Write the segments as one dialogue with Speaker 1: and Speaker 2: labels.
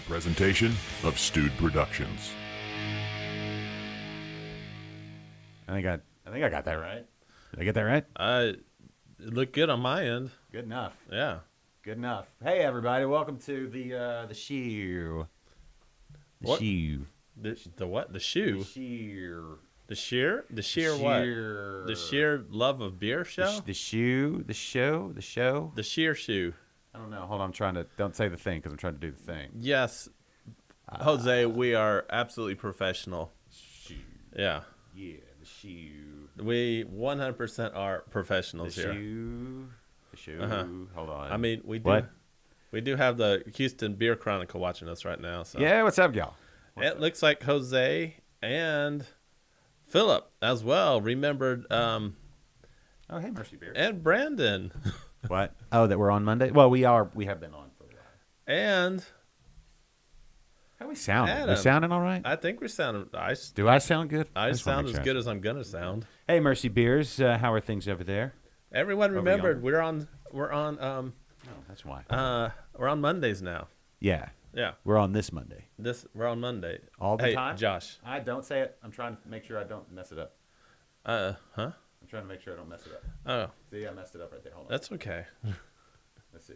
Speaker 1: presentation of Stewed Productions.
Speaker 2: I think I got that right. Did I get that right?
Speaker 3: It looked good on my end.
Speaker 2: Good enough.
Speaker 3: Yeah.
Speaker 2: Good enough. Hey everybody, welcome to the shoe. The
Speaker 3: What?
Speaker 2: shoe.
Speaker 3: The what? The shoe?
Speaker 2: The shoe.
Speaker 3: The sheer? The sheer what? The sheer love of beer show?
Speaker 2: The shoe. The show. The show.
Speaker 3: The sheer shoe.
Speaker 2: I don't know. Hold on. I'm trying to. Don't say the thing because I'm trying to do the thing.
Speaker 3: Yes. Jose, we are absolutely professional.
Speaker 2: Shoe.
Speaker 3: Yeah.
Speaker 2: Yeah. The shoe.
Speaker 3: We 100% are professionals
Speaker 2: The
Speaker 3: here.
Speaker 2: shoe. The shoe.
Speaker 3: Uh-huh.
Speaker 2: Hold on.
Speaker 3: I mean,
Speaker 2: What?
Speaker 3: we do have the Houston Beer Chronicle watching us right now. So
Speaker 2: Yeah. What's up, y'all?
Speaker 3: it looks like Jose and Philip as well remembered,
Speaker 2: Oh, hey, Mercy Beer.
Speaker 3: and Brandon.
Speaker 2: What? Oh, that we're on Monday. Well, we are. We have been on for a while.
Speaker 3: And
Speaker 2: How we sounding? We
Speaker 3: Adam.
Speaker 2: sounding all right?
Speaker 3: I think we sounded.
Speaker 2: Do I sound good?
Speaker 3: I
Speaker 2: just wanna
Speaker 3: sound
Speaker 2: make
Speaker 3: as
Speaker 2: sure I
Speaker 3: good as I'm gonna sound.
Speaker 2: Hey, Mercy Beers, how are things over there?
Speaker 3: Everyone
Speaker 2: Over
Speaker 3: remembered
Speaker 2: yonder.
Speaker 3: we're on
Speaker 2: Oh, that's why.
Speaker 3: we're on Mondays now.
Speaker 2: Yeah,
Speaker 3: Yeah,
Speaker 2: we're on this Monday.
Speaker 3: we're on Monday.
Speaker 2: All the
Speaker 3: Hey,
Speaker 2: time?
Speaker 3: Josh.
Speaker 2: I don't say it. I'm trying to make sure I don't mess it up.
Speaker 3: Huh?
Speaker 2: I'm trying to make sure I don't mess it up.
Speaker 3: Oh,
Speaker 2: See, I messed it up right there. Hold on.
Speaker 3: that's okay.
Speaker 2: Let's see.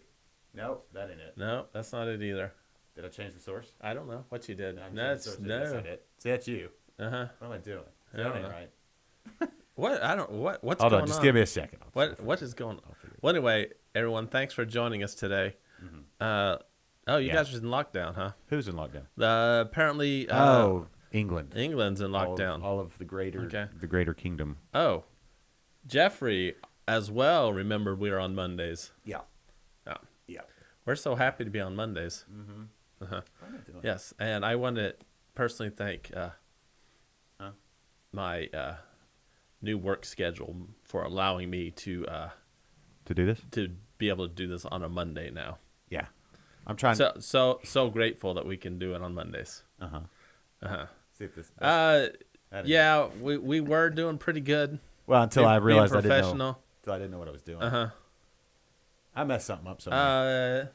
Speaker 2: Nope, that ain't it.
Speaker 3: No, that's not it either.
Speaker 2: Did I change the source?
Speaker 3: I don't know what you did.
Speaker 2: I'm changing
Speaker 3: That's
Speaker 2: the source. That's
Speaker 3: no.
Speaker 2: not it. See, that's you.
Speaker 3: Uh huh.
Speaker 2: What am I doing?
Speaker 3: I
Speaker 2: That
Speaker 3: don't
Speaker 2: ain't
Speaker 3: know.
Speaker 2: right.
Speaker 3: What? I don't. What's
Speaker 2: Hold
Speaker 3: going
Speaker 2: on, just
Speaker 3: on?
Speaker 2: give me a second.
Speaker 3: What is going on? Well, anyway, everyone, thanks for joining us today.
Speaker 2: Mm-hmm.
Speaker 3: Oh, you
Speaker 2: Yeah.
Speaker 3: guys are in lockdown, huh?
Speaker 2: Who's in lockdown?
Speaker 3: Apparently,
Speaker 2: England.
Speaker 3: England's in lockdown.
Speaker 2: All of the greater,
Speaker 3: Okay.
Speaker 2: the greater kingdom.
Speaker 3: Oh, Jeffrey as well. Remembered we are on Mondays.
Speaker 2: Yeah.
Speaker 3: Yeah.
Speaker 2: Yeah.
Speaker 3: We're so happy to be on Mondays.
Speaker 2: Mm-hmm.
Speaker 3: Uh-huh.
Speaker 2: What am I doing?
Speaker 3: Yes, and I want to personally thank
Speaker 2: Huh?
Speaker 3: my new work schedule for allowing me to
Speaker 2: To do this?
Speaker 3: be able to do this on a Monday now.
Speaker 2: Yeah. I'm trying.
Speaker 3: So grateful that we can do it on Mondays.
Speaker 2: Uh-huh.
Speaker 3: Uh-huh.
Speaker 2: See if this.
Speaker 3: Uh,
Speaker 2: that is-
Speaker 3: yeah, we were doing pretty good.
Speaker 2: Well, until I
Speaker 3: Being
Speaker 2: realized I didn't know.
Speaker 3: professional.
Speaker 2: Until I didn't know what I was doing.
Speaker 3: Uh-huh.
Speaker 2: I messed something up somewhere.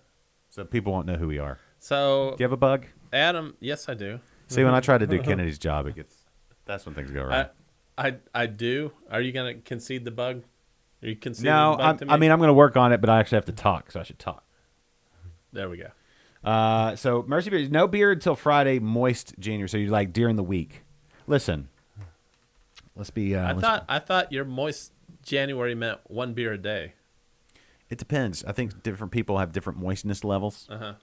Speaker 3: So
Speaker 2: So people won't know who we are.
Speaker 3: so
Speaker 2: Do you have a bug?
Speaker 3: Adam, yes I do.
Speaker 2: See, when I try to do Kennedy's job, that's when things go wrong.
Speaker 3: I do. Are you gonna concede the bug? Are you conceding
Speaker 2: No,
Speaker 3: the bug to me?
Speaker 2: I'm going to work on it, but I actually have to talk, so I should talk.
Speaker 3: There we go.
Speaker 2: So Mercy Beer, no beer until Friday, moist January. So you're like during the week. Listen, let's be.
Speaker 3: I thought your moist January meant one beer a day.
Speaker 2: It depends. I think different people have different moistness levels.
Speaker 3: Uh-huh.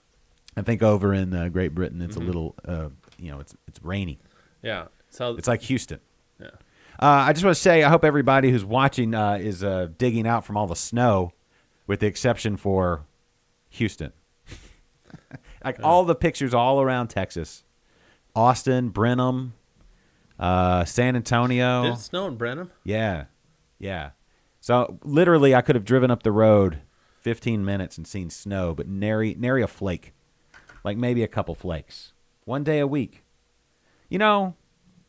Speaker 2: I think over in Great Britain, it's a little, it's rainy.
Speaker 3: Yeah. So
Speaker 2: It's like Houston.
Speaker 3: yeah.
Speaker 2: I just want to say, I hope everybody who's watching is digging out from all the snow, with the exception for Houston. Like all the pictures all around Texas, Austin, Brenham, San Antonio.
Speaker 3: Did it snow in Brenham?
Speaker 2: Yeah, yeah. So literally, I could have driven up the road 15 minutes and seen snow, but nary a flake, like maybe a couple flakes, one day a week. You know,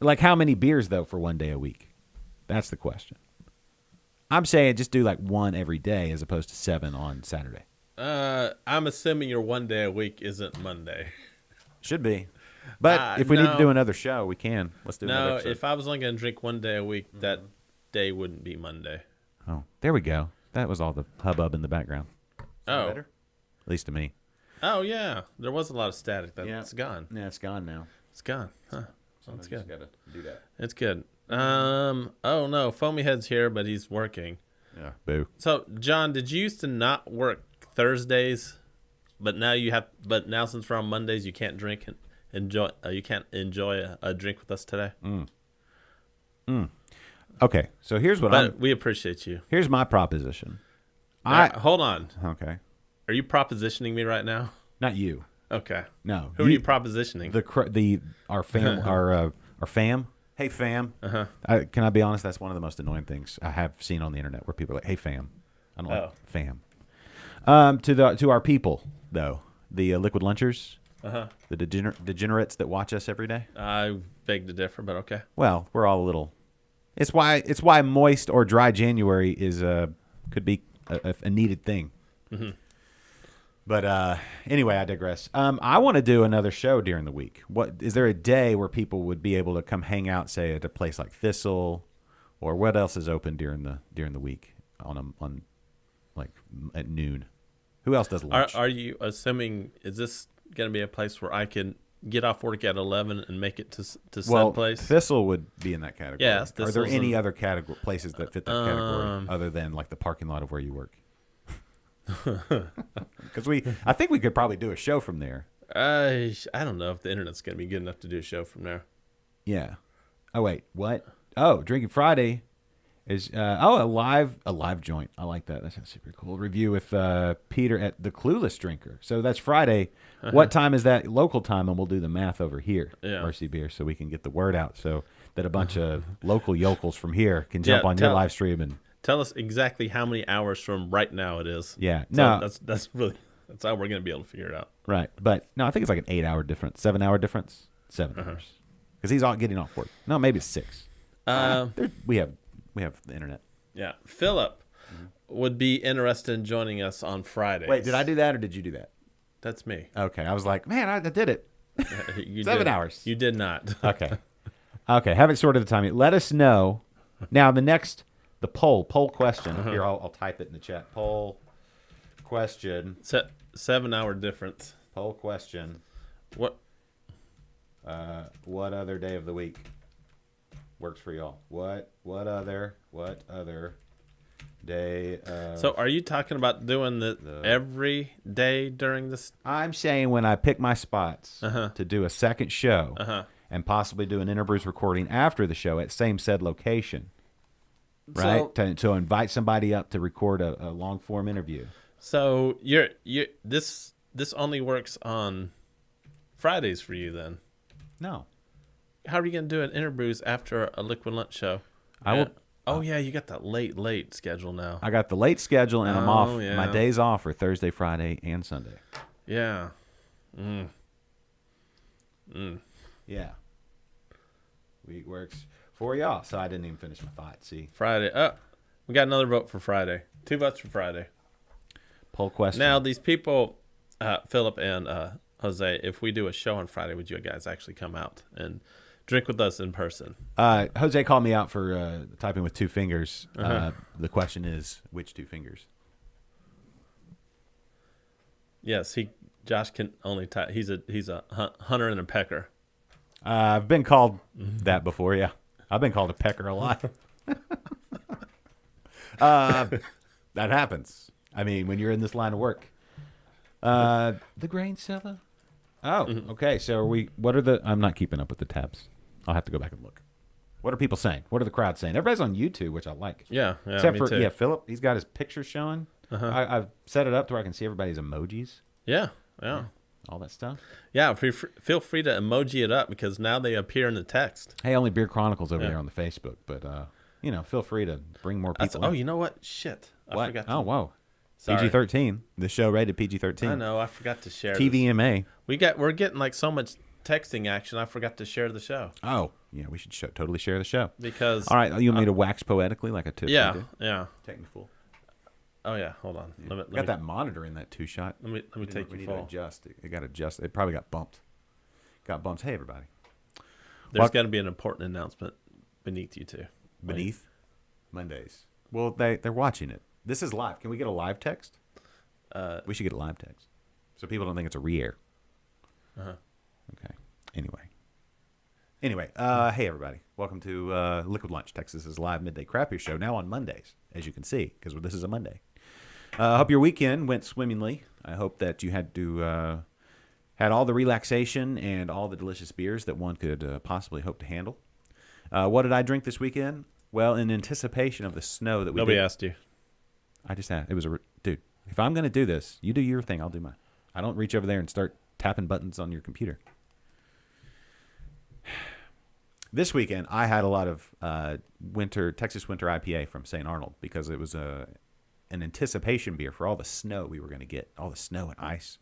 Speaker 2: like how many beers though for one day a week? That's the question. I'm saying just do like one every day as opposed to 7 on Saturday.
Speaker 3: I'm assuming your one day a week isn't Monday.
Speaker 2: Should be, but if we need to
Speaker 3: no.
Speaker 2: do another show, we can. Let's do another
Speaker 3: No,
Speaker 2: episode.
Speaker 3: if I was only gonna drink one day a week, that day wouldn't be Monday.
Speaker 2: Oh, there we go. That was all the hubbub in the background.
Speaker 3: Oh.
Speaker 2: Better? At least to me.
Speaker 3: Oh yeah, there was a lot of static.
Speaker 2: Yeah.
Speaker 3: It's gone.
Speaker 2: Yeah, it's gone now.
Speaker 3: It's gone. Huh. That's good.
Speaker 2: Gotta do that.
Speaker 3: It's good. Oh no, Foamy Head's here, but he's working.
Speaker 2: Yeah. Boo.
Speaker 3: So, John, did you used to not work Thursdays, but now you have? But now since we're on Mondays, you can't drink and enjoy. You can't enjoy a drink with us today.
Speaker 2: Okay, so here's what
Speaker 3: But we appreciate you.
Speaker 2: here's my proposition.
Speaker 3: Hold on.
Speaker 2: Okay,
Speaker 3: Are you propositioning me right now?
Speaker 2: not you.
Speaker 3: Okay.
Speaker 2: No.
Speaker 3: Who are you propositioning?
Speaker 2: Our fam our fam. Hey fam.
Speaker 3: Uh-huh.
Speaker 2: Can I be honest? That's one of the most annoying things I have seen on the internet where people are like, "Hey fam," I don't
Speaker 3: Oh.
Speaker 2: like fam. To our people though, the liquid lunchers, the degenerates that watch us every day.
Speaker 3: I beg to differ, but okay.
Speaker 2: Well, we're all a little. It's why moist or dry January is could be a needed thing. But anyway, I digress. I want to do another show during the week. What is there a day where people would be able to come hang out, say at a place like Thistle, or what else is open during the week on like at noon? Who else does lunch?
Speaker 3: Are you assuming, is this going to be a place where I can get off work at 11 and make it to said place?
Speaker 2: Thistle would be in that category.
Speaker 3: Yeah,
Speaker 2: Are there
Speaker 3: Thistle's
Speaker 2: any other places that fit that category other than like the parking lot of where you work? Because I think we could probably do a show from there.
Speaker 3: I don't know if the internet's going to be good enough to do a show from there.
Speaker 2: Yeah. Oh wait, what? Oh, Drinking Friday is a live joint. I like that. That sounds super cool. Review with Peter at the Clueless Drinker. So that's Friday. What time is that local time? And we'll do the math over here.
Speaker 3: Yeah.
Speaker 2: Mercy Beer, so we can get the word out, so that a bunch of local yokels from here can jump on your
Speaker 3: tell-
Speaker 2: live stream and.
Speaker 3: Tell us exactly how many hours from right now it is.
Speaker 2: Yeah.
Speaker 3: So
Speaker 2: No.
Speaker 3: that's how we're going to be able to figure it out.
Speaker 2: Right, but no, I think it's like an 8-hour difference, 7-hour difference, 7 hours, because he's all getting off work. No, maybe it's 6. We have the internet.
Speaker 3: Yeah. Philip would be interested in joining us on Friday.
Speaker 2: Wait, did I do that or did you do that?
Speaker 3: That's me.
Speaker 2: Okay, I was like, man, I did it.
Speaker 3: You
Speaker 2: 7
Speaker 3: did.
Speaker 2: hours.
Speaker 3: You did not.
Speaker 2: Okay, okay, haven't sorted the time yet. Let us know now. The poll question. Here, I'll type it in the chat. Poll question.
Speaker 3: 7 hour difference.
Speaker 2: Poll question.
Speaker 3: What?
Speaker 2: What other day of the week works for y'all? What other day?
Speaker 3: So are you talking about doing the every day during this?
Speaker 2: I'm saying when I pick my spots to do a second show and possibly do an Interbrews recording after the show at same said location, right? To invite somebody up to record a long form interview.
Speaker 3: So this only works on Fridays for you then?
Speaker 2: No,
Speaker 3: How are you going to do an Interbrews after a Liquid Lunch show?
Speaker 2: I will.
Speaker 3: Oh yeah, you got that late schedule now.
Speaker 2: I got the late schedule and I'm
Speaker 3: Oh,
Speaker 2: off.
Speaker 3: yeah.
Speaker 2: My days off are Thursday, Friday, and Sunday.
Speaker 3: Yeah.
Speaker 2: Yeah. Week works for y'all. So I didn't even finish my thought. See,
Speaker 3: Friday. Oh, we got another vote for Friday. 2 votes for Friday.
Speaker 2: poll question.
Speaker 3: Now these people, Philip and Jose, if we do a show on Friday, would you guys actually come out and drink with us in person?
Speaker 2: Jose called me out for typing with 2 fingers. The question is, which 2 fingers?
Speaker 3: Yes, Josh can only type. He's a hunter and a pecker.
Speaker 2: I've been called that before. Yeah, I've been called a pecker a lot. That happens. I mean, when you're in this line of work. The grain cellar. Oh, okay. So I'm not keeping up with the tabs. I'll have to go back and look. What are people saying? What are the crowd saying? Everybody's on YouTube, which I like.
Speaker 3: Yeah,
Speaker 2: Except
Speaker 3: me
Speaker 2: for
Speaker 3: too.
Speaker 2: Philip. He's got his picture showing. I've set it up to where I can see everybody's emojis,
Speaker 3: Yeah.
Speaker 2: all that stuff.
Speaker 3: Yeah, feel free to emoji it up because now they appear in the text.
Speaker 2: Hey, only Beer Chronicles over
Speaker 3: Yeah.
Speaker 2: there on the Facebook, but feel free to bring more people.
Speaker 3: Oh,
Speaker 2: in.
Speaker 3: you know what? Shit, I
Speaker 2: What?
Speaker 3: forgot. To,
Speaker 2: Oh, whoa.
Speaker 3: Sorry.
Speaker 2: PG-13. The show rated PG-13.
Speaker 3: I know. I forgot to share. This.
Speaker 2: TVMA.
Speaker 3: We're getting like so much texting action. I forgot to share the show
Speaker 2: Oh, yeah. We should totally share the show.
Speaker 3: because.
Speaker 2: All right. You want me to wax poetically like a tip?
Speaker 3: Yeah.
Speaker 2: Technical.
Speaker 3: Oh yeah. Hold on. Let
Speaker 2: Got
Speaker 3: me
Speaker 2: that monitor in that 2-shot.
Speaker 3: Let me take
Speaker 2: we
Speaker 3: you
Speaker 2: need to
Speaker 3: full.
Speaker 2: adjust. It got adjusted. It probably got bumped. Got bumped. Hey, everybody.
Speaker 3: There's
Speaker 2: What-
Speaker 3: got to be an important announcement beneath you two.
Speaker 2: Beneath Mondays. Well, they're watching it. This is live. Can we get a live text? We should get a live text so people don't think it's a re-air. Okay. Anyway, hey everybody, welcome to Liquid Lunch, Texas's live midday craft beer show. Now on Mondays, as you can see, because this is a Monday. I hope your weekend went swimmingly. I hope that you had all the relaxation and all the delicious beers that one could possibly hope to handle. What did I drink this weekend? Well, in anticipation of the snow that we
Speaker 3: Nobody
Speaker 2: did,
Speaker 3: asked you.
Speaker 2: I just had. It was dude. If I'm gonna do this, you do your thing. I'll do mine. I don't reach over there and start tapping buttons on your computer. This weekend, I had a lot of Texas Winter IPA from St. Arnold because it was an anticipation beer for all the snow we were going to get, all the snow and ice.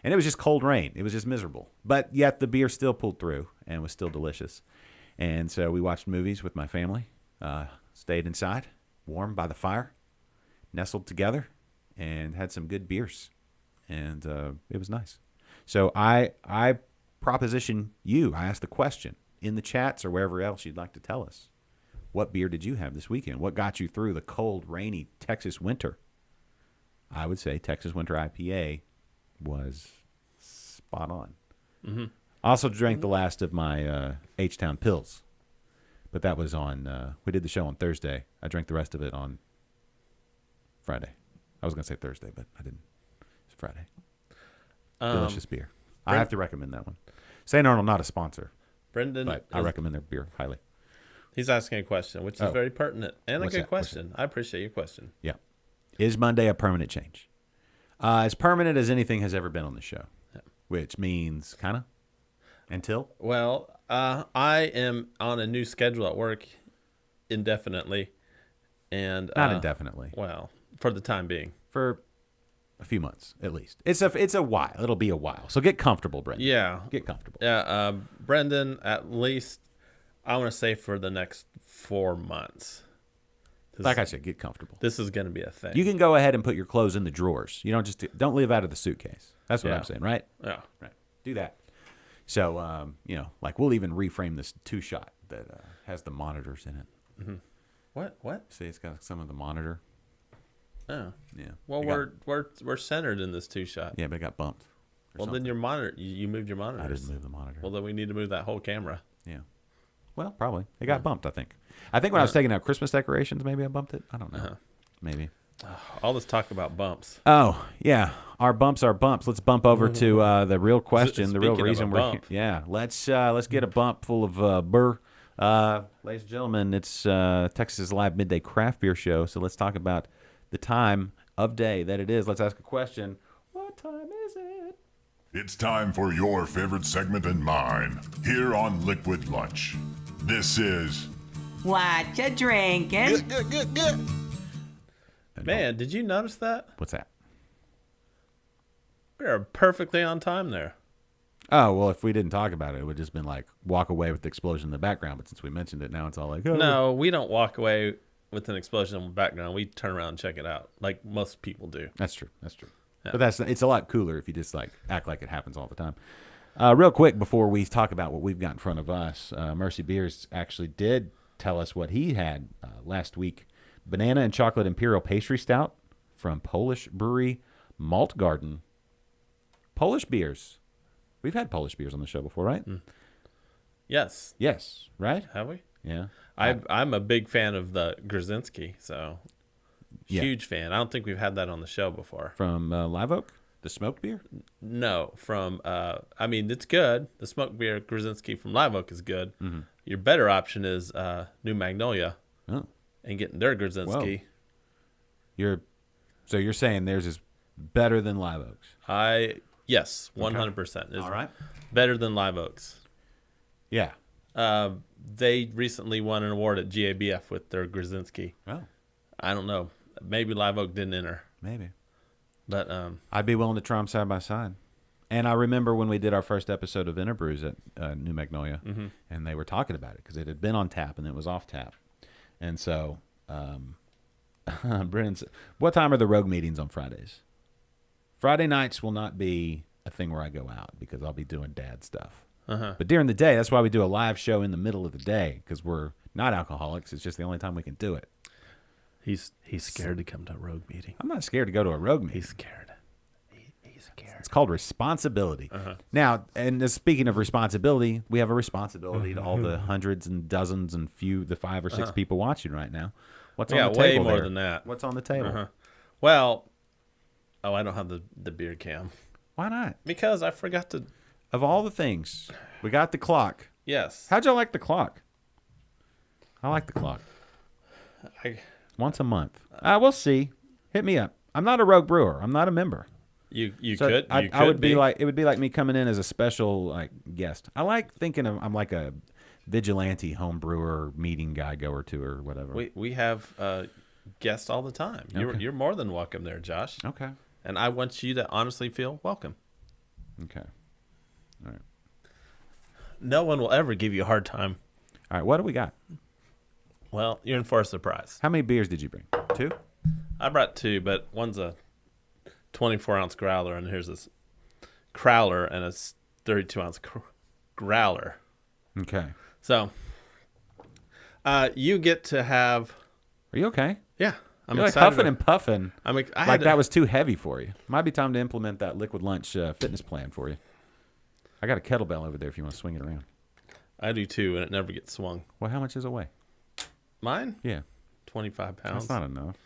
Speaker 2: And it was just cold rain. It was just miserable. But yet the beer still pulled through and was still delicious. And so we watched movies with my family, stayed inside, warm by the fire, nestled together, and had some good beers. and it was nice. So I proposition you. I asked the question in the chats or wherever else you'd like to tell us. What beer did you have this weekend? What got you through the cold, rainy Texas winter? I would say Texas Winter IPA was spot on.
Speaker 3: Mm-hmm.
Speaker 2: Also drank the last of my H-Town Pils, but that was on, we did the show on Thursday. I drank the rest of it on Friday. I was going to say Thursday, but I didn't. It's Friday. Delicious beer. I have to recommend that one. St. Arnold, not a sponsor,
Speaker 3: Brendan,
Speaker 2: but I recommend their beer highly.
Speaker 3: he's asking a question, which is very pertinent and
Speaker 2: What's
Speaker 3: a good
Speaker 2: that? What's
Speaker 3: question. I appreciate your question.
Speaker 2: Yeah. Is Monday a permanent change? As permanent as anything has ever been on the show, which means kind of until?
Speaker 3: Well, I am on a new schedule at work indefinitely, and
Speaker 2: Not indefinitely.
Speaker 3: Well, for the time being.
Speaker 2: For a few months, at least. It's a while. It'll be a while. So get comfortable, Brendan.
Speaker 3: Yeah.
Speaker 2: Get comfortable.
Speaker 3: Yeah, Brendan, at least I want to say for the next 4 months.
Speaker 2: Like I said, get comfortable.
Speaker 3: This is going to be a thing.
Speaker 2: You can go ahead and put your clothes in the drawers. You don't live out of the suitcase. That's what I'm saying, right?
Speaker 3: Yeah.
Speaker 2: Right. Do that. So, like we'll even reframe this 2-shot that has the monitors in it.
Speaker 3: Mm-hmm. What?
Speaker 2: See, it's got some of the monitor.
Speaker 3: Oh.
Speaker 2: Yeah.
Speaker 3: Well, we're centered in this 2-shot.
Speaker 2: Yeah, but it got bumped.
Speaker 3: Well, then your monitor, you moved your monitor.
Speaker 2: I didn't move the monitor.
Speaker 3: Well, then we need to move that whole camera.
Speaker 2: Yeah. Well, probably. It got bumped, I think. I think when I was taking out Christmas decorations, maybe I bumped it. I don't know. Maybe.
Speaker 3: All this talk about bumps.
Speaker 2: Oh, yeah. Our bumps are bumps. Let's bump over to the real question, the real
Speaker 3: Speaking of
Speaker 2: reason
Speaker 3: a
Speaker 2: we're
Speaker 3: bump.
Speaker 2: here. Yeah, let's get a bump full of burr. Ladies and gentlemen, it's Texas Live Midday Craft Beer Show. So let's talk about the time of day that it is. Let's ask a question. What time is it?
Speaker 1: It's time for your favorite segment and mine here on Liquid Lunch. This is
Speaker 4: What you drinking?
Speaker 3: Man, did you notice that?
Speaker 2: What's that?
Speaker 3: We are perfectly on time there.
Speaker 2: Oh, well, if we didn't talk about it, it would just been like walk away with the explosion in the background. But since we mentioned it, now it's all like, oh.
Speaker 3: No, we don't walk away with an explosion in the background. We turn around and check it out like most people do.
Speaker 2: That's true. That's true.
Speaker 3: Yeah.
Speaker 2: But it's a lot cooler if you just like act like it happens all the time. Real quick before we talk about what we've got in front of us, Mercy Beers actually did tell us what he had last week: banana and chocolate imperial pastry stout from Polish brewery Malt Garden. Polish beers. We've had Polish beers on the show before, right?
Speaker 3: Yes.
Speaker 2: Yes, right?
Speaker 3: Have we?
Speaker 2: Yeah.
Speaker 3: I'm a big fan of the Grzinski, so
Speaker 2: Yeah.
Speaker 3: huge fan. I don't think we've had that on the show before.
Speaker 2: From Live Oak, the smoked beer.
Speaker 3: No, from I mean it's good. The smoked beer Grzinski from Live Oak is good.
Speaker 2: Mm-hmm.
Speaker 3: Your better option is New Magnolia
Speaker 2: Oh,
Speaker 3: and getting their Grzinski.
Speaker 2: so you're saying theirs is better than Live Oak's?
Speaker 3: Yes, 100%.
Speaker 2: All right.
Speaker 3: Better than Live Oak's.
Speaker 2: Yeah.
Speaker 3: They recently won an award at GABF with their Grzinski.
Speaker 2: Oh,
Speaker 3: I don't know. Maybe Live Oak didn't enter,
Speaker 2: maybe.
Speaker 3: but
Speaker 2: I'd be willing to try them side by side. And I remember when we did our first episode of Interbrews at New Magnolia, and they were talking about it because it had been on tap and it was off tap. And so, Brennan said, what time are the Rogue meetings on Fridays? Friday nights will not be a thing where I go out because I'll be doing dad stuff. But during the day, that's why we do a live show in the middle of the day because we're not alcoholics. It's just the only time we can do it.
Speaker 3: he's scared to come to a Rogue meeting.
Speaker 2: I'm not scared to go to a Rogue meeting.
Speaker 3: He's scared. He's scared.
Speaker 2: It's called responsibility. Now, and speaking of responsibility, we have a responsibility to all the hundreds and dozens and the 5 or 6 people watching right now. What's on the
Speaker 3: way
Speaker 2: table
Speaker 3: more
Speaker 2: there?
Speaker 3: than that.
Speaker 2: What's on the table?
Speaker 3: Well, I don't have the beer cam
Speaker 2: Why not?
Speaker 3: because I forgot to.
Speaker 2: Of all the things, we got the clock.
Speaker 3: Yes,
Speaker 2: How'd y'all like the clock? I like the clock. Once a month. We'll see. Hit me up. I'm not a Rogue brewer. I'm not a member.
Speaker 3: you
Speaker 2: So
Speaker 3: could.
Speaker 2: I would be like, it would be like me coming in as a special like guest. I like thinking of I'm like a vigilante home brewer meeting guy goer to or whatever.
Speaker 3: we have guests all the time.
Speaker 2: Okay.
Speaker 3: You're more than welcome there, Josh.
Speaker 2: Okay.
Speaker 3: And I want you to honestly feel welcome.
Speaker 2: Okay. All right.
Speaker 3: No one will ever give you a hard time.
Speaker 2: All right. What do we got?
Speaker 3: Well, you're in for a surprise.
Speaker 2: How many beers did you bring? 2?
Speaker 3: I brought 2, but one's a 24-ounce growler, and here's this crowler and a 32-ounce growler.
Speaker 2: Okay.
Speaker 3: So, you get to have.
Speaker 2: Are you okay?
Speaker 3: Yeah, I'm
Speaker 2: You're like
Speaker 3: excited.
Speaker 2: huffing and puffing.
Speaker 3: I had
Speaker 2: Like
Speaker 3: to-
Speaker 2: that was too heavy for you. Might be time to implement that Liquid Lunch fitness plan for you. I got a kettlebell over there if you want to swing it around.
Speaker 3: I do too, and it never gets swung.
Speaker 2: Well, how much does it weigh?
Speaker 3: Mine,
Speaker 2: Yeah,
Speaker 3: 25 pounds.
Speaker 2: that's not enough.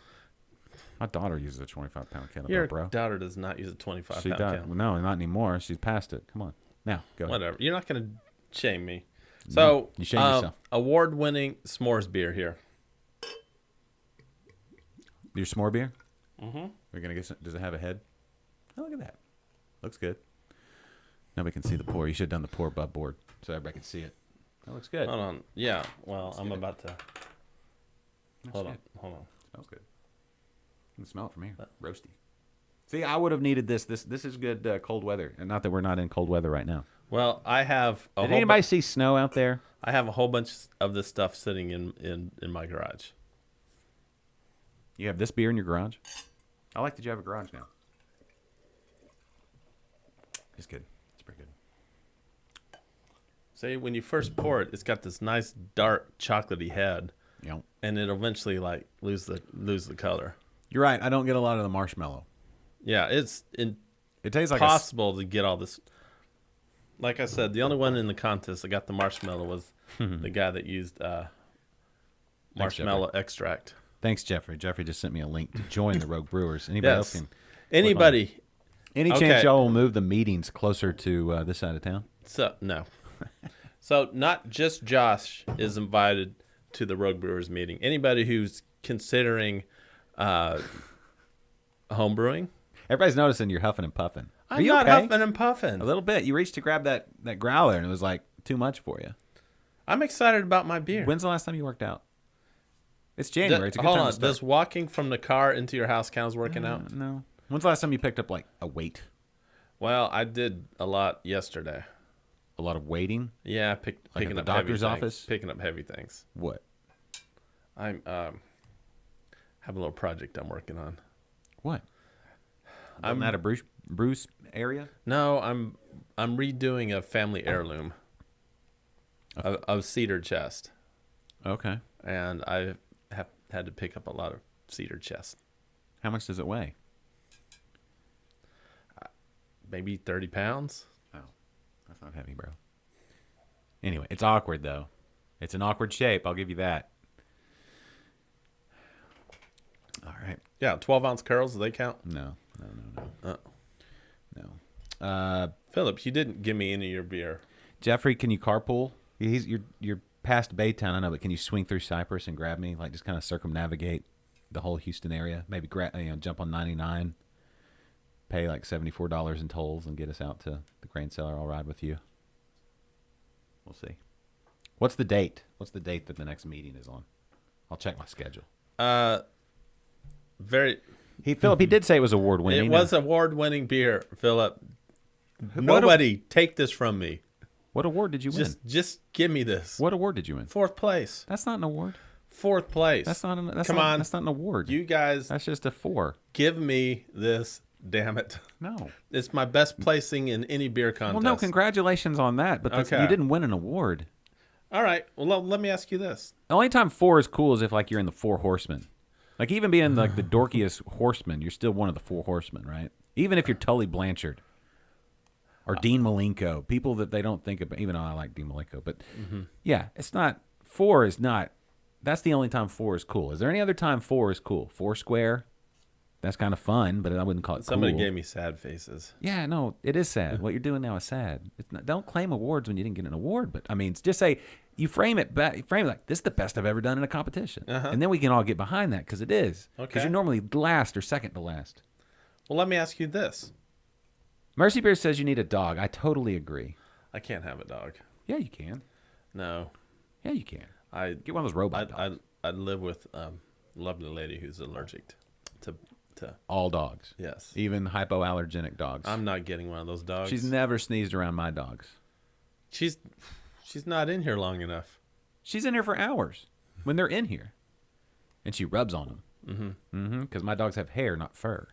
Speaker 2: My daughter uses a 25-pound kettlebell,
Speaker 3: Your
Speaker 2: bro.
Speaker 3: daughter does not use a 25
Speaker 2: She
Speaker 3: pound
Speaker 2: does.
Speaker 3: count.
Speaker 2: Well, no, not anymore. She's past it. Come on. Now, go ahead.
Speaker 3: Whatever. You're not going to shame me. So,
Speaker 2: you shame yourself.
Speaker 3: Award-winning s'mores beer here.
Speaker 2: Your s'more beer? Mm-hmm. We're gonna get some, does it have a head? Oh, look at that. Looks good. Nobody can see the pour. You should have done the pour above board so everybody can see it. That looks good.
Speaker 3: Hold on. Yeah. Well, I'm about to. Hold on.
Speaker 2: Smells good. You can smell it from here. Roasty. See, I would have needed this. This is good cold weather, and not that we're not in cold weather right now.
Speaker 3: Well, I have a
Speaker 2: Did
Speaker 3: whole
Speaker 2: anybody see snow out there?
Speaker 3: I have a whole bunch of this stuff sitting in my garage.
Speaker 2: You have this beer in your garage? I like that you have a garage now. It's good. It's pretty good.
Speaker 3: See, when you first pour it, it's got this nice dark chocolatey head,
Speaker 2: You know,
Speaker 3: and it eventually like lose the color.
Speaker 2: you're right. I don't get a lot of the marshmallow.
Speaker 3: Yeah, it's
Speaker 2: It tastes like
Speaker 3: impossible to get all this. Like I said, the only one in the contest that got the marshmallow was the guy that used marshmallow extract.
Speaker 2: Thanks, Jeffrey. Jeffrey just sent me a link to join the Rogue Brewers. Anybody else
Speaker 3: Yes.
Speaker 2: can?
Speaker 3: Anybody.
Speaker 2: Any
Speaker 3: Okay.
Speaker 2: chance y'all will move the meetings closer to this side of town?
Speaker 3: So no. So not just Josh is invited to the Rogue Brewers meeting. Anybody who's considering home brewing.
Speaker 2: Everybody's noticing you're huffing and puffing. Are
Speaker 3: I'm
Speaker 2: you
Speaker 3: not
Speaker 2: okay?
Speaker 3: huffing and puffing.
Speaker 2: A little bit. You reached to grab that growler, and it was like too much for you.
Speaker 3: I'm excited about my beer.
Speaker 2: When's the last time you worked out? It's January. It's a good
Speaker 3: Hold
Speaker 2: time
Speaker 3: on.
Speaker 2: to start.
Speaker 3: Does walking from the car into your house count as working out?
Speaker 2: No. When's the last time you picked up like a weight?
Speaker 3: Well, I did a lot yesterday.
Speaker 2: A lot of waiting?
Speaker 3: Yeah,
Speaker 2: Like at
Speaker 3: picking
Speaker 2: the
Speaker 3: up
Speaker 2: doctor's
Speaker 3: heavy
Speaker 2: office?
Speaker 3: things, picking up heavy things.
Speaker 2: What?
Speaker 3: I'm have a little project I'm working on.
Speaker 2: What? I'm at a Bruce area.
Speaker 3: No, I'm redoing a family heirloom of cedar chest,
Speaker 2: Okay.
Speaker 3: and I have had to pick up a lot of cedar chest,
Speaker 2: How much does it weigh?
Speaker 3: maybe 30 pounds.
Speaker 2: Oh, that's not heavy, bro. Anyway, it's awkward though. It's an awkward shape. I'll give you that. All right.
Speaker 3: Yeah, 12-ounce curls. Do they count?
Speaker 2: No.
Speaker 3: Oh.
Speaker 2: No.
Speaker 3: Philip, you didn't give me any of your beer.
Speaker 2: Jeffrey, can you carpool? You're past Baytown, I know, but can you swing through Cypress and grab me? Like just kind of circumnavigate the whole Houston area. Maybe jump on 99, pay like $74 in tolls, and get us out to the Grain Cellar. I'll ride with you. We'll see. What's the date? What's the date that the next meeting is on? I'll check my schedule.
Speaker 3: Very.
Speaker 2: Philip, he did say it was award winning.
Speaker 3: It was award-winning beer, Philip. Nobody take this from me.
Speaker 2: What award did you win?
Speaker 3: Just give me this.
Speaker 2: What award did you win?
Speaker 3: 4th place.
Speaker 2: That's not an award.
Speaker 3: 4th place.
Speaker 2: That's not.
Speaker 3: Come on.
Speaker 2: That's not an award.
Speaker 3: You guys
Speaker 2: That's just a 4.
Speaker 3: give me this. Damn it.
Speaker 2: No.
Speaker 3: It's my best placing in any beer contest.
Speaker 2: Well, no, congratulations on that. But
Speaker 3: Okay.
Speaker 2: you didn't win an award.
Speaker 3: All right. Well, let me ask you this.
Speaker 2: The only time 4 is cool is if like you're in the 4 horsemen. Like even being like the dorkiest horseman, you're still one of the 4 horsemen, right? Even if you're Tully Blanchard or Dean Malenko, people that they don't think about. Even though I like Dean Malenko, but yeah, it's not. 4 is not. That's the only time 4 is cool. Is there any other time 4 is cool? 4 square. That's kind of fun, but I wouldn't call it
Speaker 3: Somebody
Speaker 2: cool.
Speaker 3: gave me sad faces.
Speaker 2: Yeah, no, it is sad. What you're doing now is sad. It's not, don't claim awards when you didn't get an award, but I mean, just say you frame it like this is the best I've ever done in a competition, and then we can all get behind that because it is. Because
Speaker 3: Okay.
Speaker 2: you're normally last or second to last.
Speaker 3: Well, let me ask you this.
Speaker 2: Mercy Beer says you need a dog. I totally agree.
Speaker 3: I can't have a dog.
Speaker 2: Yeah, you can.
Speaker 3: No.
Speaker 2: Yeah, you can.
Speaker 3: I
Speaker 2: Get one of those robot dogs.
Speaker 3: I live with a lovely lady who's allergic to
Speaker 2: All dogs.
Speaker 3: yes.
Speaker 2: Even hypoallergenic dogs.
Speaker 3: I'm not getting one of those dogs.
Speaker 2: She's never sneezed around my dogs.
Speaker 3: She's not in here long enough.
Speaker 2: She's in here for hours when they're in here, and she rubs on them. Because my dogs have hair, not fur.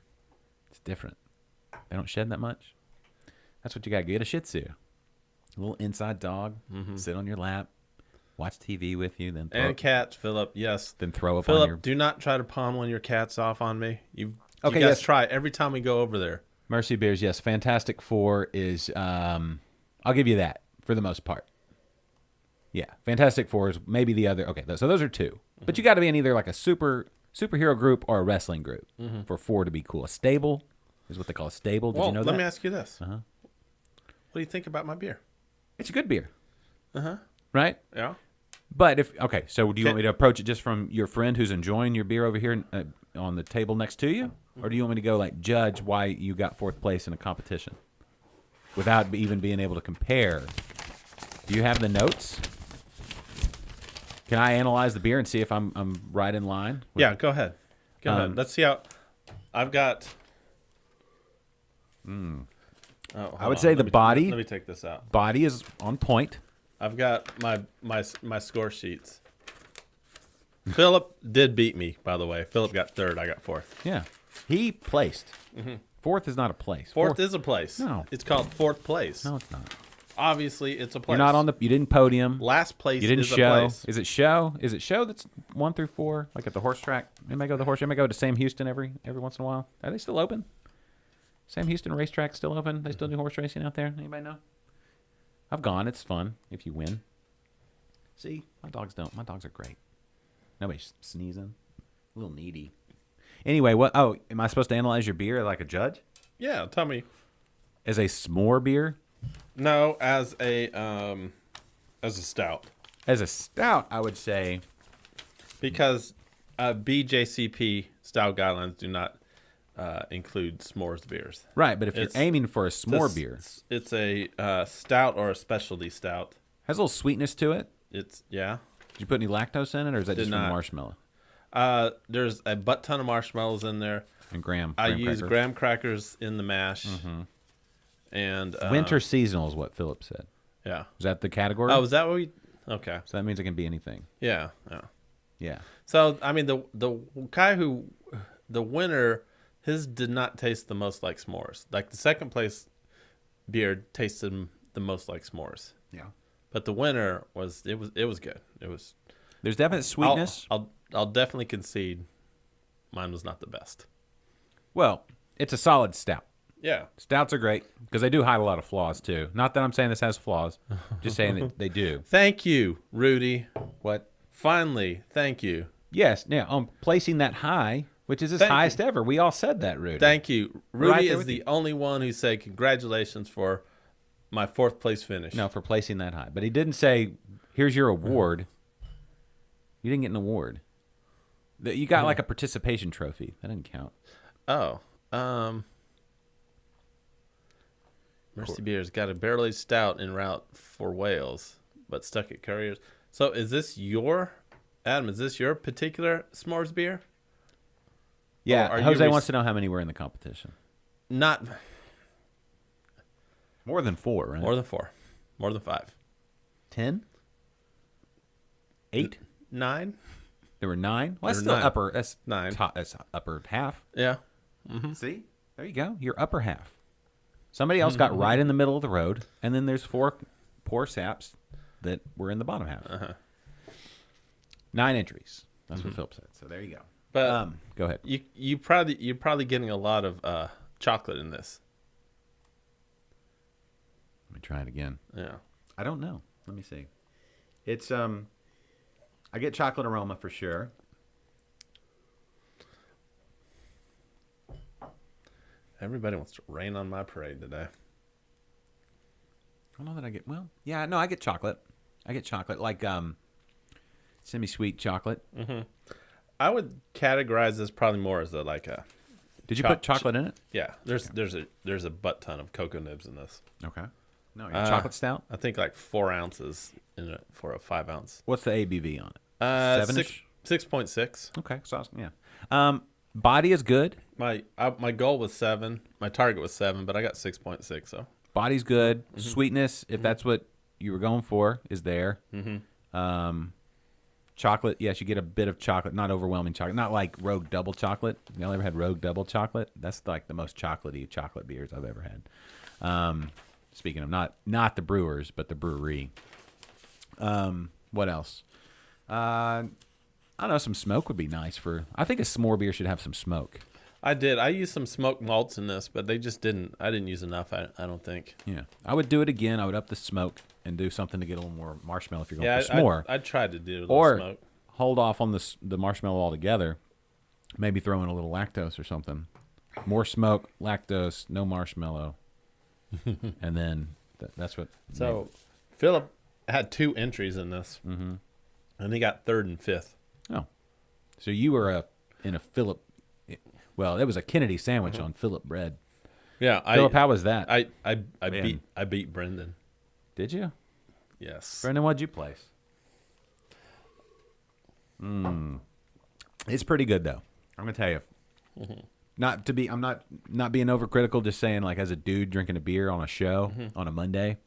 Speaker 2: It's different. They don't shed that much. That's what you got to get, a Shih Tzu. A little inside dog, sit on your lap, watch TV with you, then
Speaker 3: And cats, Philip. Yes.
Speaker 2: then throw up on
Speaker 3: Philip,
Speaker 2: your...
Speaker 3: do not try to pawn one of your cats off on me. You
Speaker 2: Okay,
Speaker 3: guys
Speaker 2: yes.
Speaker 3: try it every time we go over there.
Speaker 2: Mercy Bears, yes. Fantastic Four is, I'll give you that for the most part. Yeah, Fantastic Four is maybe the other. Okay, so those are two. But you got to be in either like a superhero group or a wrestling group for four to be cool. A stable is what they call a stable. Did
Speaker 3: Well,
Speaker 2: you know
Speaker 3: let
Speaker 2: that?
Speaker 3: me ask you this. What do you think about my beer?
Speaker 2: It's a good beer. Right?
Speaker 3: Yeah.
Speaker 2: But okay, so do you
Speaker 3: Okay.
Speaker 2: want me to approach it just from your friend who's enjoying your beer over here on the table next to you? Or do you want me to go like judge why you got fourth place in a competition without even being able to compare? Do you have the notes? Can I analyze the beer and see if I'm right in line?
Speaker 3: Yeah, go ahead. Go ahead. Let's see how. I've got. Oh, hold
Speaker 2: I would
Speaker 3: on.
Speaker 2: say the
Speaker 3: me-
Speaker 2: body-
Speaker 3: Let me take this out.
Speaker 2: Body is on point.
Speaker 3: I've got my score sheets. Philip did beat me, by the way. Philip got third. I got fourth.
Speaker 2: Yeah. He placed. Fourth is not a place.
Speaker 3: Fourth is a place.
Speaker 2: No.
Speaker 3: It's called fourth place.
Speaker 2: No, it's not.
Speaker 3: Obviously, it's a place.
Speaker 2: You're not on the. You didn't podium.
Speaker 3: last place.
Speaker 2: You didn't
Speaker 3: is
Speaker 2: show.
Speaker 3: a place.
Speaker 2: Is it show? Is it show that's 1 through 4? Like at the horse track? Anybody go to the horse? Anybody go to Sam Houston every once in a while? Are they still open? Sam Houston racetrack still open? They still do horse racing out there? Anybody know? I've gone. It's fun if you win. See, my dogs don't. My dogs are great. Nobody's sneezing. A little needy. Anyway, what? Oh, am I supposed to analyze your beer like a judge?
Speaker 3: Yeah, tell me.
Speaker 2: As a s'more beer?
Speaker 3: No, as a stout,
Speaker 2: As a stout, I would say.
Speaker 3: because BJCP style guidelines do not include s'mores beers.
Speaker 2: Right, but if
Speaker 3: It's-
Speaker 2: you're aiming for a s'more
Speaker 3: This-
Speaker 2: beer,
Speaker 3: It's a stout or a specialty stout.
Speaker 2: has a little sweetness to it.
Speaker 3: It's yeah.
Speaker 2: Did you put any lactose in it, or is that
Speaker 3: Did
Speaker 2: just from
Speaker 3: not.
Speaker 2: marshmallow
Speaker 3: There's a butt ton of marshmallows in there.
Speaker 2: and graham?
Speaker 3: I
Speaker 2: graham
Speaker 3: use
Speaker 2: crackers?
Speaker 3: graham crackers in the mash. And
Speaker 2: Winter seasonal is what Philip said.
Speaker 3: Yeah.
Speaker 2: Is that the category?
Speaker 3: Oh, is that what we? Okay.
Speaker 2: So that means it can be anything.
Speaker 3: Yeah. Yeah.
Speaker 2: Yeah.
Speaker 3: So I mean, the guy the winner, his did not taste the most like s'mores. Like the second place beer tasted the most like s'mores.
Speaker 2: Yeah.
Speaker 3: But the winner was it was good. It was
Speaker 2: There's definite sweetness.
Speaker 3: I'll definitely concede. Mine was not the best.
Speaker 2: Well, it's a solid stout.
Speaker 3: Yeah.
Speaker 2: Stouts are great because they do hide a lot of flaws too. Not that I'm saying this has flaws, just saying that they do.
Speaker 3: Thank you, Rudy.
Speaker 2: What?
Speaker 3: Finally, thank you.
Speaker 2: Yes. Now, placing that high, which is his
Speaker 3: Thank you.
Speaker 2: highest ever. We all said that, Rudy.
Speaker 3: Thank you.
Speaker 2: Right
Speaker 3: Rudy
Speaker 2: there
Speaker 3: is
Speaker 2: with
Speaker 3: the
Speaker 2: you.
Speaker 3: only one who said congratulations for my fourth place finish.
Speaker 2: No, for placing that high. But he didn't say, here's your award. You didn't get an award. You got like a participation trophy. That didn't count.
Speaker 3: Oh. Mercy Beer's got a barrel-aged stout en route for Wales, but stuck at Couriers. So is this Adam, is this your particular s'mores beer?
Speaker 2: Yeah,
Speaker 3: are you
Speaker 2: Jose wants to know how many were in the competition.
Speaker 3: Not
Speaker 2: More than 4, right?
Speaker 3: more than 4. More than 5.
Speaker 2: 10? 8?
Speaker 3: 9?
Speaker 2: There were 9? Well, that's
Speaker 3: There were
Speaker 2: still
Speaker 3: 9.
Speaker 2: upper. That's
Speaker 3: 9.
Speaker 2: That's upper half.
Speaker 3: Yeah.
Speaker 2: See? There you go. Your upper half. Somebody else got right in the middle of the road, and then there's 4 poor saps that were in the bottom half. 9 entries. That's what Philip said. So there you go.
Speaker 3: But
Speaker 2: Go ahead.
Speaker 3: you're probably getting a lot of chocolate in this.
Speaker 2: Let me try it again.
Speaker 3: Yeah.
Speaker 2: I don't know. Let me see. It's I get chocolate aroma for sure.
Speaker 3: Everybody wants to rain on my parade today.
Speaker 2: I don't know that I get yeah, no, I get chocolate. I get chocolate like semi-sweet chocolate.
Speaker 3: I would categorize this probably more as a
Speaker 2: Did you put chocolate in it?
Speaker 3: yeah. There's a butt ton of cocoa nibs in this.
Speaker 2: Okay. No, your chocolate stout.
Speaker 3: I think like 4 ounces in it for a 5 ounce.
Speaker 2: What's the ABV on it? 7-ish?
Speaker 3: 6.6.
Speaker 2: Okay, so yeah. Body is good.
Speaker 3: My goal was 7. My target was 7, but I got 6.6. So
Speaker 2: Body's good. Sweetness, if that's what you were going for, is there. Chocolate, yes, you get a bit of chocolate, not overwhelming chocolate, not like Rogue Double Chocolate. Y'all ever had Rogue Double Chocolate? That's like the most chocolatey chocolate beers I've ever had. Speaking of not the brewers, but the brewery. What else? I don't know. Some smoke would be nice for. I think a s'more beer should have some smoke.
Speaker 3: I did. I used some smoked malts in this, but they just didn't. I didn't use enough. I don't think.
Speaker 2: Yeah, I would do it again. I would up the smoke and do something to get a little more marshmallow if you're going
Speaker 3: Yeah,
Speaker 2: for s'more.
Speaker 3: I tried to do a little
Speaker 2: Or
Speaker 3: smoke.
Speaker 2: hold off on the marshmallow altogether. Maybe throw in a little lactose or something. More smoke, lactose, no marshmallow, and then that's what.
Speaker 3: So Philip had 2 entries in this, and he got 3rd and 5th.
Speaker 2: Oh, so you were in a Philip. Well, it was a Kennedy sandwich on Philip bread.
Speaker 3: Yeah,
Speaker 2: Philip, how was that?
Speaker 3: I beat Brendan.
Speaker 2: Did you,
Speaker 3: Yes.
Speaker 2: Brendan? What'd you place? It's pretty good though. I'm gonna tell you. Not to be, I'm not being overcritical. Just saying, like as a dude drinking a beer on a show on a Monday,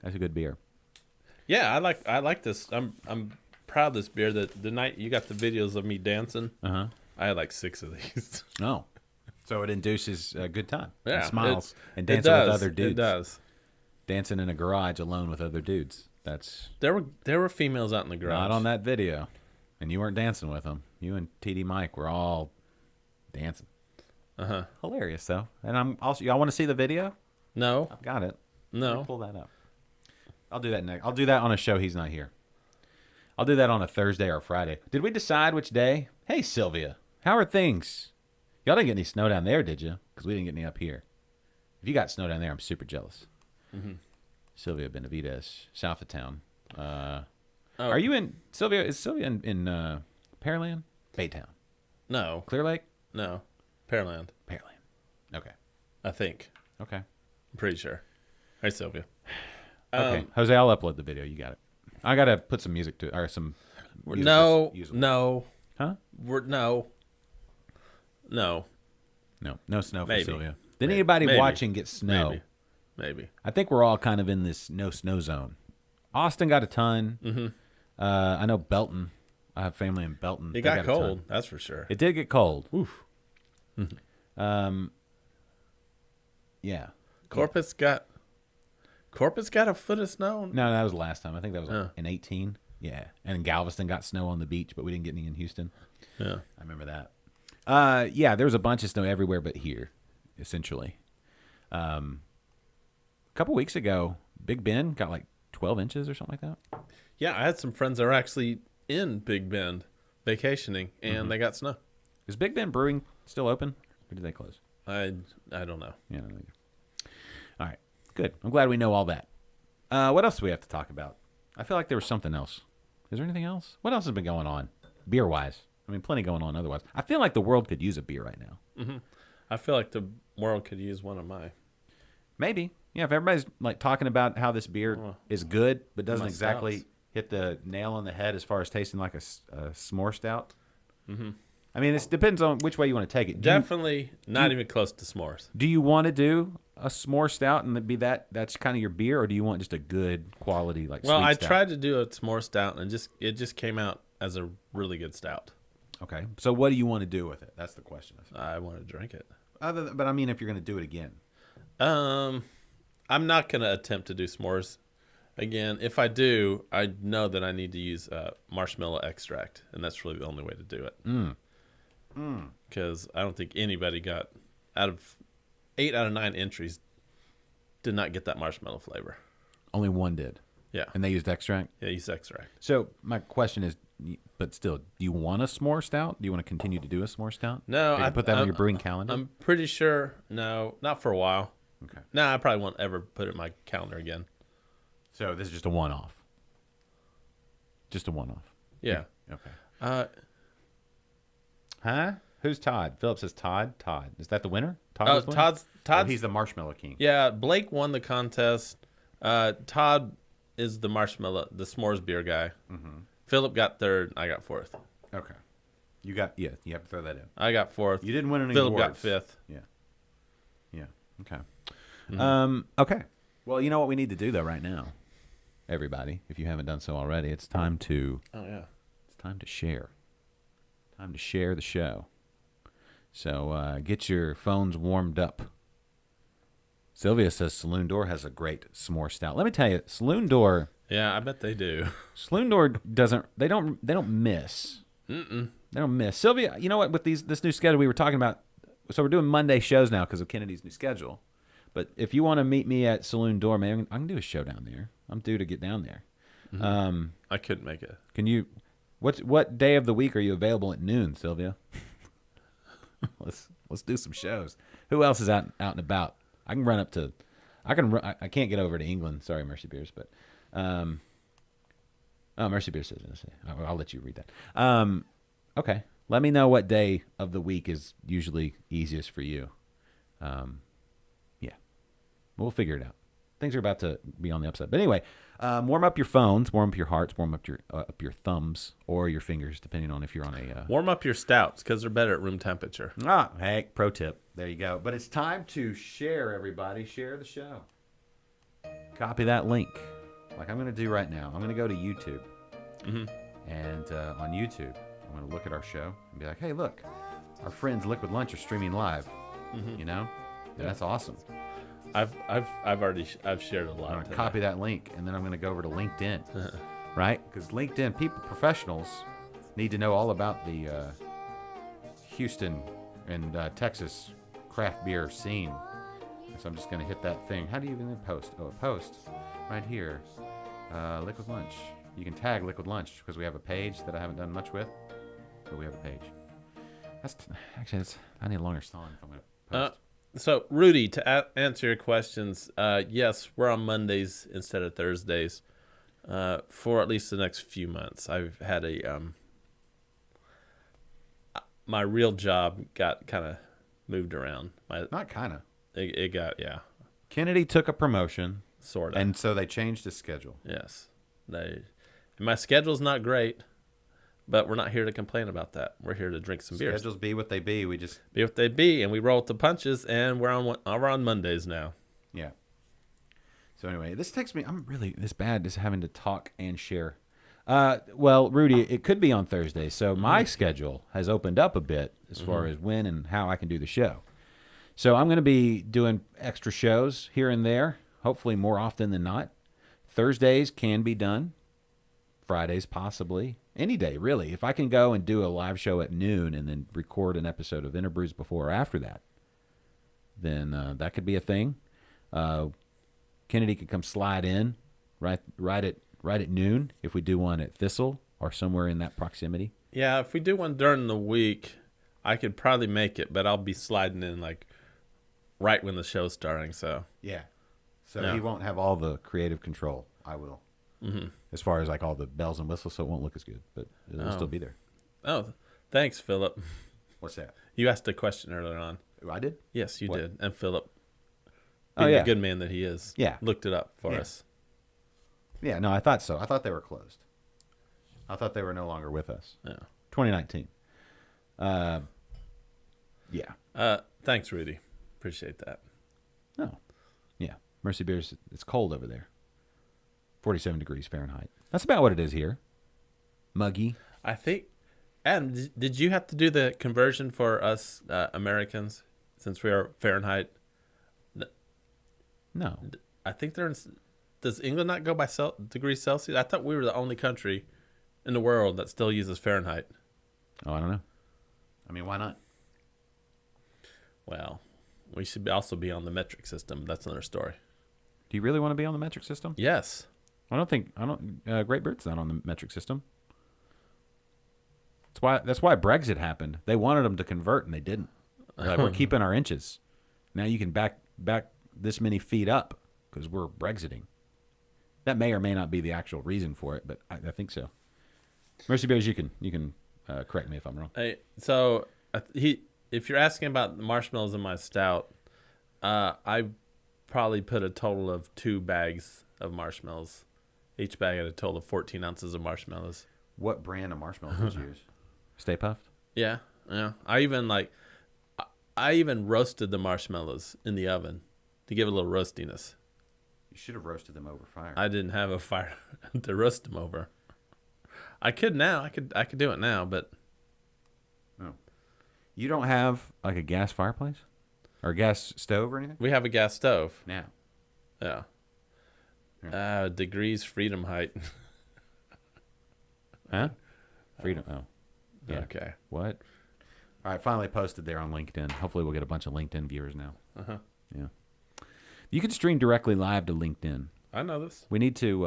Speaker 2: that's a good beer.
Speaker 3: Yeah, I like this. I'm proud of this beer. The night you got the videos of me dancing, I had like 6 of these.
Speaker 2: Oh, so it induces a good time.
Speaker 3: Yeah,
Speaker 2: and smiles and
Speaker 3: it
Speaker 2: dancing with
Speaker 3: does.
Speaker 2: other dudes.
Speaker 3: It does.
Speaker 2: Dancing in a garage alone with other dudes. That's
Speaker 3: There were females out in the garage.
Speaker 2: not on that video, and you weren't dancing with them. You and TD Mike were all dancing. Hilarious though. And I'm also. Y'all want to see the video?
Speaker 3: No,
Speaker 2: I've got it.
Speaker 3: no.
Speaker 2: Pull that up. I'll do that next. I'll do that on a show he's not here. I'll do that on a Thursday or a Friday. Did we decide which day? Hey, Sylvia, how are things? Y'all didn't get any snow down there, did you? Because we didn't get any up here. If you got snow down there, I'm super jealous. Sylvia Benavides, south of town. Are you in Sylvia? Is Sylvia in Pearland? Baytown?
Speaker 3: No,
Speaker 2: Clear Lake?
Speaker 3: no. Pearland,
Speaker 2: Pearland. Okay.
Speaker 3: I think.
Speaker 2: Okay.
Speaker 3: I'm pretty sure. Hey, Sylvia.
Speaker 2: Okay. Jose, I'll upload the video. You got it. I got to put some music to or some. music
Speaker 3: No,
Speaker 2: that's usable.
Speaker 3: no.
Speaker 2: Huh?
Speaker 3: No.
Speaker 2: No snow for
Speaker 3: Maybe.
Speaker 2: Sylvia. Did
Speaker 3: Maybe.
Speaker 2: anybody
Speaker 3: Maybe.
Speaker 2: watching get snow?
Speaker 3: Maybe.
Speaker 2: I think we're all kind of in this no snow zone. Austin got a ton. I know Belton. I have family in Belton.
Speaker 3: It
Speaker 2: They
Speaker 3: got
Speaker 2: a ton.
Speaker 3: cold, that's for sure.
Speaker 2: It did get cold.
Speaker 3: Oof.
Speaker 2: Yeah.
Speaker 3: Corpus got a foot of snow.
Speaker 2: No, that was the last time. I think that was
Speaker 3: Yeah.
Speaker 2: in 18. Yeah. And Galveston got snow on the beach, but we didn't get any in Houston.
Speaker 3: Yeah.
Speaker 2: I remember that. Yeah, there was a bunch of snow everywhere but here, essentially. A couple weeks ago, Big Ben got like 12 inches or something like that.
Speaker 3: Yeah, I had some friends that were actually in Big Bend vacationing, and they got snow.
Speaker 2: Is Big Ben Brewing still open, or did they close?
Speaker 3: I don't know.
Speaker 2: Yeah. No, all right. Good. I'm glad we know all that. What else do we have to talk about? I feel like there was something else. Is there anything else? What else has been going on, beer-wise? I mean, plenty going on otherwise. I feel like the world could use a beer right now.
Speaker 3: I feel like the world could use one of mine.
Speaker 2: Maybe. Yeah, if everybody's like talking about how this beer is good, but doesn't
Speaker 3: My
Speaker 2: exactly
Speaker 3: stouts.
Speaker 2: hit the nail on the head as far as tasting like a s'more stout. I mean, it depends on which way you want to take it.
Speaker 3: Definitely not even close to s'mores.
Speaker 2: Do you want to do a s'more stout and be that's kind of your beer, or do you want just a good quality like?
Speaker 3: Well,
Speaker 2: sweet
Speaker 3: I
Speaker 2: stout?
Speaker 3: tried to do a s'more stout, and it just came out as a really good stout.
Speaker 2: Okay, so what do you want to do with it? That's the question.
Speaker 3: I want to drink it.
Speaker 2: But I mean, if you're going to do it again,
Speaker 3: I'm not going to attempt to do s'mores again. If I do, I know that I need to use marshmallow extract, and that's really the only way to do it. Because I don't think anybody got 8 out of 9 entries did not get that marshmallow flavor.
Speaker 2: only one did,
Speaker 3: Yeah,
Speaker 2: and they used extract.
Speaker 3: yeah, use extract.
Speaker 2: So my question is, but still, do you want a s'more stout? Do you want to continue to do a s'more stout?
Speaker 3: No,
Speaker 2: Or you put that on your brewing calendar.
Speaker 3: I'm pretty sure. No, not for a while.
Speaker 2: Okay.
Speaker 3: No, I probably won't ever put it in my calendar again.
Speaker 2: So this is just a one-off. Just a one-off.
Speaker 3: Yeah.
Speaker 2: Okay. Huh? Who's Todd? Philip says Todd. Todd. Is that the winner? Todd was the winner?
Speaker 3: Todd's.
Speaker 2: Oh, he's the Marshmallow King.
Speaker 3: Yeah, Blake won the contest. Todd is the s'mores beer guy. Philip got 3rd. I got 4th.
Speaker 2: Okay. You got you have to throw that in.
Speaker 3: I got 4th.
Speaker 2: You didn't win any
Speaker 3: Philip
Speaker 2: awards.
Speaker 3: got 5th.
Speaker 2: Yeah. Okay. Okay. Well, you know what we need to do though right now, everybody. If you haven't done so already, it's time to
Speaker 3: Oh yeah.
Speaker 2: time to share. Time to share the show. So get your phones warmed up. Sylvia says Saloon Door has a great s'more stout. Let me tell you, Saloon Door
Speaker 3: Yeah, I bet they do.
Speaker 2: Saloon Door doesn't. They don't miss.
Speaker 3: Mm-mm.
Speaker 2: They don't miss. Sylvia, you know what? With this new schedule we were talking about, so we're doing Monday shows now because of Kennedy's new schedule. But if you want to meet me at Saloon Door, man, I can do a show down there. I'm due to get down there.
Speaker 3: I couldn't make it.
Speaker 2: Can you? What day of the week are you available at noon, Sylvia? let's do some shows. Who else is out and about? I can run up to. I can't get over to England. Sorry, Mercy Beers, but. Mercy Beers says. I'll let you read that. Okay. Let me know what day of the week is usually easiest for you. Yeah. We'll figure it out. Things are about to be on the upside. But anyway, warm up your phones, warm up your hearts, warm up your thumbs or your fingers, depending on if you're on a...
Speaker 3: Warm up your stouts because they're better at room temperature.
Speaker 2: Hey, pro tip. There you go. But it's time to share, everybody. Share the show. Copy that link. Like I'm going to do right now. I'm going to go to YouTube.
Speaker 3: Mm-hmm.
Speaker 2: And on YouTube, I'm going to look at our show and be like, hey, look, our friends Liquid Lunch are streaming live. You know? Yeah. That's awesome.
Speaker 3: I've shared a
Speaker 2: I'm
Speaker 3: lot.
Speaker 2: going to copy that link, and then I'm going to go over to LinkedIn, right? Because LinkedIn, professionals need to know all about the Houston and Texas craft beer scene. So I'm just going to hit that thing. How do you even post? Oh, post right here. Liquid Lunch. You can tag Liquid Lunch because we have a page that I haven't done much with, but we have a page. I need a longer song if I'm going to post.
Speaker 3: So, Rudy, to answer your questions, yes, we're on Mondays instead of Thursdays for at least the next few months. I've had my real job got kind of moved around.
Speaker 2: Not kind of.
Speaker 3: It got, yeah.
Speaker 2: Kennedy took a promotion,
Speaker 3: Sort of.
Speaker 2: and so they changed his schedule.
Speaker 3: Yes. And my schedule's not great, but we're not here to complain about that. We're here to drink some beers.
Speaker 2: Schedules be what they be. We just
Speaker 3: Be what they be, and we roll with the punches, and we're on Mondays now.
Speaker 2: yeah. So anyway, this takes me. I'm really this bad just having to talk and share. Well, Rudy, it could be on Thursday, so my schedule has opened up a bit as far as when and how I can do the show. So I'm going to be doing extra shows here and there, hopefully more often than not. Thursdays can be done. Fridays possibly. Any day, really. If I can go and do a live show at noon and then record an episode of Interbrews before or after that, then that could be a thing. Kennedy could come slide in right at noon if we do one at Thistle or somewhere in that proximity.
Speaker 3: Yeah, if we do one during the week, I could probably make it, but I'll be sliding in like right when the show's starting. So
Speaker 2: Yeah. So
Speaker 3: Yeah.
Speaker 2: he won't have all the creative control. I will.
Speaker 3: Mm-hmm.
Speaker 2: As far as like all the bells and whistles, so it won't look as good, but it'll
Speaker 3: Oh.
Speaker 2: still be there.
Speaker 3: Oh, thanks, Philip.
Speaker 2: What's that?
Speaker 3: You asked a question earlier on.
Speaker 2: I did?
Speaker 3: Yes, you
Speaker 2: What?
Speaker 3: did. And Philip,
Speaker 2: Oh,
Speaker 3: being
Speaker 2: yeah.
Speaker 3: the good man that he is,
Speaker 2: Yeah.
Speaker 3: looked it up for
Speaker 2: Yeah.
Speaker 3: us.
Speaker 2: Yeah, no, I thought so. I thought they were closed. I thought they were no longer with us.
Speaker 3: Yeah.
Speaker 2: 2019. Yeah.
Speaker 3: Thanks, Rudy. Appreciate that.
Speaker 2: No. Yeah. Mercy Beers, it's cold over there. 47 degrees Fahrenheit. That's about what it is here. Muggy.
Speaker 3: I think, Adam, did you have to do the conversion for us Americans since we are Fahrenheit?
Speaker 2: No.
Speaker 3: I think they're in. Does England not go by degrees Celsius? I thought we were the only country in the world that still uses Fahrenheit.
Speaker 2: Oh, I don't know. I mean, why not?
Speaker 3: Well, we should also be on the metric system. That's another story.
Speaker 2: Do you really want to be on the metric system?
Speaker 3: Yes.
Speaker 2: Great Britain's not on the metric system. That's why Brexit happened. They wanted them to convert and they didn't. They're like, we're keeping our inches. Now you can back this many feet up because we're Brexiting. That may or may not be the actual reason for it, but I think so. Mercy Bears, you can correct me if I'm wrong.
Speaker 3: Hey, so if you're asking about the marshmallows in my stout, I probably put a total of 2 bags of marshmallows. Each bag had a total of 14 ounces of marshmallows.
Speaker 2: What brand of marshmallows did you use? Stay Puft?
Speaker 3: Yeah. I even roasted the marshmallows in the oven to give it a little roastiness.
Speaker 2: You should have roasted them over fire.
Speaker 3: I didn't have a fire to roast them over. I could now. I could do it now, but
Speaker 2: You don't have like a gas fireplace or a gas stove or anything?
Speaker 3: we have a gas stove.
Speaker 2: Now.
Speaker 3: Yeah. Degrees freedom height.
Speaker 2: Huh? Freedom. Oh. Yeah.
Speaker 3: Okay.
Speaker 2: What? All right, finally posted there on LinkedIn. Hopefully we'll get a bunch of LinkedIn viewers now.
Speaker 3: Uh-huh.
Speaker 2: Yeah. You can stream directly live to LinkedIn.
Speaker 3: I know this.
Speaker 2: We need to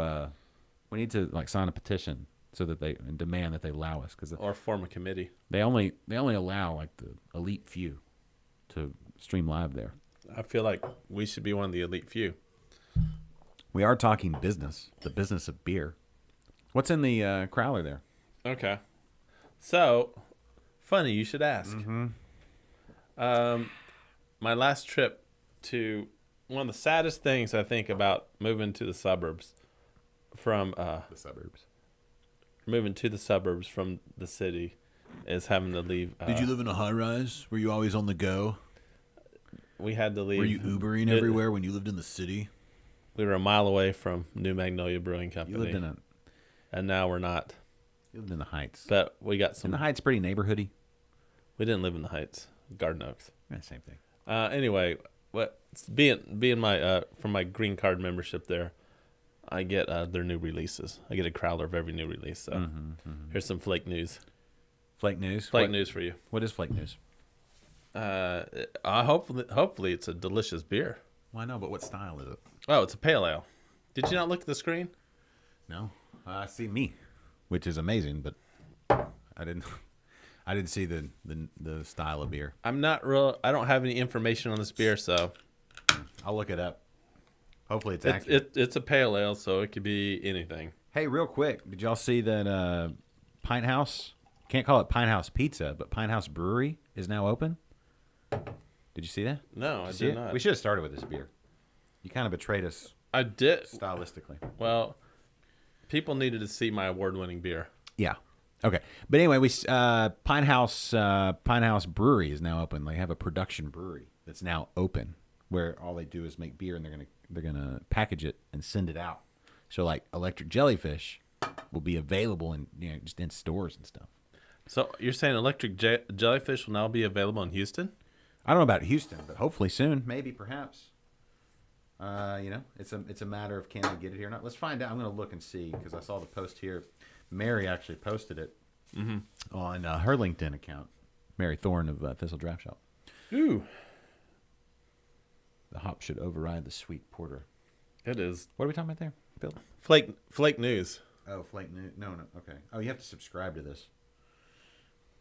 Speaker 2: like sign a petition so that they and demand that they allow us because
Speaker 3: Or form a committee.
Speaker 2: they only allow like the elite few to stream live there.
Speaker 3: I feel like we should be one of the elite few.
Speaker 2: We are talking business, the business of beer. What's in the crowler there?
Speaker 3: Okay. So, funny you should ask. My last trip to one of the saddest things I think about moving to the suburbs from
Speaker 2: The suburbs.
Speaker 3: moving to the suburbs from the city is having to leave.
Speaker 5: Did you live in a high rise? Were you always on the go?
Speaker 3: We had to leave.
Speaker 5: Were you Ubering
Speaker 3: It-
Speaker 5: everywhere when you lived in the city?
Speaker 3: We were a mile away from New Magnolia Brewing Company,
Speaker 2: You lived in
Speaker 3: and now we're not.
Speaker 2: the Heights.
Speaker 3: But we got
Speaker 2: In
Speaker 3: some.
Speaker 2: the Heights, pretty neighborhoody.
Speaker 3: We didn't live in the Heights, Garden Oaks.
Speaker 2: Yeah, same thing.
Speaker 3: Anyway, what being my from my green card membership there, I get their new releases. I get a crowler of every new release. So here's some flake news.
Speaker 2: Flake news.
Speaker 3: Flake
Speaker 2: What-
Speaker 3: news for you.
Speaker 2: What is flake news?
Speaker 3: Hopefully it's a delicious beer.
Speaker 2: Well, I know, but what style is it?
Speaker 3: Oh, it's a pale ale. Did you not look at the screen?
Speaker 2: No, I see me, which is amazing, but I didn't. I didn't see the style of beer.
Speaker 3: I'm not real. I don't have any information on this beer, so
Speaker 2: I'll look it up. Hopefully, it's
Speaker 3: it's
Speaker 2: accurate.
Speaker 3: it's a pale ale, so it could be anything.
Speaker 2: Hey, real quick, did y'all see that Pine House? Can't call it Pine House Pizza, but Pine House Brewery is now open. Did you see that?
Speaker 3: No, I
Speaker 2: See
Speaker 3: did
Speaker 2: it?
Speaker 3: not.
Speaker 2: We should have started with this beer. You kind of betrayed us
Speaker 3: I did.
Speaker 2: stylistically.
Speaker 3: Well, people needed to see my award-winning beer.
Speaker 2: Yeah. Okay. But anyway, Pine House Brewery is now open. They have a production brewery that's now open where all they do is make beer and they're gonna package it and send it out. So like Electric Jellyfish will be available in just in stores and stuff.
Speaker 3: So you're saying Electric Jellyfish will now be available in Houston?
Speaker 2: I don't know about Houston, but hopefully soon, maybe perhaps. It's a matter of can they get it here or not. Let's find out. I'm gonna look and see because I saw the post here. Mary actually posted it on her LinkedIn account. Mary Thorne of Thistle Draft Shop.
Speaker 3: Ooh,
Speaker 2: The hop should override the sweet porter.
Speaker 3: it is
Speaker 2: What are we talking about there, Bill?
Speaker 3: flake news.
Speaker 2: Oh, Flake News. No. Okay. Oh, you have to subscribe to this.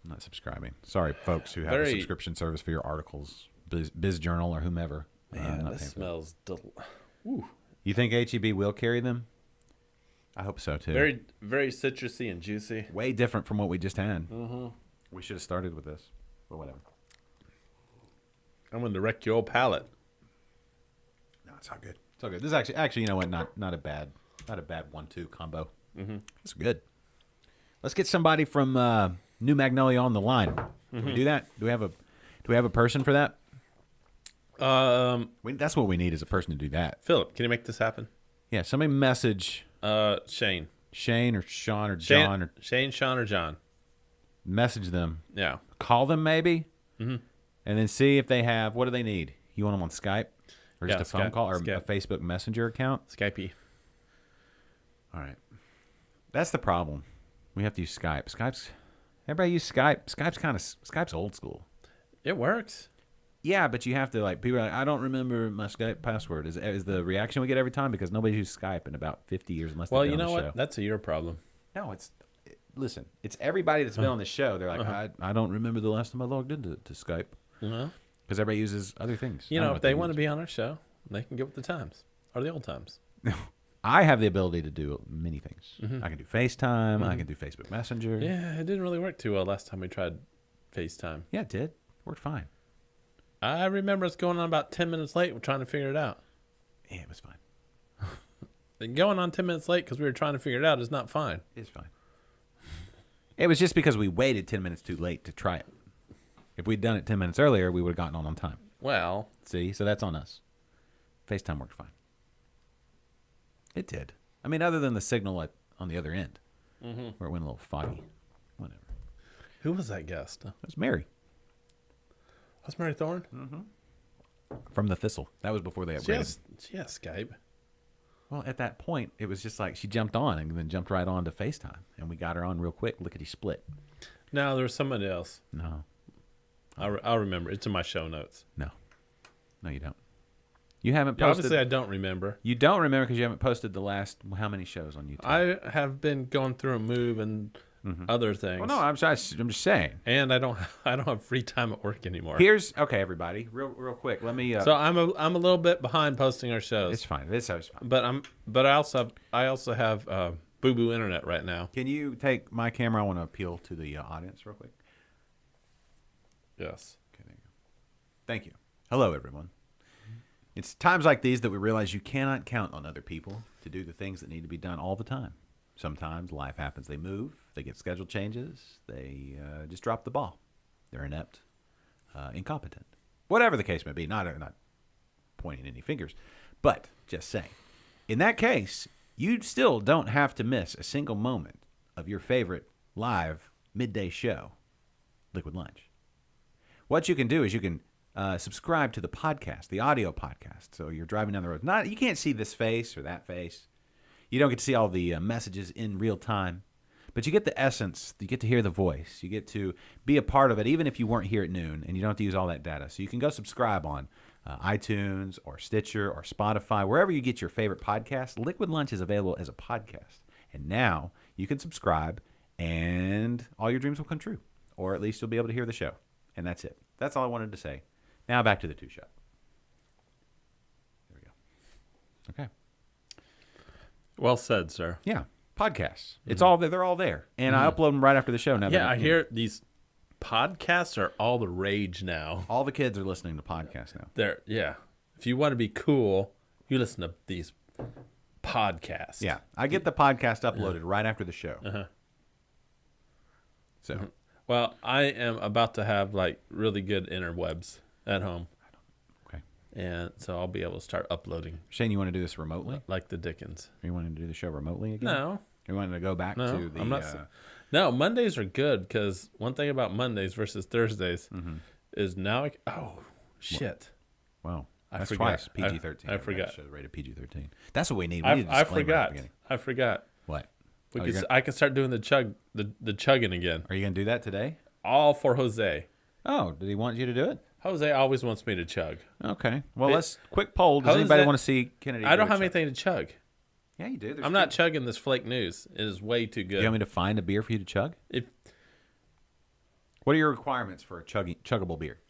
Speaker 2: I'm not subscribing. Sorry, folks who have a
Speaker 3: Very-
Speaker 2: subscription service for your articles, Biz Journal or whomever. I'm
Speaker 3: Man,
Speaker 2: not
Speaker 3: this
Speaker 2: paying for that.
Speaker 3: smells
Speaker 2: You think HEB will carry them? I hope so too.
Speaker 3: very, very citrusy and juicy.
Speaker 2: Way different from what we just had. Mm-hmm. We should have started with this, but whatever.
Speaker 3: I'm going to wreck your old palate.
Speaker 2: No, it's all good. It's all good. This is actually, you know what? Not a bad 1-2 combo. Mm-hmm. It's good. Let's get somebody from New Magnolia on the line. Can we do that? Do we have a person for that? That's what we need is a person to do that.
Speaker 3: Philip, can you make this happen?
Speaker 2: Yeah, somebody message
Speaker 3: Shane.
Speaker 2: Shane or Sean or John or
Speaker 3: Shane, Sean, or John.
Speaker 2: message them.
Speaker 3: Yeah.
Speaker 2: Call them maybe, and then see if they have. What do they need? You want them on Skype or just
Speaker 3: Yeah,
Speaker 2: a phone
Speaker 3: Skype,
Speaker 2: call or a
Speaker 3: Skype.
Speaker 2: Facebook Messenger account?
Speaker 3: Skypey.
Speaker 2: All right, that's the problem. We have to use Skype. Everybody use Skype. Skype's old school.
Speaker 3: It works.
Speaker 2: Yeah, but you have to people are like, I don't remember my Skype password. Is the reaction we get every time because nobody's used Skype in about 50 years unless
Speaker 3: Well,
Speaker 2: they've
Speaker 3: you
Speaker 2: been
Speaker 3: know
Speaker 2: on the
Speaker 3: what?
Speaker 2: show.
Speaker 3: That's your problem.
Speaker 2: No, listen. It's everybody that's been on the show. They're like, I don't remember the last time I logged into Skype
Speaker 3: Uh-huh.
Speaker 2: because everybody uses other things.
Speaker 3: You know, if they want to be on our show, they can get with the times or the old times.
Speaker 2: I have the ability to do many things. I can do FaceTime. I can do Facebook Messenger.
Speaker 3: Yeah, it didn't really work too well last time we tried FaceTime.
Speaker 2: Yeah, it did. Worked fine.
Speaker 3: I remember us going on about 10 minutes late. We're trying to figure it out.
Speaker 2: Yeah, it was fine.
Speaker 3: And going on 10 minutes late because we were trying to figure it out is not fine.
Speaker 2: It's fine. It was just because we waited 10 minutes too late to try it. If we'd done it 10 minutes earlier, we would have gotten on time.
Speaker 3: Well,
Speaker 2: See? So that's on us. FaceTime worked fine. It did. I mean, other than the signal on the other end. where it went a little foggy. Whatever.
Speaker 3: Who was that guest?
Speaker 2: It was Mary
Speaker 3: That's Mary Thorne.
Speaker 2: from the Thistle. That was before they upgraded.
Speaker 3: She has Skype.
Speaker 2: Well, at that point, it was just like she jumped on and then jumped right on to FaceTime, and we got her on real quick. Lickety split.
Speaker 3: No, there was somebody else.
Speaker 2: No,
Speaker 3: I'll remember. It's in my show notes.
Speaker 2: no, you don't. You haven't
Speaker 3: Yeah,
Speaker 2: posted.
Speaker 3: obviously, I don't remember.
Speaker 2: You don't remember because you haven't posted the last how many shows on YouTube?
Speaker 3: I have been going through a move and other things.
Speaker 2: Well, no, I'm just saying.
Speaker 3: And I don't have free time at work anymore.
Speaker 2: Here's okay, everybody. Real quick. Let me.
Speaker 3: So I'm a little bit behind posting our shows.
Speaker 2: It's fine. It's fine.
Speaker 3: But I also have Boo Boo Internet right now.
Speaker 2: Can you take my camera? I want to appeal to the audience real quick.
Speaker 3: Yes.
Speaker 2: Okay, there you go. Thank you. Hello, everyone. It's times like these that we realize you cannot count on other people to do the things that need to be done all the time. Sometimes life happens. They move. They get schedule changes. They just drop the ball. They're inept, incompetent. Whatever the case may be. Not pointing any fingers, but just saying. In that case, you still don't have to miss a single moment of your favorite live midday show, Liquid Lunch. What you can do is you can subscribe to the podcast, the audio podcast. So you're driving down the road. You can't see this face or that face. You don't get to see all the messages in real time. But you get the essence. You get to hear the voice. You get to be a part of it, even if you weren't here at noon, and you don't have to use all that data. So you can go subscribe on iTunes or Stitcher or Spotify, wherever you get your favorite podcast. Liquid Lunch is available as a podcast. And now you can subscribe, and all your dreams will come true. Or at least you'll be able to hear the show. And that's it. That's all I wanted to say. Now back to the two-shot. There we go. Okay.
Speaker 3: Well said, sir.
Speaker 2: Yeah. Podcasts. It's all there. They're all there. And I upload them right after the show. Now
Speaker 3: Yeah, I hear these podcasts are all the rage now.
Speaker 2: all the kids are listening to podcasts now.
Speaker 3: If you want to be cool, you listen to these podcasts.
Speaker 2: Yeah. I get the podcast uploaded right after the show. So,
Speaker 3: Well, I am about to have like really good interwebs at home,
Speaker 2: okay.
Speaker 3: and so I'll be able to start uploading
Speaker 2: Shane, you want to do this remotely?
Speaker 3: like the Dickens.
Speaker 2: Or you wanted to do the show remotely again?
Speaker 3: No,
Speaker 2: You wanted to go back
Speaker 3: no,
Speaker 2: to the...
Speaker 3: I'm not. No, Mondays are good because one thing about Mondays versus Thursdays is now. Shit!
Speaker 2: Wow.
Speaker 3: I
Speaker 2: That's
Speaker 3: forgot.
Speaker 2: twice. PG-13.
Speaker 3: I forgot.
Speaker 2: Show rated PG-13. That's what we need. We need a
Speaker 3: I
Speaker 2: disclaimer at the
Speaker 3: forgot.
Speaker 2: beginning.
Speaker 3: I forgot.
Speaker 2: What?
Speaker 3: We
Speaker 2: Oh,
Speaker 3: could,
Speaker 2: you're
Speaker 3: I can start doing the chugging again.
Speaker 2: Are you going to do that today?
Speaker 3: All for Jose.
Speaker 2: Oh, did he want you to do it?
Speaker 3: Jose always wants me to chug.
Speaker 2: Okay. Well,
Speaker 3: It-
Speaker 2: let's quick poll. Does
Speaker 3: Jose-
Speaker 2: anybody want to see Kennedy?
Speaker 3: I don't
Speaker 2: do a
Speaker 3: have
Speaker 2: chug?
Speaker 3: anything to chug.
Speaker 2: Yeah, you do. There's
Speaker 3: I'm not chugging this flake news. It is way too
Speaker 2: Do you want
Speaker 3: good.
Speaker 2: me to find a beer for you to chug? What are your requirements for a chuggable beer?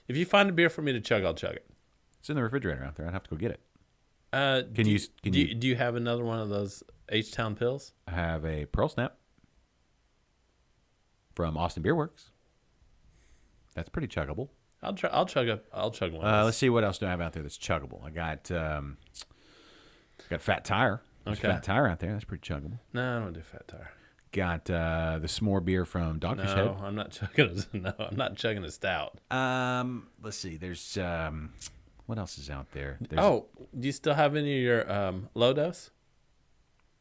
Speaker 3: If you find a beer for me to chug, I'll chug it.
Speaker 2: It's in the refrigerator out there. I'd have to go get it.
Speaker 3: Do you have another one of those H-Town pills?
Speaker 2: I have a Pearl Snap from Austin Beer Works. That's pretty chuggable.
Speaker 3: I'll chug one. Of those.
Speaker 2: Let's see what else do I have out there that's chuggable. I got Fat Tire. There's
Speaker 3: Okay.
Speaker 2: Fat Tire out there. That's pretty chuggable.
Speaker 3: No, I don't do Fat Tire.
Speaker 2: Got the S'more beer from Dogfish
Speaker 3: No, I'm not chugging. I'm not chugging a stout.
Speaker 2: Head. Let's see. There's what else is out there? There's,
Speaker 3: Do you still have any of your low dose?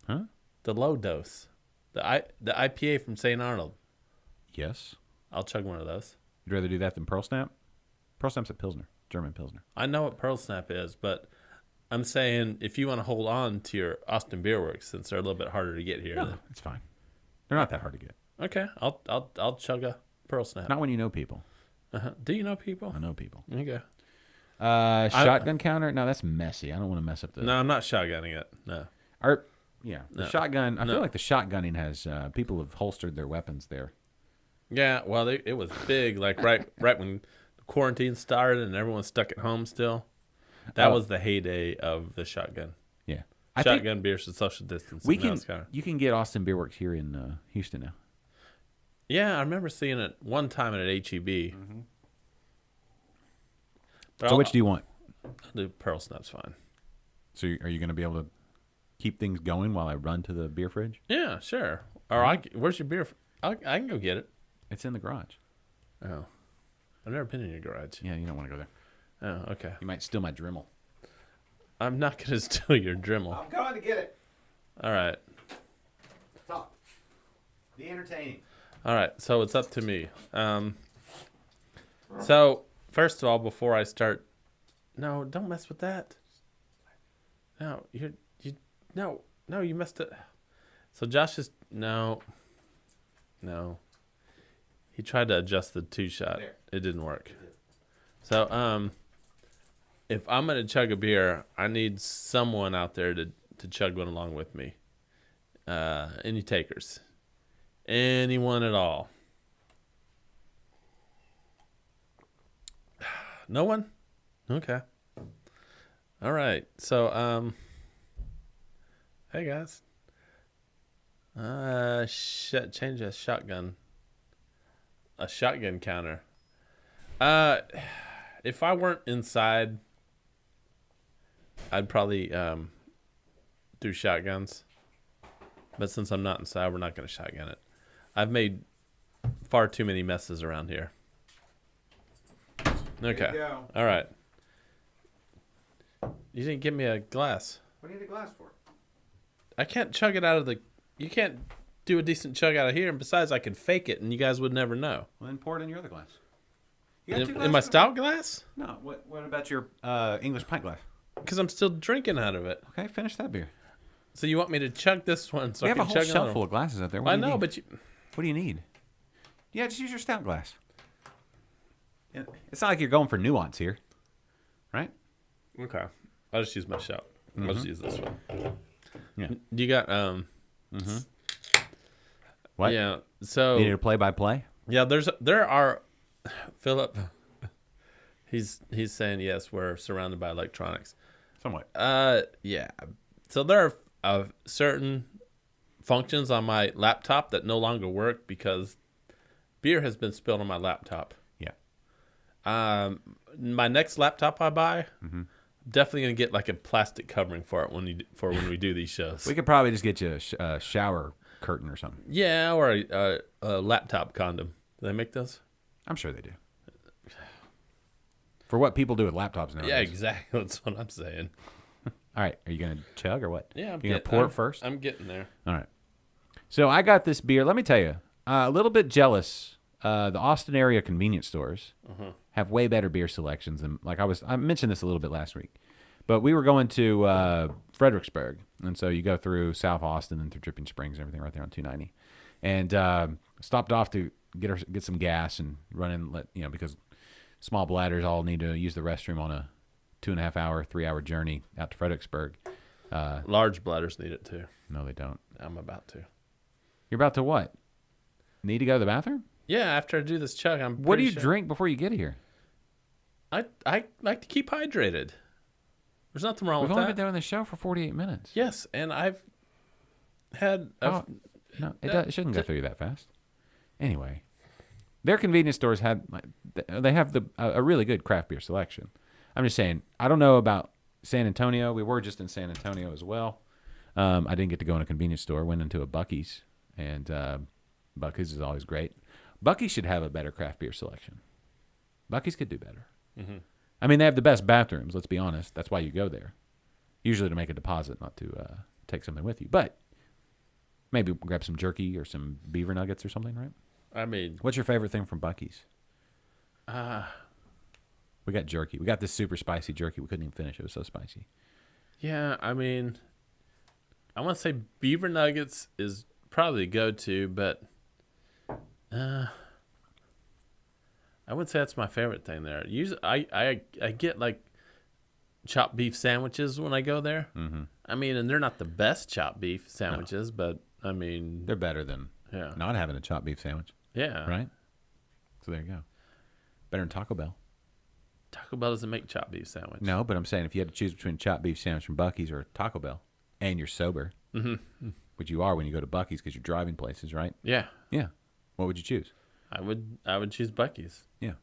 Speaker 2: Huh?
Speaker 3: The low dose, the IPA from St. Arnold.
Speaker 2: Yes.
Speaker 3: I'll chug one of those.
Speaker 2: You'd rather do that than Pearl Snap? Pearl Snap's a Pilsner, German Pilsner.
Speaker 3: I know what Pearl Snap is, but I'm saying if you want to hold on to your Austin Beer Works, since they're a little bit harder to get here.
Speaker 2: No, it's fine. They're not that hard to get.
Speaker 3: Okay, I'll chug a Pearl Snap.
Speaker 2: Not when you know people.
Speaker 3: Do you know people?
Speaker 2: I know people.
Speaker 3: Okay.
Speaker 2: Shotgun counter? No, that's messy. I don't want to mess up the.
Speaker 3: No, I'm not shotgunning it. No.
Speaker 2: The shotgun. I feel like the shotgunning has people have holstered their weapons there.
Speaker 3: Yeah, well, it was big, like right when the quarantine started and everyone was stuck at home still. That was the heyday of the shotgun.
Speaker 2: Yeah,
Speaker 3: Shotgun beers and social distancing.
Speaker 2: we
Speaker 3: Now
Speaker 2: can.
Speaker 3: it's kinda-
Speaker 2: You can get Austin Beer Works here in Houston now.
Speaker 3: Yeah, I remember seeing it one time at HEB. But
Speaker 2: So which do you want?
Speaker 3: I'll do Pearl Snap's fine.
Speaker 2: So are you going to be able to keep things going while I run to the beer fridge?
Speaker 3: Yeah, sure. Or where's your beer? I can go get it.
Speaker 2: It's in the garage.
Speaker 3: Oh, I've never been in your garage.
Speaker 2: Yeah, you don't want to go there.
Speaker 3: Oh, okay.
Speaker 2: You might steal my Dremel.
Speaker 3: I'm not gonna steal your Dremel.
Speaker 2: I'm going to get it.
Speaker 3: All right.
Speaker 2: Stop. Be entertaining.
Speaker 3: All right, so it's up to me. So first of all, before I start, no, don't mess with that. No, you messed it. So Josh is no. He tried to adjust the 2-shot.
Speaker 2: There.
Speaker 3: It didn't work. So if I'm gonna chug a beer, I need someone out there to chug one along with me. Any takers? Anyone at all? No one? Okay. All right. So hey guys. Change a shotgun. A shotgun counter. If I weren't inside, I'd probably do shotguns. But since I'm not inside, we're not going to shotgun it. I've made far too many messes around here. Okay.
Speaker 2: go.
Speaker 3: All right. You didn't give me a glass.
Speaker 2: What do you need a glass for?
Speaker 3: I can't chug it out of the... You can't do a decent chug out of here. And besides, I could fake it, and you guys would never know.
Speaker 2: Well, then pour it in your other glass. You got two
Speaker 3: In my
Speaker 2: glasses?
Speaker 3: stout glass?
Speaker 2: No. What about your English pint glass?
Speaker 3: Because I'm still drinking out of it.
Speaker 2: Okay, finish that beer.
Speaker 3: So you want me to chug this one so
Speaker 2: We
Speaker 3: I
Speaker 2: have a
Speaker 3: can
Speaker 2: whole
Speaker 3: chug
Speaker 2: shelf
Speaker 3: another
Speaker 2: full
Speaker 3: one?
Speaker 2: of glasses out there. What
Speaker 3: I
Speaker 2: do you
Speaker 3: know,
Speaker 2: need?
Speaker 3: but you...
Speaker 2: What do you need? Yeah, just use your stout glass. It's not like you're going for nuance here, right?
Speaker 3: Okay. I'll just use my shout. I'll just use this one.
Speaker 2: Yeah.
Speaker 3: You got...
Speaker 2: What?
Speaker 3: Yeah, so...
Speaker 2: You need a play-by-play?
Speaker 3: Yeah, there are... Philip, he's saying, yes, we're surrounded by electronics.
Speaker 2: Somewhat.
Speaker 3: Yeah. So there are certain functions on my laptop that no longer work because beer has been spilled on my laptop.
Speaker 2: Yeah.
Speaker 3: My next laptop I buy, I'm definitely gonna get like a plastic covering for it when we do these shows.
Speaker 2: We could probably just get you a shower curtain or something.
Speaker 3: Yeah, or a laptop condom. Do they make those?
Speaker 2: I'm sure they do. For what people do with laptops nowadays.
Speaker 3: Yeah, exactly. That's what I'm saying.
Speaker 2: All right. Are you going to chug or what?
Speaker 3: Yeah,
Speaker 2: You going to pour it first?
Speaker 3: I'm getting there.
Speaker 2: All right. So I got this beer. Let me tell you, a little bit jealous. The Austin area convenience stores have way better beer selections than I mentioned this a little bit last week, but we were going to Fredericksburg, and so you go through South Austin and through Dripping Springs and everything right there on 290, and stopped off to get some gas and run in. Because small bladders all need to use the restroom on a 2.5 hour, 3 hour journey out to Fredericksburg.
Speaker 3: Large bladders need it too.
Speaker 2: No, they don't.
Speaker 3: I'm about to.
Speaker 2: You're about to what? Need to go to the bathroom?
Speaker 3: Yeah, after I do this chug, I'm.
Speaker 2: What do
Speaker 3: pretty
Speaker 2: you
Speaker 3: sure-
Speaker 2: drink before you get here?
Speaker 3: I like to keep hydrated. There's nothing wrong
Speaker 2: We've
Speaker 3: with
Speaker 2: only
Speaker 3: that.
Speaker 2: been doing this show for 48 minutes.
Speaker 3: Yes, and I've had.
Speaker 2: Oh, no, it shouldn't go through you that fast. Anyway, their convenience stores have a really good craft beer selection. I'm just saying, I don't know about San Antonio. We were just in San Antonio as well. I didn't get to go in a convenience store. Went into a Buc-ee's, and Buc-ee's is always great. Buc-ee's should have a better craft beer selection. Buc-ee's could do better.
Speaker 3: Mm-hmm.
Speaker 2: I mean, they have the best bathrooms. Let's be honest. That's why you go there. Usually to make a deposit, not to take something with you. But maybe grab some jerky or some beaver nuggets or something, right?
Speaker 3: I mean,
Speaker 2: What's your favorite thing from Buc-ee's? We got jerky. We got this super spicy jerky. We couldn't even finish. It was so spicy.
Speaker 3: yeah, I mean, I want to say beaver nuggets is probably the go-to, but I would say that's my favorite thing there. Usually, I get like chopped beef sandwiches when I go there. Mm-hmm. I mean, and they're not the best chopped beef sandwiches, but I mean,
Speaker 2: They're better than
Speaker 3: yeah,
Speaker 2: not having a chopped beef sandwich,
Speaker 3: yeah,
Speaker 2: right? So there you go. Better than Taco Bell.
Speaker 3: Taco Bell doesn't make chopped beef sandwich.
Speaker 2: No, but I'm saying if you had to choose between chopped beef sandwich from Buc-ee's or Taco Bell, and you're sober, which you are when you go to Buc-ee's because you're driving places, right?
Speaker 3: Yeah,
Speaker 2: Yeah. What would you choose?
Speaker 3: I would choose Buc-ee's.
Speaker 2: Yeah.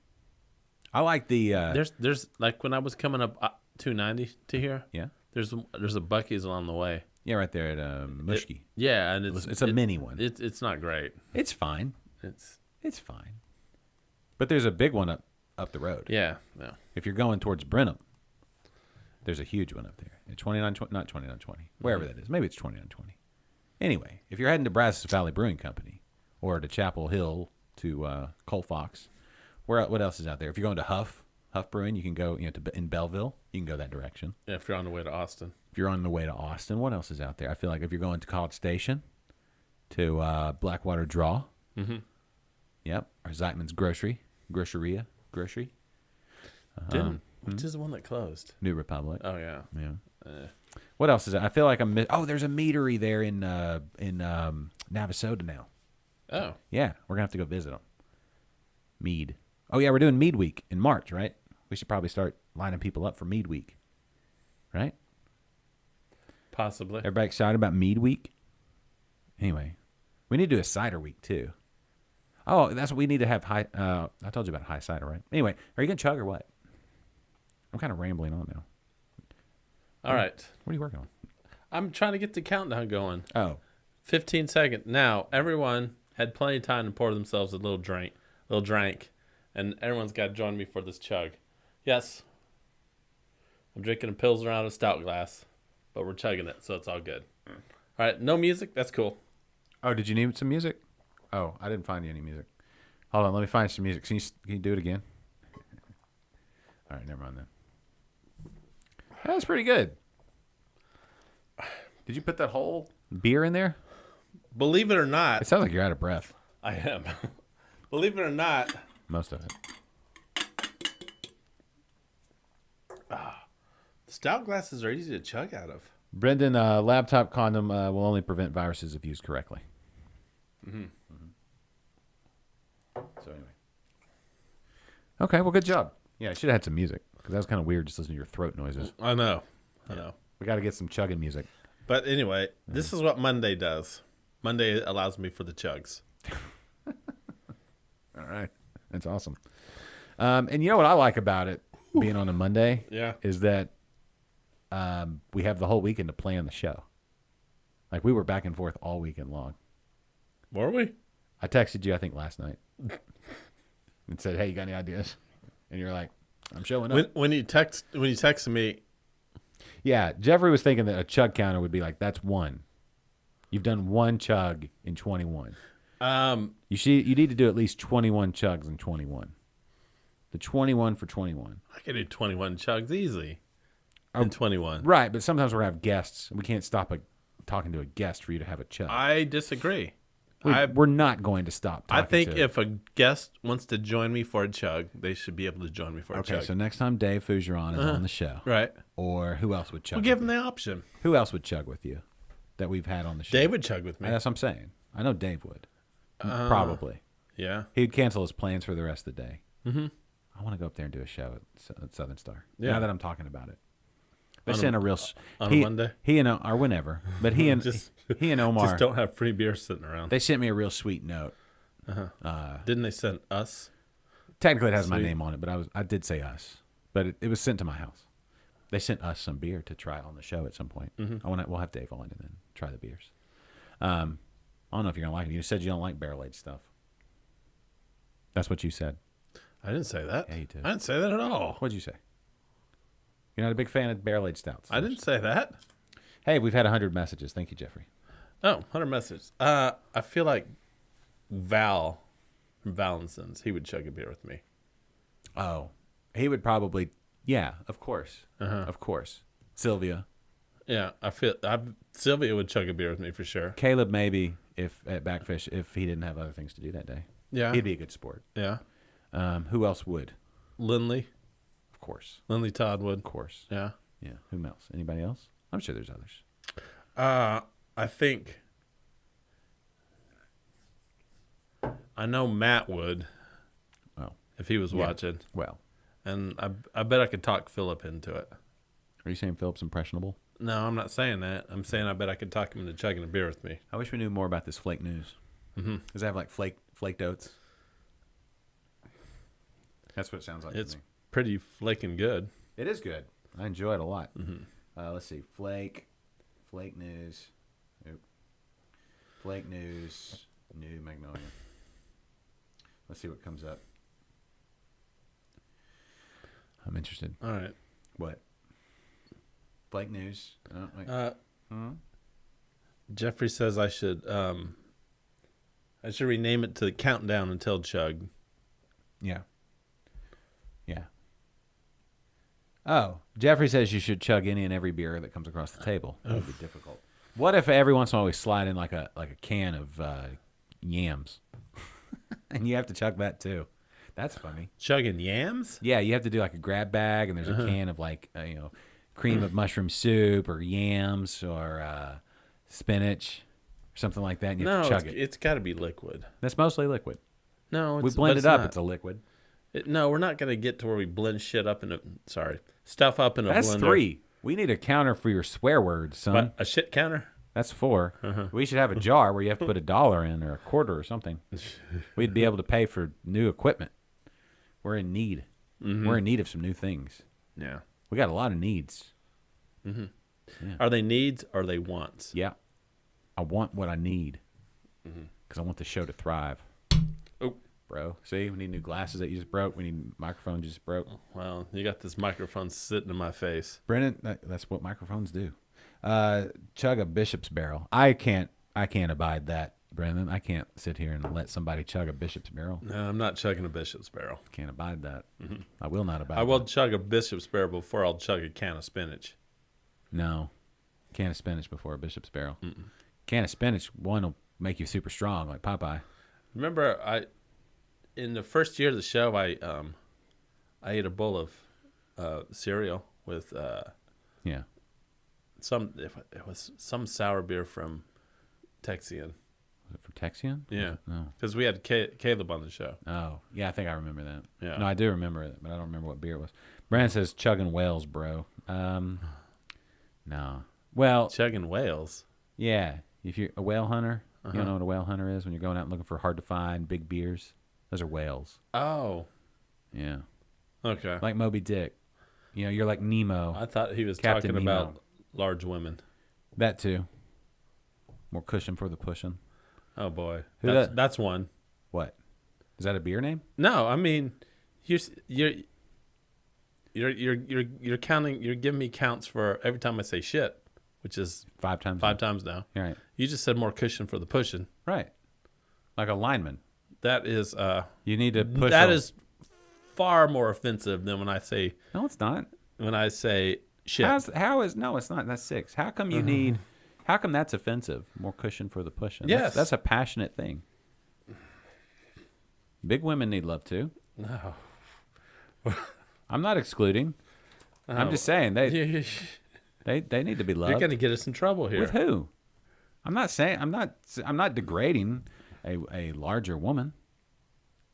Speaker 2: I like the
Speaker 3: There's like when I was coming up 290 to here.
Speaker 2: yeah.
Speaker 3: There's a Buc-ee's along the way.
Speaker 2: Yeah, right there at Mushki.
Speaker 3: Yeah, and
Speaker 2: It's a mini one.
Speaker 3: It's not great.
Speaker 2: It's fine.
Speaker 3: It's
Speaker 2: fine. But there's a big one up the road.
Speaker 3: yeah, no.
Speaker 2: If you're going towards Brenham, there's a huge one up there. At 2920, not 2920, wherever that is. Maybe it's 2920. Anyway, if you're heading to Brazos Valley Brewing Company, or to Chapel Hill to Colfax. What else is out there? If you're going to Huff Brewing, you can go in Belleville. You can go that direction.
Speaker 3: Yeah, if you're on the way to Austin.
Speaker 2: If you're on the way to Austin, what else is out there? I feel like if you're going to College Station, to Blackwater Draw.
Speaker 3: Mm-hmm.
Speaker 2: Yep. Or Zeitman's Grocery.
Speaker 3: Which is the one that closed?
Speaker 2: New Republic.
Speaker 3: Oh, yeah.
Speaker 2: Yeah. What else is there? I feel like there's a meadery there in Navasota now.
Speaker 3: Oh.
Speaker 2: Yeah, we're gonna have to go visit them. Mead. Oh yeah, we're doing Mead Week in March, right? We should probably start lining people up for Mead Week, right?
Speaker 3: Possibly.
Speaker 2: Everybody excited about Mead Week? Anyway, we need to do a cider week too. Oh, that's what we need to have. I told you about high cider, right? Anyway, are you gonna chug or what? I'm kind of rambling on now.
Speaker 3: All right.
Speaker 2: What are you working on?
Speaker 3: I'm trying to get the countdown going.
Speaker 2: Oh,
Speaker 3: 15 seconds. Now, everyone had plenty of time to pour themselves a little drink, and everyone's got to join me for this chug. Yes, I'm drinking a Pilsner out of a stout glass, but we're chugging it, so it's all good. All right, no music. That's cool.
Speaker 2: oh, did you need some music? Oh, I didn't find you any music. Hold on, let me find some music. Can you do it again? All right, never mind then. That was pretty good. Did you put that whole beer in there?
Speaker 3: Believe it or not,
Speaker 2: It sounds like you're out of breath.
Speaker 3: I am. Believe it or not,
Speaker 2: Most of it.
Speaker 3: stout glasses are easy to chug out of.
Speaker 2: Brendan, laptop condom will only prevent viruses if used correctly. Mm-hmm. So anyway. Okay, well, good job. Yeah, I should have had some music because that was kind of weird just listening to your throat noises.
Speaker 3: I know.
Speaker 2: We got to get some chugging music.
Speaker 3: But anyway, this is what Monday does. Monday allows me for the chugs.
Speaker 2: All right. That's awesome. And you know what I like about it being on a Monday?
Speaker 3: Yeah.
Speaker 2: Is that we have the whole weekend to plan the show. Like, we were back and forth all weekend long.
Speaker 3: Were we?
Speaker 2: I texted you, I think, last night and said, hey, you got any ideas? And you're like, I'm showing up.
Speaker 3: When you texted me,
Speaker 2: Yeah, Jeffrey was thinking that a chug counter would be like, that's one. You've done one chug in 21. You need to do at least 21 chugs in 21. The 21 for 21.
Speaker 3: I can do 21 chugs easy in 21.
Speaker 2: Right, but sometimes we're going to have guests. We can't stop talking to a guest for you to have a chug.
Speaker 3: I disagree.
Speaker 2: We're not going to stop talking
Speaker 3: I think
Speaker 2: to
Speaker 3: if a guest wants to join me for a chug, they should be able to join me for a chug.
Speaker 2: Okay, so next time Dave Fougeron is on the show.
Speaker 3: Right.
Speaker 2: Or who else would chug?
Speaker 3: We'll give
Speaker 2: with
Speaker 3: them
Speaker 2: you?
Speaker 3: the option.
Speaker 2: Who else would chug with you that we've had on the show?
Speaker 3: Dave would chug with me.
Speaker 2: That's what I'm saying. I know Dave would. Probably.
Speaker 3: Yeah.
Speaker 2: He'd cancel his plans for the rest of the day. Mm-hmm. I want to go up there and do a show at Southern Star.
Speaker 3: Yeah.
Speaker 2: Now that I'm talking about it. They
Speaker 3: On
Speaker 2: sent
Speaker 3: a-
Speaker 2: a real
Speaker 3: on a Monday?
Speaker 2: He and or whenever, but he and he and Omar.
Speaker 3: Just don't have free beer sitting around.
Speaker 2: They sent me a real sweet note.
Speaker 3: Didn't they send us?
Speaker 2: Technically, it has my
Speaker 3: Sweet.
Speaker 2: name on it, but I did say us. But it was sent to my house. They sent us some beer to try on the show at some point. We'll have Dave on and then try the beers. I don't know if you're gonna like it. You said you don't like barrel aged stuff. That's what you said.
Speaker 3: I didn't say that.
Speaker 2: Yeah, you did.
Speaker 3: I didn't say that at all.
Speaker 2: What'd you say? You're not a big fan of barrel aged stouts.
Speaker 3: I didn't say that.
Speaker 2: Hey, we've had 100 messages. Thank you, Jeffrey.
Speaker 3: Oh, 100 messages. I feel like Val from Valinson's, he would chug a beer with me.
Speaker 2: Oh, he would probably. Yeah, of course. Of course. Sylvia.
Speaker 3: Yeah, Sylvia would chug a beer with me for sure.
Speaker 2: Caleb, maybe, if at Backfish, if he didn't have other things to do that day.
Speaker 3: Yeah.
Speaker 2: He'd be a good sport.
Speaker 3: Yeah.
Speaker 2: Who else would?
Speaker 3: Lindley
Speaker 2: Todd would.
Speaker 3: would.
Speaker 2: Of course.
Speaker 3: Yeah.
Speaker 2: Yeah. Who else? Anybody else? I'm sure there's others.
Speaker 3: I think I know Matt would
Speaker 2: Oh,
Speaker 3: if he was watching,
Speaker 2: well.
Speaker 3: and I bet I could talk Philip into it.
Speaker 2: Are you saying Philip's impressionable?
Speaker 3: No, I'm not saying that. I'm saying I bet I could talk him into chugging a beer with me.
Speaker 2: I wish we knew more about this flake news. Mm-hmm. Does it have like flaked oats? That's what it sounds like
Speaker 3: It's
Speaker 2: to me.
Speaker 3: pretty flaking good.
Speaker 2: It is good. I enjoy it a lot. Let's see. Flake news. Oop. Flake news. New Magnolia. Let's see what comes up. I'm interested.
Speaker 3: All right.
Speaker 2: What? Flake news. Oh, wait.
Speaker 3: Jeffrey says I should I should rename it to Countdown Until Chug.
Speaker 2: Yeah. Yeah. Oh, Jeffrey says you should chug any and every beer that comes across the table. That would be difficult. What if every once in a while we slide in like a can of yams, and you have to chug that too? That's funny.
Speaker 3: Chugging yams?
Speaker 2: Yeah, you have to do like a grab bag, and there's a can of like cream of mushroom soup or yams or spinach or something like that, and you have
Speaker 3: No,
Speaker 2: to chug it.
Speaker 3: it's got to be liquid.
Speaker 2: That's mostly liquid.
Speaker 3: No,
Speaker 2: We
Speaker 3: it's,
Speaker 2: blend
Speaker 3: but
Speaker 2: it up.
Speaker 3: Not.
Speaker 2: It's a liquid.
Speaker 3: No, we're not going to get to where we blend shit up in a. Sorry, stuff up in a
Speaker 2: That's
Speaker 3: blender.
Speaker 2: 3. We need a counter for your swear words, son.
Speaker 3: What, a shit counter?
Speaker 2: That's 4. We should have a jar where you have to put $1 in or a quarter or something. We'd be able to pay for new equipment. We're in need. We're in need of some new things.
Speaker 3: Yeah.
Speaker 2: We got a lot of needs.
Speaker 3: Are they needs or are they wants?
Speaker 2: Yeah. I want what I need because I want the show to thrive.
Speaker 3: Oh,
Speaker 2: Bro, see, we need new glasses that you just broke. We need microphones you just broke.
Speaker 3: well, you got this microphone sitting in my face.
Speaker 2: Brennan, that's what microphones do. Chug a Bishop's Barrel. I can't abide that, Brennan. I can't sit here and let somebody chug a Bishop's Barrel.
Speaker 3: No, I'm not chugging a Bishop's Barrel.
Speaker 2: Can't abide that. I will not abide
Speaker 3: I will
Speaker 2: that.
Speaker 3: chug a Bishop's Barrel before I'll chug a can of spinach.
Speaker 2: No. Can of spinach before a Bishop's Barrel. Can of spinach, one will make you super strong like Popeye.
Speaker 3: Remember, in the first year of the show, I ate a bowl of cereal with
Speaker 2: Yeah.
Speaker 3: it was some sour beer from Texian.
Speaker 2: Was it for Texian?
Speaker 3: Yeah,
Speaker 2: No.
Speaker 3: because we had Caleb on the show.
Speaker 2: Oh, yeah, I think I remember that.
Speaker 3: Yeah.
Speaker 2: No, I do remember it, but I don't remember what beer it was. Brandon says chugging whales, bro. No. Well,
Speaker 3: Chugging whales.
Speaker 2: yeah. If you're a whale hunter, you don't know what a whale hunter is when you're going out and looking for hard to find big beers. Those are whales.
Speaker 3: Oh,
Speaker 2: Yeah.
Speaker 3: okay.
Speaker 2: Like Moby Dick. You know, you're like Nemo.
Speaker 3: I thought he was
Speaker 2: Captain
Speaker 3: talking
Speaker 2: Nemo.
Speaker 3: about large women.
Speaker 2: That too. More cushion for the pushing.
Speaker 3: Oh boy,
Speaker 2: Who that-
Speaker 3: that's one.
Speaker 2: What? Is that a beer name?
Speaker 3: No, I mean, you're counting. You're giving me counts for every time I say shit, which is
Speaker 2: 5 times.
Speaker 3: 5 times now.
Speaker 2: All right.
Speaker 3: You just said more cushion for the pushing.
Speaker 2: Right. Like a lineman.
Speaker 3: That is
Speaker 2: You need to push.
Speaker 3: that is far more offensive than when I say
Speaker 2: No, it's not.
Speaker 3: shit.
Speaker 2: No, it's not. That's 6. How come you need? How come that's offensive? More cushion for the pushing.
Speaker 3: Yes.
Speaker 2: That's a passionate thing. Big women need love too.
Speaker 3: No.
Speaker 2: I'm not excluding. I'm just saying they need to be loved.
Speaker 3: You're going to get us in trouble here.
Speaker 2: With who? I'm not saying. I'm not degrading a larger woman.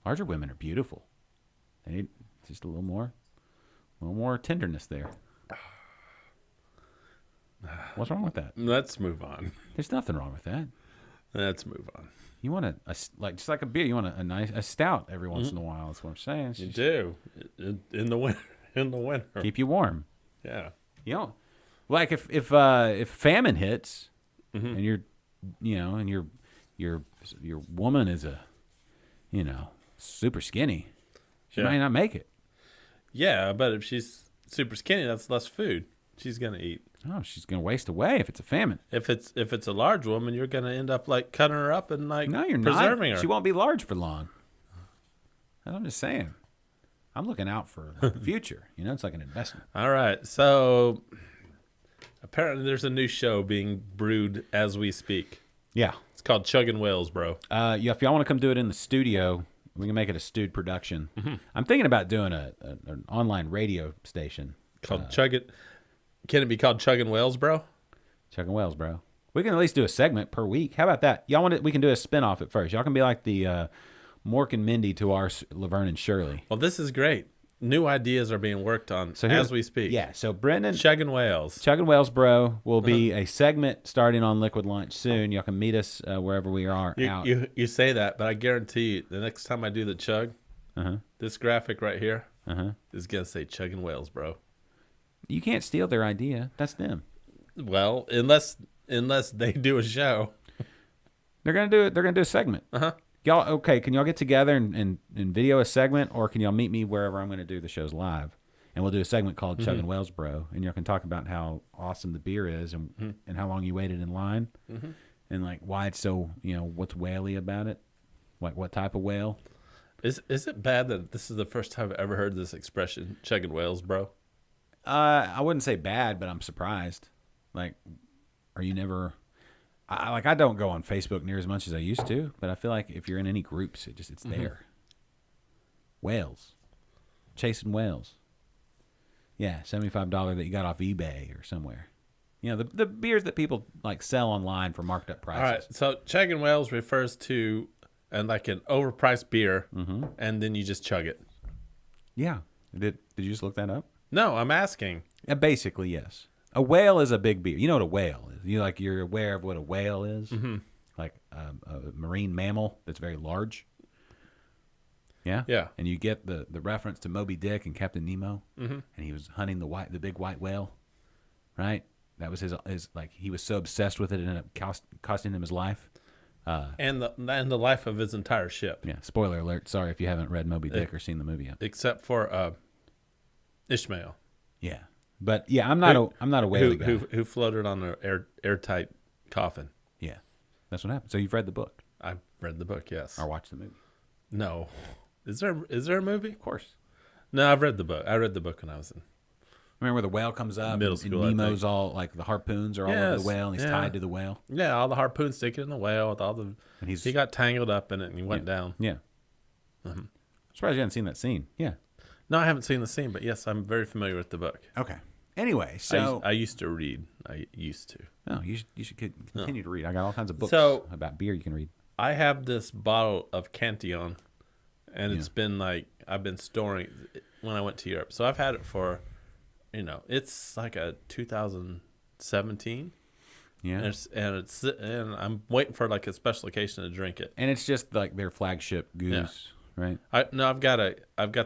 Speaker 2: Larger women are beautiful. They need just a little more tenderness there. What's wrong with that?
Speaker 3: Let's move on.
Speaker 2: There's nothing wrong with that.
Speaker 3: Let's move on.
Speaker 2: You want just like a beer. You want a stout every once in a while. That's what I'm saying. It's
Speaker 3: You
Speaker 2: just
Speaker 3: do in the winter. In the winter.
Speaker 2: keep you warm.
Speaker 3: Yeah.
Speaker 2: You know, like if famine hits and your woman is super skinny, she
Speaker 3: Yeah.
Speaker 2: might not make it.
Speaker 3: Yeah, but if she's super skinny, that's less food she's gonna eat.
Speaker 2: Oh, she's gonna waste away if it's a famine.
Speaker 3: If it's a large woman, you're gonna end up like cutting her up and like
Speaker 2: No, you're
Speaker 3: preserving
Speaker 2: not.
Speaker 3: her.
Speaker 2: She won't be large for long. I'm just saying. I'm looking out for the future. It's like an investment.
Speaker 3: All right, so apparently there's a new show being brewed as we speak.
Speaker 2: Yeah.
Speaker 3: It's called Chugging Whales, bro.
Speaker 2: Yeah. If y'all want to come do it in the studio, we can make it a stewed production. I'm thinking about doing an online radio station.
Speaker 3: Called Chugging. Can it be called Chugging Whales, bro?
Speaker 2: Chugging Whales, bro. We can at least do a segment per week. How about that? Y'all want it? We can do a spinoff at first. Y'all can be like the Mork and Mindy to our Laverne and Shirley.
Speaker 3: Well, this is great. New ideas are being worked on as we speak.
Speaker 2: Yeah. So Brendan,
Speaker 3: Chugging Whales.
Speaker 2: Chugging Whales, bro, will be a segment starting on Liquid Lunch soon. Y'all can meet us wherever we are out.
Speaker 3: You say that, but I guarantee you, the next time I do the chug, this graphic right here is gonna say Chugging Whales, bro.
Speaker 2: You can't steal their idea. That's them.
Speaker 3: Well, unless they do a show.
Speaker 2: They're gonna do it. They're gonna do a segment. Y'all, okay? Can y'all get together and video a segment, or can y'all meet me wherever I'm gonna do the shows live, and we'll do a segment called Chugging Whales, bro, and y'all can talk about how awesome the beer is and how long you waited in line, and like why it's so what's whaley about it. What type of whale?
Speaker 3: Is it bad that this is the first time I've ever heard this expression, chugging whales, bro?
Speaker 2: I wouldn't say bad, but I'm surprised. Like, are you never? I don't go on Facebook near as much as I used to, but I feel like if you're in any groups, it's there. Whales, chasing whales. Yeah, $75 that you got off eBay or somewhere. You know, the beers that people like sell online for marked up prices.
Speaker 3: All right, so chugging whales refers to like an overpriced beer, and then you just chug it.
Speaker 2: Yeah. Did you just look that up?
Speaker 3: No, I'm asking.
Speaker 2: Basically, yes. A whale is a big beer. You know what a whale is. You're aware of what a whale is? Mm-hmm. Like a marine mammal that's very large. Yeah?
Speaker 3: Yeah.
Speaker 2: And you get the reference to Moby Dick and Captain Nemo. Mm-hmm. And he was hunting the big white whale. Right? That was his like, he was so obsessed with it, it ended up costing him his life.
Speaker 3: And the life of his entire ship.
Speaker 2: Yeah. Spoiler alert. Sorry if you haven't read Moby Dick or seen the movie yet.
Speaker 3: Except for Ishmael.
Speaker 2: Yeah. But yeah, I'm not a whale guy.
Speaker 3: Who floated on an airtight coffin.
Speaker 2: Yeah. That's what happened. So you've read the book
Speaker 3: I've read the book, yes.
Speaker 2: or watched the movie.
Speaker 3: No. Is there a movie?
Speaker 2: Of course.
Speaker 3: No, I've read the book. I read the book when I was in.
Speaker 2: Remember where the whale comes up
Speaker 3: Middle
Speaker 2: and
Speaker 3: school, I
Speaker 2: Nemo's
Speaker 3: think.
Speaker 2: all like the harpoons are all over
Speaker 3: Yes,
Speaker 2: the whale and he's
Speaker 3: yeah.
Speaker 2: tied to the whale.
Speaker 3: Yeah, all the harpoons sticking in the whale with all the.
Speaker 2: And
Speaker 3: He got tangled up in it and he went
Speaker 2: yeah.
Speaker 3: down.
Speaker 2: Yeah. Surprised you hadn't seen that scene. Yeah.
Speaker 3: No, I haven't seen the scene, but yes, I'm very familiar with the book.
Speaker 2: Okay. Anyway, so
Speaker 3: I used to read. I used to.
Speaker 2: no, you should continue to read. I got all kinds of books
Speaker 3: So-
Speaker 2: about beer you can read.
Speaker 3: I have this bottle of Cantillon, and it's been like I've been storing it when I went to Europe. So I've had it for, it's like a 2017,
Speaker 2: Yeah.
Speaker 3: and I'm waiting for like a special occasion to drink it.
Speaker 2: And it's just like their flagship goose, right?
Speaker 3: I've got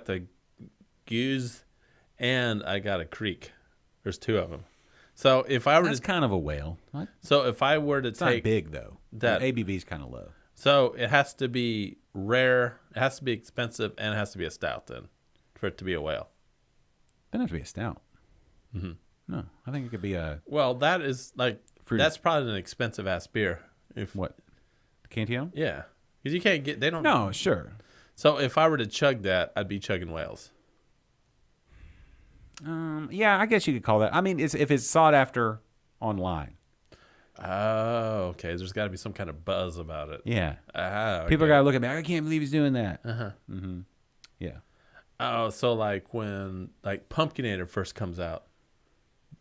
Speaker 3: the Goose, and I got a Creek. There's two of them. So if I were
Speaker 2: That's
Speaker 3: to,
Speaker 2: kind of a whale.
Speaker 3: so if I were to
Speaker 2: It's not
Speaker 3: take
Speaker 2: big though.
Speaker 3: that-
Speaker 2: The ABV's kind of low.
Speaker 3: So it has to be rare, it has to be expensive, and it has to be a stout then for it to be a whale.
Speaker 2: Doesn't have to be a stout. Mm-hmm. No, I think it could be a
Speaker 3: Well, that is like
Speaker 2: Fruity.
Speaker 3: that's probably an expensive ass beer. If
Speaker 2: what? Cantillon?
Speaker 3: Yeah, because you can't get they don't.
Speaker 2: No, sure.
Speaker 3: So if I were to chug that, I'd be chugging whales.
Speaker 2: Yeah, I guess you could call that. I mean, if it's sought after online.
Speaker 3: Oh, okay. There's got to be some kind of buzz about it.
Speaker 2: Yeah.
Speaker 3: Okay.
Speaker 2: People got to look at me. I can't believe he's doing that. Yeah.
Speaker 3: Oh, so like when like Pumpkinator first comes out.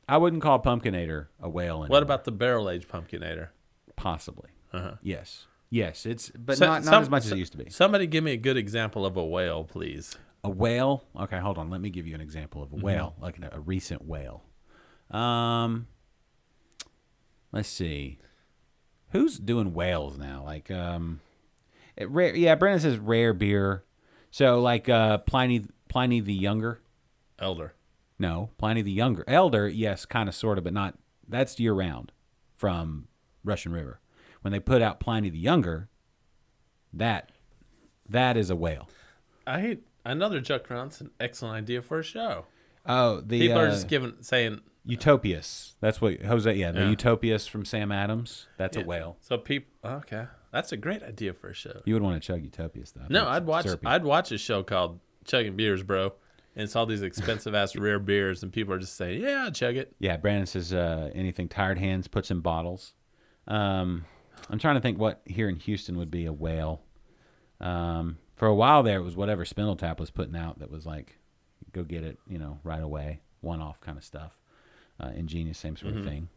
Speaker 2: I wouldn't call Pumpkinator a whale anymore.
Speaker 3: What about the barrel aged Pumpkinator?
Speaker 2: Possibly?
Speaker 3: Uh-huh.
Speaker 2: Yes. Yes. But
Speaker 3: So-
Speaker 2: not
Speaker 3: some-
Speaker 2: as much as it used to be.
Speaker 3: Somebody give me a good example of a whale, please.
Speaker 2: A whale? Okay, hold on. Let me give you an example of a whale, like a recent whale. Let's see. Who's doing whales now? Like, Brandon says rare beer. So, like, Pliny the Younger.
Speaker 3: Elder.
Speaker 2: No, Pliny the Younger. Elder, yes, kind of, sort of, but not. That's year round from Russian River. When they put out Pliny the Younger, that is a whale.
Speaker 3: I know they're joking around. It's an excellent idea for a show.
Speaker 2: Oh, the
Speaker 3: People are just saying
Speaker 2: Utopias. That's what Jose. Yeah, the
Speaker 3: Yeah.
Speaker 2: Utopias from Sam Adams. That's a
Speaker 3: Yeah.
Speaker 2: whale.
Speaker 3: So people, okay, that's a great idea for a show.
Speaker 2: You would want to chug Utopias though.
Speaker 3: No,
Speaker 2: It's
Speaker 3: I'd watch.
Speaker 2: syrupy.
Speaker 3: I'd watch a show called Chugging Beers, Bro, and it's all these expensive ass rare beers, and people are just saying, "Yeah, I'll chug it."
Speaker 2: Yeah, Brandon says anything Tired Hands puts in bottles. I'm trying to think what here in Houston would be a whale. For a while there, it was whatever Spindle Tap was putting out that was like, go get it, right away, one-off kind of stuff. Ingenious, same sort of thing.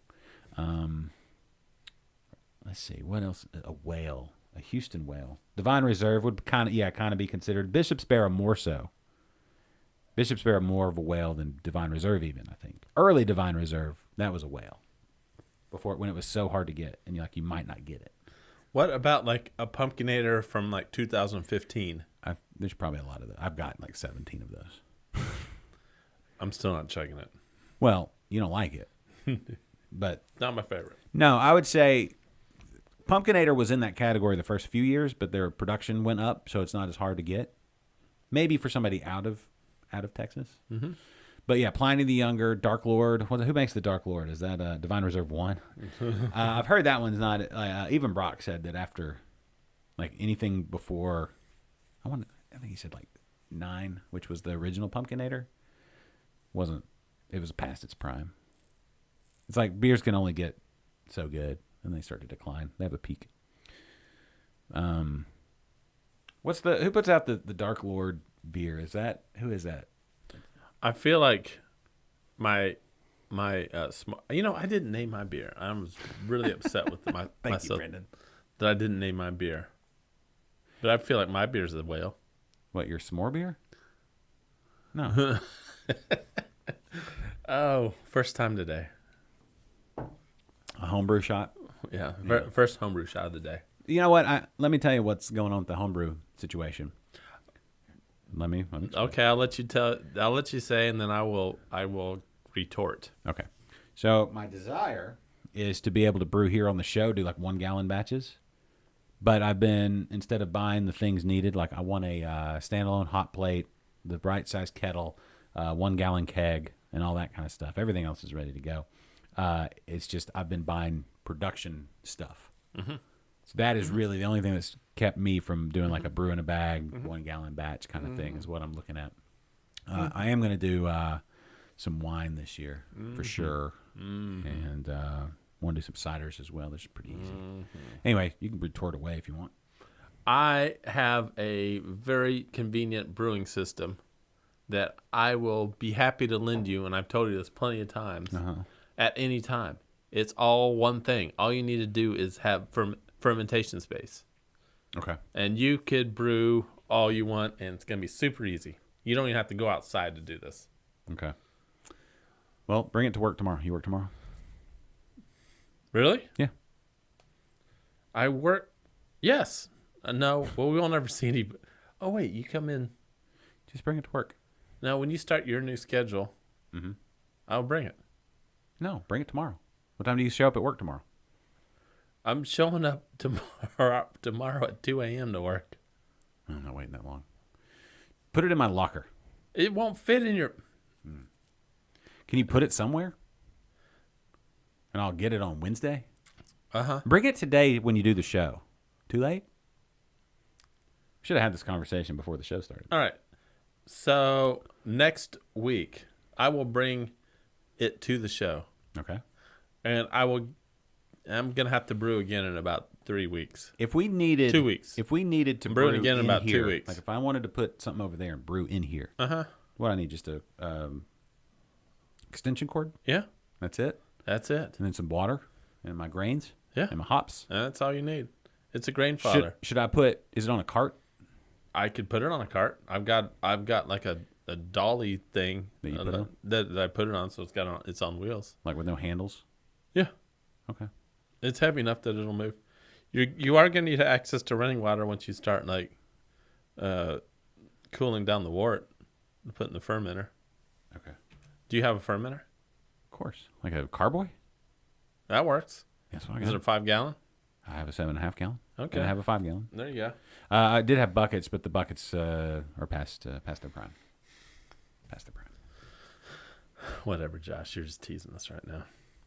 Speaker 2: Let's see, what else? A whale, a Houston whale. Divine Reserve would kind of be considered. Bishop's Barrow more so. Bishop's Barrow more of a whale than Divine Reserve even, I think. Early Divine Reserve, that was a whale. When it was so hard to get, and you might not get it.
Speaker 3: What about like a Pumpkinator from like 2015?
Speaker 2: There's probably a lot of those. I've got like 17 of those.
Speaker 3: I'm still not chugging it.
Speaker 2: Well, you don't like it. But
Speaker 3: Not my favorite.
Speaker 2: no, I would say Pumpkinator was in that category the first few years, but their production went up, so it's not as hard to get. Maybe for somebody out of Texas. Mm-hmm. But yeah, Pliny the Younger, Dark Lord. Who makes the Dark Lord? Is that Divine Reserve 1? I've heard that one's not. Even Brock said that after Like anything before, I think he said like 9, which was the original Pumpkinator. It was past its prime. It's like beers can only get so good, and they start to decline. They have a peak. Who puts out the Dark Lord beer? Who is that?
Speaker 3: I feel like my I didn't name my beer. I was really upset with
Speaker 2: Thank
Speaker 3: myself
Speaker 2: you, Brandon.
Speaker 3: that I didn't name my beer. But I feel like my beer's a whale.
Speaker 2: What, your s'more beer? No.
Speaker 3: Oh, first time today.
Speaker 2: A homebrew shot?
Speaker 3: Yeah, first homebrew shot of the day.
Speaker 2: You know what? Let me tell you what's going on with the homebrew situation. Let me
Speaker 3: Okay, I'll let you say, and then I will retort.
Speaker 2: Okay. So my desire is to be able to brew here on the show, do like 1 gallon batches. But I've been, instead of buying the things needed, like I want a standalone hot plate, the right size kettle, 1 gallon keg, and all that kind of stuff. Everything else is ready to go. It's just I've been buying production stuff. Mm-hmm. So that is really the only thing that's kept me from doing like a brew in a bag, 1 gallon batch kind of thing is what I'm looking at. I am going to do some wine this year for sure. And want to do some ciders as well. That's pretty easy. Anyway, you can retort away if you want.
Speaker 3: I have a very convenient brewing system that I will be happy to lend you, and I've told you this plenty of times, at any time. It's all one thing. All you need to do is have fermentation space.
Speaker 2: Okay.
Speaker 3: And you could brew all you want, and it's going to be super easy. You don't even have to go outside to do this.
Speaker 2: Okay. Well, bring it to work tomorrow. You work tomorrow?
Speaker 3: Really?
Speaker 2: Yeah.
Speaker 3: I work. Yes. No. Well, we won't ever see any. Oh, wait. You come in.
Speaker 2: Just bring it to work.
Speaker 3: Now, when you start your new schedule, I'll bring it.
Speaker 2: No, bring it tomorrow. What time do you show up at work tomorrow?
Speaker 3: I'm showing up tomorrow at 2 a.m. to work.
Speaker 2: I'm not waiting that long. Put it in my locker.
Speaker 3: It won't fit in your.
Speaker 2: Can you put it somewhere? And I'll get it on Wednesday?
Speaker 3: Uh-huh.
Speaker 2: Bring it today when you do the show. Too late? Should have had this conversation before the show started.
Speaker 3: All right. So next week, I will bring it to the show.
Speaker 2: Okay.
Speaker 3: And I'm going to have to brew again in about 3 weeks.
Speaker 2: If we needed
Speaker 3: 2 weeks.
Speaker 2: If we needed to
Speaker 3: Brew it
Speaker 2: brew
Speaker 3: again in about 2
Speaker 2: here,
Speaker 3: weeks.
Speaker 2: like if I wanted to put something over there and brew in here, what I need, just a extension cord.
Speaker 3: Yeah.
Speaker 2: That's it.
Speaker 3: That's it.
Speaker 2: And then some water and my grains.
Speaker 3: Yeah.
Speaker 2: And my hops.
Speaker 3: That's all you need. It's a grain fodder.
Speaker 2: Should I put? Is it on a cart?
Speaker 3: I could put it on a cart. I've got like a dolly thing
Speaker 2: That you put it on?
Speaker 3: that I put it on, so it's on wheels.
Speaker 2: Like with no handles?
Speaker 3: Yeah.
Speaker 2: Okay.
Speaker 3: It's heavy enough that it'll move. You are going to need access to running water once you start like cooling down the wort to put in the fermenter.
Speaker 2: Okay.
Speaker 3: Do you have a fermenter?
Speaker 2: Of course. Like a carboy?
Speaker 3: That works.
Speaker 2: That's what I
Speaker 3: Is it
Speaker 2: got.
Speaker 3: a 5 gallon?
Speaker 2: I have a 7.5 gallon.
Speaker 3: Okay.
Speaker 2: And I have a 5 gallon.
Speaker 3: There you go.
Speaker 2: I did have buckets, but the buckets are past their prime. Past their prime.
Speaker 3: Whatever, Josh. You're just teasing us right now.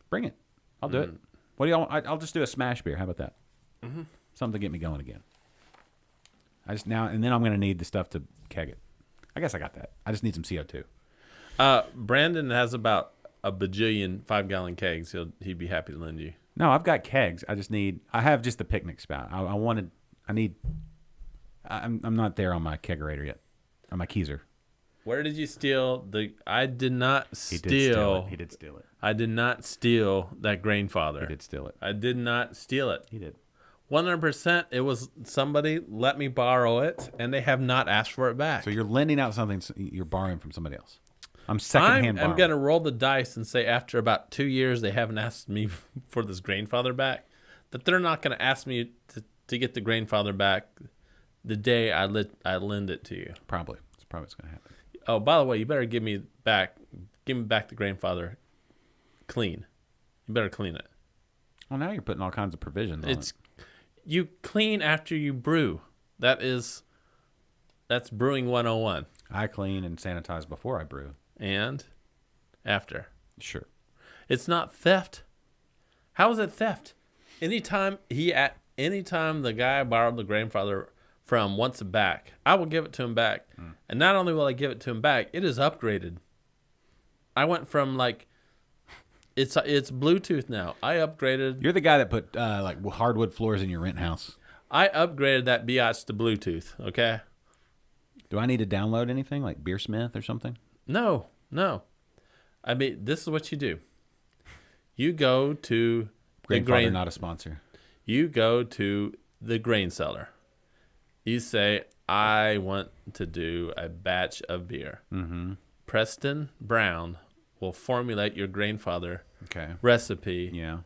Speaker 2: Bring it. I'll do it. What do y'all? I'll just do a smash beer. How about that? Something to get me going again. And then I'm going to need the stuff to keg it. I guess I got that. I just need some CO2.
Speaker 3: Brandon has about a bajillion 5 gallon kegs. He'd be happy to lend you.
Speaker 2: No, I've got kegs. I have just the picnic spout. I'm not there on my kegerator yet. On my Keyser.
Speaker 3: Where did you steal I did not steal.
Speaker 2: He did steal it.
Speaker 3: I did not steal that grain father.
Speaker 2: He did steal it.
Speaker 3: I did not steal it.
Speaker 2: He did.
Speaker 3: 100%. It was somebody let me borrow it, and they have not asked for it back.
Speaker 2: So you're lending out something you're borrowing from somebody else. I'm secondhand borrowing.
Speaker 3: I'm going to roll the dice and say after about 2 years they haven't asked me for this grain father back, that they're not going to ask me to get the grain father back the day I lend it to you.
Speaker 2: Probably. That's probably what's going to happen.
Speaker 3: Oh, by the way, you better give me back the grain father clean. You better clean it.
Speaker 2: Well, now you're putting all kinds of provisions on it.
Speaker 3: You clean after you brew. That's brewing 101.
Speaker 2: I clean and sanitize before I brew.
Speaker 3: And after.
Speaker 2: Sure.
Speaker 3: It's not theft. How is it theft? Anytime he anytime the guy I borrowed the grandfather from wants it back, I will give it to him back. And not only will I give it to him back, it is upgraded. I went from like, it's Bluetooth now. I upgraded.
Speaker 2: You're the guy that put like hardwood floors in your rent house.
Speaker 3: I upgraded that biatch to Bluetooth. Okay.
Speaker 2: Do I need to download anything like Beersmith or something?
Speaker 3: No. I mean, this is what you do. You go to the
Speaker 2: Grandfather,
Speaker 3: grain.
Speaker 2: not a sponsor.
Speaker 3: You go to the grain cellar. You say, I want to do a batch of beer. Mm-hmm. Preston Brown will formulate your grandfather
Speaker 2: Okay.
Speaker 3: recipe.
Speaker 2: Yeah.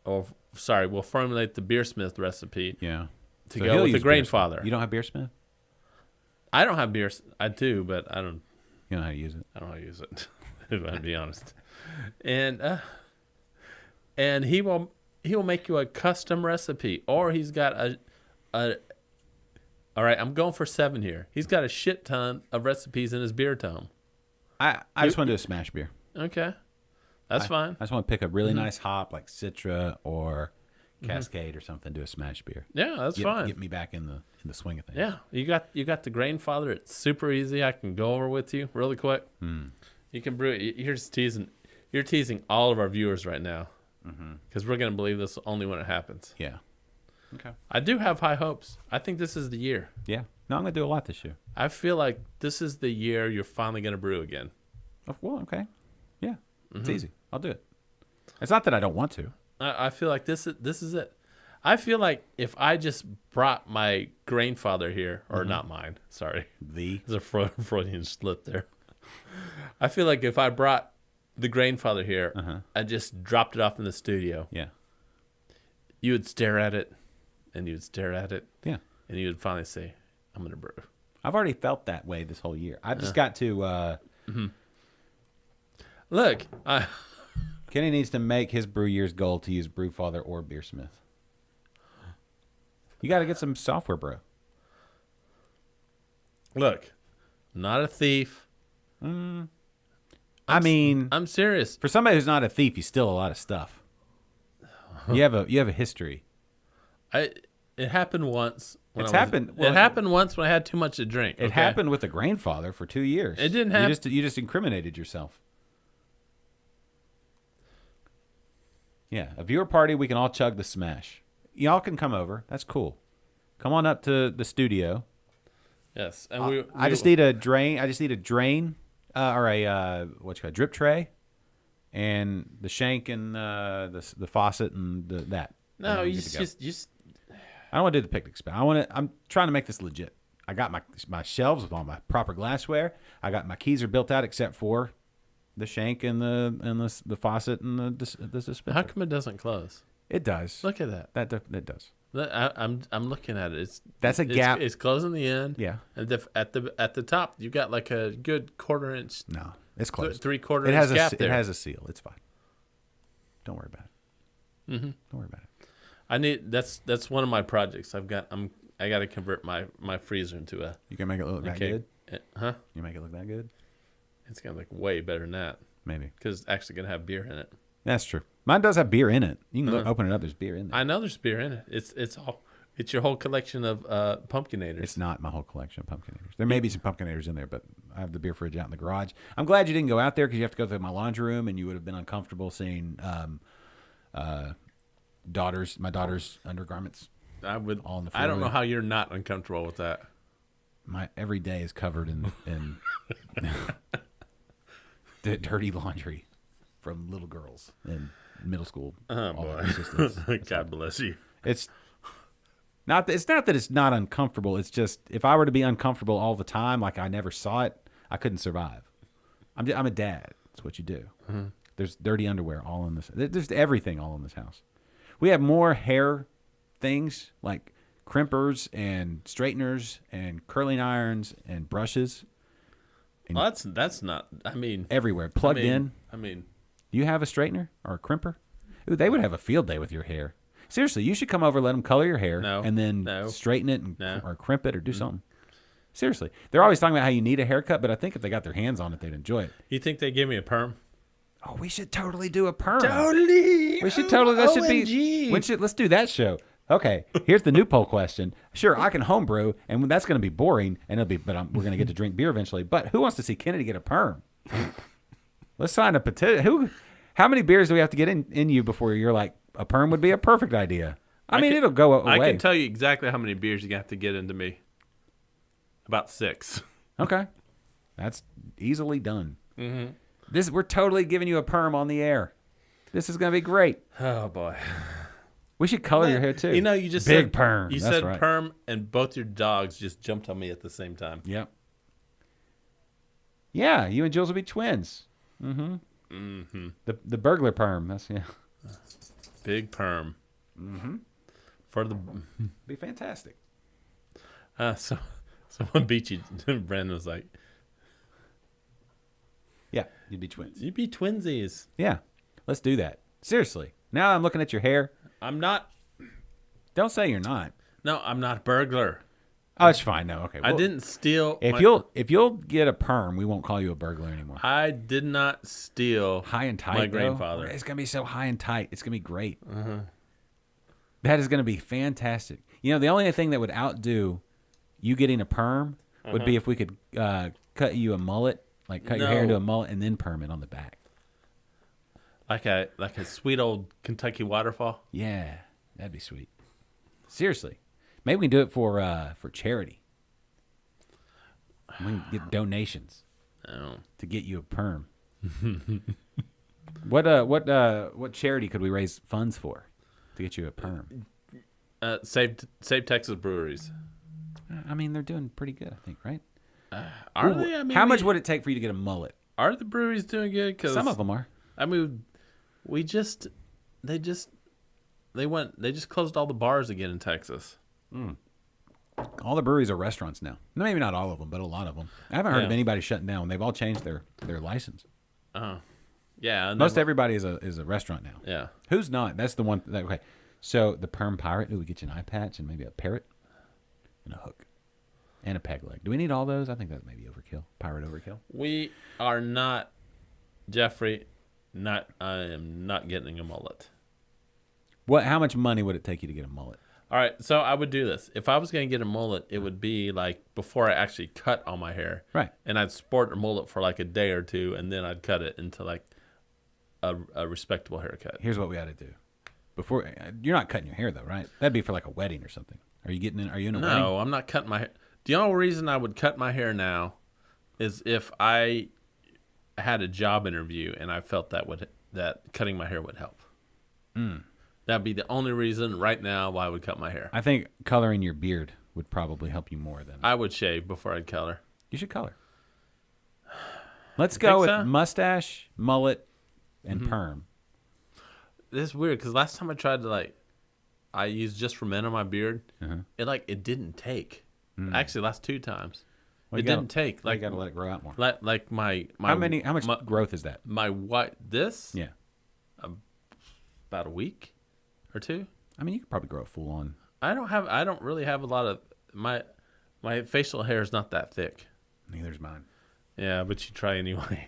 Speaker 3: Or, sorry, will formulate the Beersmith recipe
Speaker 2: Yeah.
Speaker 3: to
Speaker 2: So
Speaker 3: go
Speaker 2: he'll
Speaker 3: with the
Speaker 2: use
Speaker 3: grandfather.
Speaker 2: Beersmith. You don't have Beersmith?
Speaker 3: I don't have beer. I do, but I don't
Speaker 2: You know how to use it.
Speaker 3: know how to use it, if I'm to be honest. And he will make you a custom recipe, or he's got a all right, I'm going for 7 here. He's got a shit ton of recipes in his beer tome.
Speaker 2: I just want to do a smash beer.
Speaker 3: Okay. That's fine.
Speaker 2: I just want to pick a really nice hop like Citra or Cascade or something, do a smash beer.
Speaker 3: Yeah, that's fine.
Speaker 2: Get me back in the swing of things.
Speaker 3: Yeah, you got the grandfather. It's super easy. I can go over with you really quick. You can brew it. You're just teasing. You're teasing all of our viewers right now because we're gonna believe this only when it happens.
Speaker 2: Yeah. Okay.
Speaker 3: I do have high hopes. I think this is the year.
Speaker 2: Yeah. No, I'm going to do a lot this year.
Speaker 3: I feel like this is the year you're finally gonna brew again.
Speaker 2: Oh, well, okay. Yeah. It's easy. I'll do it. It's not that I don't want to.
Speaker 3: I feel like this is it. I feel like if I just brought my grandfather here, or not mine, sorry, there's a Freudian slip there. I feel like if I brought the grandfather here, I just dropped it off in the studio,
Speaker 2: Yeah.
Speaker 3: you would stare at it, and you would stare at it,
Speaker 2: Yeah.
Speaker 3: and you would finally say, "I'm gonna brew."
Speaker 2: I've already felt that way this whole year. I've just got to
Speaker 3: Look,
Speaker 2: Kenny needs to make his brew year's goal to use Brewfather or Beersmith. You got to get some software, bro.
Speaker 3: look, not a thief.
Speaker 2: I mean,
Speaker 3: I'm serious.
Speaker 2: for somebody who's not a thief, you steal a lot of stuff. You have a history.
Speaker 3: It happened once.
Speaker 2: It's happened- well,
Speaker 3: it happened once when I had too much to drink.
Speaker 2: It
Speaker 3: okay?
Speaker 2: happened with the grandfather for 2 years.
Speaker 3: It didn't happen.
Speaker 2: You just incriminated yourself. Yeah, a viewer party. We can all chug the smash. Y'all can come over. That's cool. Come on up to the studio.
Speaker 3: Yes, and
Speaker 2: I just need a drain. I just need a drain or a drip tray, and the shank and the faucet and that.
Speaker 3: No,
Speaker 2: And I'm
Speaker 3: you
Speaker 2: good to go.
Speaker 3: just
Speaker 2: I don't want to do the picnic spot. I'm trying to make this legit. I got my shelves with all my proper glassware. I got my keys are built out except for the shank and the faucet and the dispenser.
Speaker 3: how come it doesn't close?
Speaker 2: It does.
Speaker 3: Look at that.
Speaker 2: That does.
Speaker 3: I'm looking at it.
Speaker 2: That's a gap.
Speaker 3: It's closing the end.
Speaker 2: Yeah.
Speaker 3: And at the top, you got like a good 1/4 inch,
Speaker 2: No, it's closed.
Speaker 3: 3/4
Speaker 2: It has
Speaker 3: inch gap
Speaker 2: it
Speaker 3: there.
Speaker 2: has a seal. It's fine. Don't worry about it. Don't worry about it.
Speaker 3: I need that's one of my projects. I got to convert my freezer into a
Speaker 2: You can make it look that
Speaker 3: okay.
Speaker 2: good.
Speaker 3: Huh?
Speaker 2: You make it look that good.
Speaker 3: It's gonna look way better than that
Speaker 2: Maybe.
Speaker 3: because it's actually gonna have beer in it.
Speaker 2: That's true. Mine does have beer in it. You can open it up. There's beer in there.
Speaker 3: I know there's beer in it. It's your whole collection of Pumpkinators.
Speaker 2: It's not my whole collection of Pumpkinators. There may be some Pumpkinators in there, but I have the beer fridge out in the garage. I'm glad you didn't go out there because you have to go through my laundry room, and you would have been uncomfortable seeing my daughter's undergarments.
Speaker 3: I would.
Speaker 2: all on the
Speaker 3: I don't
Speaker 2: floor.
Speaker 3: know how you're not uncomfortable with that.
Speaker 2: My every day is covered in the dirty laundry from little girls in middle school.
Speaker 3: Oh
Speaker 2: all
Speaker 3: boy,
Speaker 2: that assistance.
Speaker 3: God bless you.
Speaker 2: It's not that it's not uncomfortable. It's just if I were to be uncomfortable all the time, like I never saw it, I couldn't survive. I'm a dad. That's what you do.
Speaker 3: Mm-hmm.
Speaker 2: There's dirty underwear all in this. There's everything all in this house. We have more hair things like crimpers and straighteners and curling irons and brushes
Speaker 3: Well, that's not. I mean,
Speaker 2: everywhere, plugged in.
Speaker 3: I mean,
Speaker 2: Do you have a straightener or a crimper? Ooh, they would have a field day with your hair. Seriously, you should come over, let them color your hair,
Speaker 3: No.
Speaker 2: and then
Speaker 3: No.
Speaker 2: straighten it and,
Speaker 3: No.
Speaker 2: or crimp it or do something. Seriously, they're always talking about how you need a haircut, but I think if they got their hands on it, they'd enjoy it.
Speaker 3: you think they give me a perm?
Speaker 2: Oh, we should totally do a perm.
Speaker 3: Totally.
Speaker 2: We should totally. That should
Speaker 3: OMG.
Speaker 2: be. Let's do that show. Okay, here's the new poll question. Sure, I can homebrew, and that's going to be boring, and we're going to get to drink beer eventually. But who wants to see Kennedy get a perm? Let's sign a petition. How many beers do we have to get in you before you're like, a perm would be a perfect idea? I mean, it'll go away.
Speaker 3: I can tell you exactly how many beers you have to get into me. About 6.
Speaker 2: Okay, that's easily done. Mm-hmm. We're totally giving you a perm on the air. This is going to be great.
Speaker 3: Oh boy.
Speaker 2: We should color your hair too.
Speaker 3: You know, you just
Speaker 2: big
Speaker 3: said
Speaker 2: perm.
Speaker 3: You
Speaker 2: That's
Speaker 3: said
Speaker 2: right.
Speaker 3: perm, and both your dogs just jumped on me at the same time.
Speaker 2: Yep. Yeah, you and Jules will be twins. Mm-hmm. Mm-hmm. The burglar perm. That's
Speaker 3: Big perm. Mm-hmm. For the
Speaker 2: be fantastic.
Speaker 3: so someone beat you. Brandon was like,
Speaker 2: Yeah, you'd be twins.
Speaker 3: "You'd be twinsies."
Speaker 2: Yeah, let's do that. Seriously. Now I'm looking at your hair.
Speaker 3: I'm not.
Speaker 2: Don't say you're not.
Speaker 3: No, I'm not a burglar.
Speaker 2: Oh, it's fine. No, okay.
Speaker 3: I
Speaker 2: Well,
Speaker 3: didn't steal.
Speaker 2: If you'll get a perm, we won't call you a burglar anymore.
Speaker 3: I did not steal.
Speaker 2: High and tight.
Speaker 3: My
Speaker 2: though.
Speaker 3: grandfather.
Speaker 2: It's gonna be so high and tight. It's gonna be great. That is gonna be fantastic. You know, the only thing that would outdo you getting a perm would be if we could cut you a mullet, like cut your hair into a mullet and then perm it on the back.
Speaker 3: Like a sweet old Kentucky waterfall.
Speaker 2: Yeah, that'd be sweet. Seriously, maybe we can do it for charity. We can get donations
Speaker 3: Oh.
Speaker 2: to get you a perm. What charity could we raise funds for to get you a perm?
Speaker 3: Save Texas breweries.
Speaker 2: I mean, they're doing pretty good, I think, right?
Speaker 3: Are they? I mean,
Speaker 2: How much would it take for you to get a mullet?
Speaker 3: are the breweries doing good? Cause
Speaker 2: Some of them are.
Speaker 3: I mean, they just closed all the bars again in Texas.
Speaker 2: All the breweries are restaurants now. Maybe not all of them, but a lot of them. I haven't heard of
Speaker 3: Yeah.
Speaker 2: anybody shutting down. They've all changed their license.
Speaker 3: Yeah, and
Speaker 2: Most
Speaker 3: then-
Speaker 2: everybody is a restaurant now.
Speaker 3: Yeah,
Speaker 2: Who's not? That's the one. Okay. So the perm pirate, we get you an eye patch and maybe a parrot and a hook and a peg leg. Do we need all those? I think that may be overkill. Pirate overkill.
Speaker 3: we are not, Jeffrey. I am not getting a mullet.
Speaker 2: What? How much money would it take you to get a mullet?
Speaker 3: All right, so I would do this. If I was going to get a mullet, it would be like before I actually cut all my hair.
Speaker 2: Right.
Speaker 3: And I'd sport a mullet for like a day or two, and then I'd cut it into like a respectable haircut.
Speaker 2: Here's what we ought to do. Before you're not cutting your hair though, right? That'd be for like a wedding or something. Are you in a wedding?
Speaker 3: No, I'm not cutting my hair. The only reason I would cut my hair now is if I had a job interview and I felt that cutting my hair would help. That'd be the only reason right now why I would cut my hair.
Speaker 2: I think coloring your beard would probably help you more than
Speaker 3: I would shave before I'd color.
Speaker 2: you should color. Let's go with
Speaker 3: so?
Speaker 2: mustache, mullet, and perm.
Speaker 3: This is weird because last time I tried to I used Just for Men on my beard. It didn't take. Actually, last 2 times,
Speaker 2: Well,
Speaker 3: it
Speaker 2: you gotta-
Speaker 3: didn't take.
Speaker 2: You got to let it grow out more.
Speaker 3: Like my
Speaker 2: How much
Speaker 3: my,
Speaker 2: growth is that?
Speaker 3: my white this
Speaker 2: Yeah.
Speaker 3: about a week or 2.
Speaker 2: I mean, you could probably grow a full on.
Speaker 3: I don't really have a lot of my facial hair is not that thick.
Speaker 2: Neither's mine.
Speaker 3: Yeah, but you try anyway.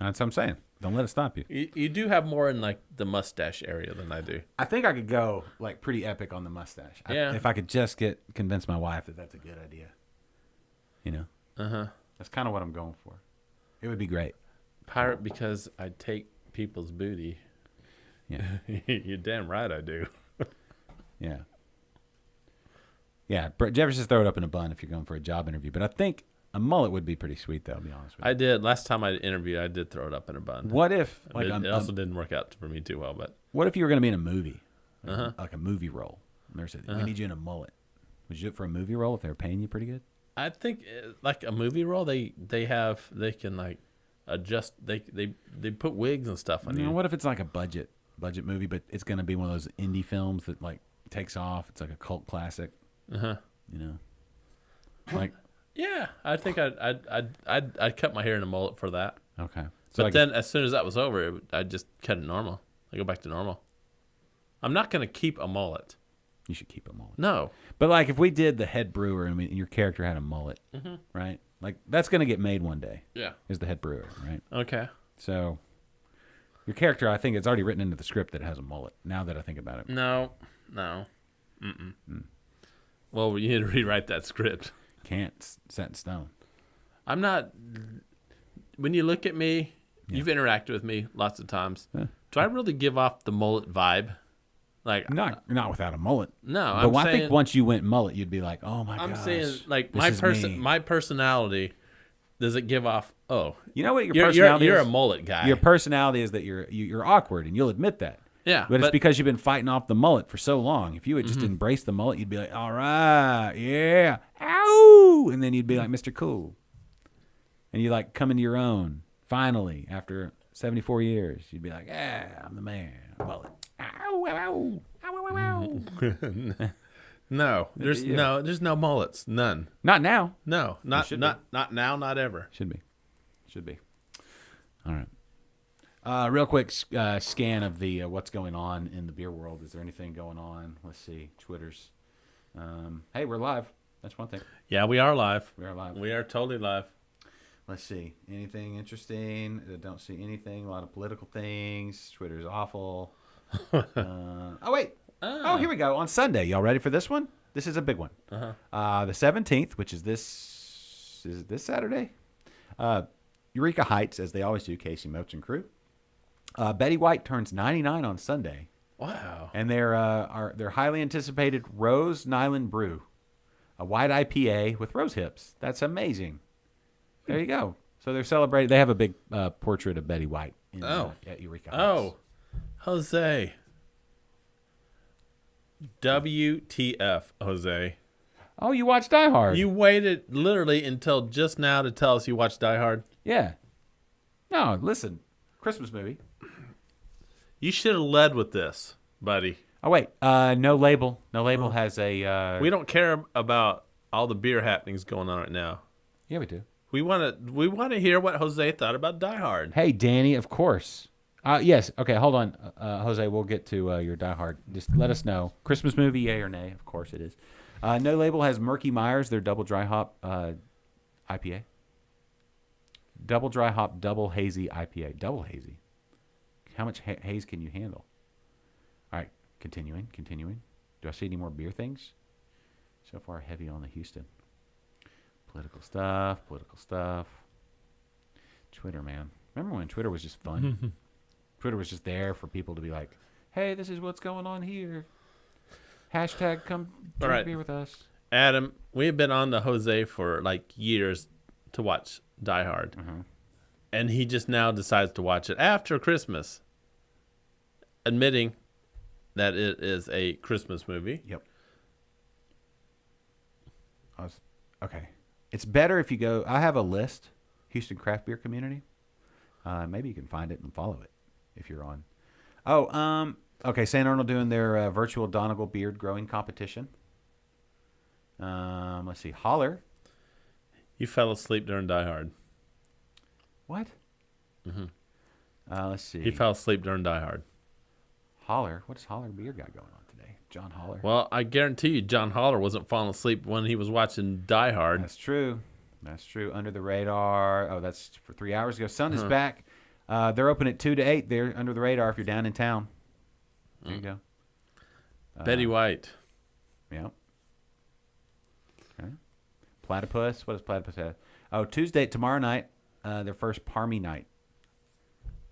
Speaker 2: That's what I'm saying. Don't let it stop you.
Speaker 3: You do have more in like the mustache area than I do.
Speaker 2: I think I could go like pretty epic on the mustache.
Speaker 3: Yeah.
Speaker 2: If I could just convince my wife that that's a good idea. You know? That's kind of what I'm going for. It would be great.
Speaker 3: Pirate because I take people's booty.
Speaker 2: Yeah.
Speaker 3: You're damn right I do.
Speaker 2: Yeah. Yeah. Jeff, just throw it up in a bun if you're going for a job interview. But I think a mullet would be pretty sweet, though, to be honest with you.
Speaker 3: I did. Last time I interviewed, I did throw it up in a bun.
Speaker 2: What if,
Speaker 3: But
Speaker 2: like,
Speaker 3: it also didn't work out for me too well. But
Speaker 2: what if you were going to be in a movie? Like a movie role. And they said, we need you in a mullet. Would you do it for a movie role if they were paying you pretty good?
Speaker 3: I think like a movie role, they can like adjust. They put wigs and stuff on
Speaker 2: You
Speaker 3: you.
Speaker 2: know, what if it's like a budget movie, but it's going to be one of those indie films that like takes off. It's like a cult classic. You know, like
Speaker 3: Yeah, I think I'd cut my hair in a mullet for that.
Speaker 2: okay.
Speaker 3: But
Speaker 2: So like
Speaker 3: then, as soon as that was over, I'd just cut it normal. I go back to normal. I'm not gonna keep a mullet.
Speaker 2: you should keep a mullet.
Speaker 3: No.
Speaker 2: But like if we did the head brewer, I mean, your character had a mullet, right? Like that's going to get made one day.
Speaker 3: Yeah.
Speaker 2: Is the head brewer, right?
Speaker 3: Okay.
Speaker 2: So your character, I think it's already written into the script that it has a mullet. Now that I think about it,
Speaker 3: No. Well, you need to rewrite that script.
Speaker 2: Can't set in stone.
Speaker 3: I'm not. When you look at me, you've interacted with me lots of times. Do I really give off the mullet vibe? Like,
Speaker 2: Not without a mullet.
Speaker 3: no,
Speaker 2: But
Speaker 3: I'm
Speaker 2: I
Speaker 3: saying,
Speaker 2: think once you went mullet, you'd be like, oh my
Speaker 3: I'm
Speaker 2: gosh.
Speaker 3: saying like
Speaker 2: this is me.
Speaker 3: my personality. Does it give off? Oh,
Speaker 2: You know what your
Speaker 3: you're
Speaker 2: personality
Speaker 3: you're
Speaker 2: is?
Speaker 3: a mullet guy.
Speaker 2: Your personality is that you're awkward, and you'll admit that.
Speaker 3: Yeah,
Speaker 2: But it's
Speaker 3: but-
Speaker 2: because you've been fighting off the mullet for so long. If you would just embrace the mullet, you'd be like, all right, yeah, ow, and then you'd be like Mr. Cool, and you like come into your own finally after 74 years. You'd be like, yeah, I'm the man, mullet. Ow, ow, ow, ow, ow, ow.
Speaker 3: no, there's
Speaker 2: Yeah.
Speaker 3: there's no mullets, none.
Speaker 2: Not now.
Speaker 3: No, not
Speaker 2: should
Speaker 3: not now, not ever.
Speaker 2: Should be. All right. Real quick scan of the what's going on in the beer world. Is there anything going on? Let's see. Twitter's. Hey, we're live. That's one thing.
Speaker 3: Yeah, we are live.
Speaker 2: We are live.
Speaker 3: We are totally live.
Speaker 2: Let's see. Anything interesting? I don't see anything. A lot of political things. Twitter's awful. Oh, wait. Oh, here we go. On Sunday. Y'all ready for this one? This is a big one. The 17th, which is this Saturday? Eureka Heights, as they always do, Casey Moats and crew. Betty White turns 99 on Sunday.
Speaker 3: Wow.
Speaker 2: And their highly anticipated Rose Nyland Brew, a white IPA with rose hips. That's amazing. There you go. So they're celebrating. They have a big portrait of Betty White at Eureka Heights.
Speaker 3: Oh, Jose. WTF, Jose.
Speaker 2: Oh, you watched Die Hard?
Speaker 3: You waited literally until just now to tell us you watched Die Hard.
Speaker 2: Yeah. No, listen. Christmas movie.
Speaker 3: You should have led with this, buddy.
Speaker 2: Oh wait, No Label. No Label has a.
Speaker 3: We don't care about all the beer happenings going on right now.
Speaker 2: Yeah, we do.
Speaker 3: We want to hear what Jose thought about Die Hard.
Speaker 2: Hey, Danny, of course. Yes. Okay, hold on, Jose. We'll get to your Die Hard. Just let us know. Christmas movie, yay or nay? Of course it is. No Label has Murky Myers, their double dry hop IPA. Double dry hop, double hazy IPA. Double hazy. How much haze can you handle? All right, continuing. Do I see any more beer things? So far, heavy on the Houston. Political stuff. Twitter, man. Remember when Twitter was just fun? Twitter was just there for people to be like, hey, this is what's going on here. Hashtag come drink
Speaker 3: right.
Speaker 2: beer with us.
Speaker 3: Adam, we have been on the Jose for like years to watch Die Hard. And he just now decides to watch it after Christmas, admitting that it is a Christmas movie.
Speaker 2: Yep. Okay. It's better if you go. I have a list, Houston Craft Beer Community. Maybe you can find it and follow it if you're on. Okay. St. Arnold doing their virtual Donegal beard growing competition. Let's see. Holler.
Speaker 3: You fell asleep during Die Hard.
Speaker 2: What? Let's see.
Speaker 3: He fell asleep during Die Hard.
Speaker 2: Holler. What does Holler Beer got going on today? John Holler.
Speaker 3: Well, I guarantee you John Holler wasn't falling asleep when he was watching Die Hard.
Speaker 2: That's true. Under the Radar. Oh, that's for 3 hours ago. Sun is back. They're open at 2 to 8. They're Under the Radar if you're down in town. There you go.
Speaker 3: Betty White.
Speaker 2: Yeah. Okay. Platypus. What does Platypus have? Oh, tomorrow night, their first Parmy night.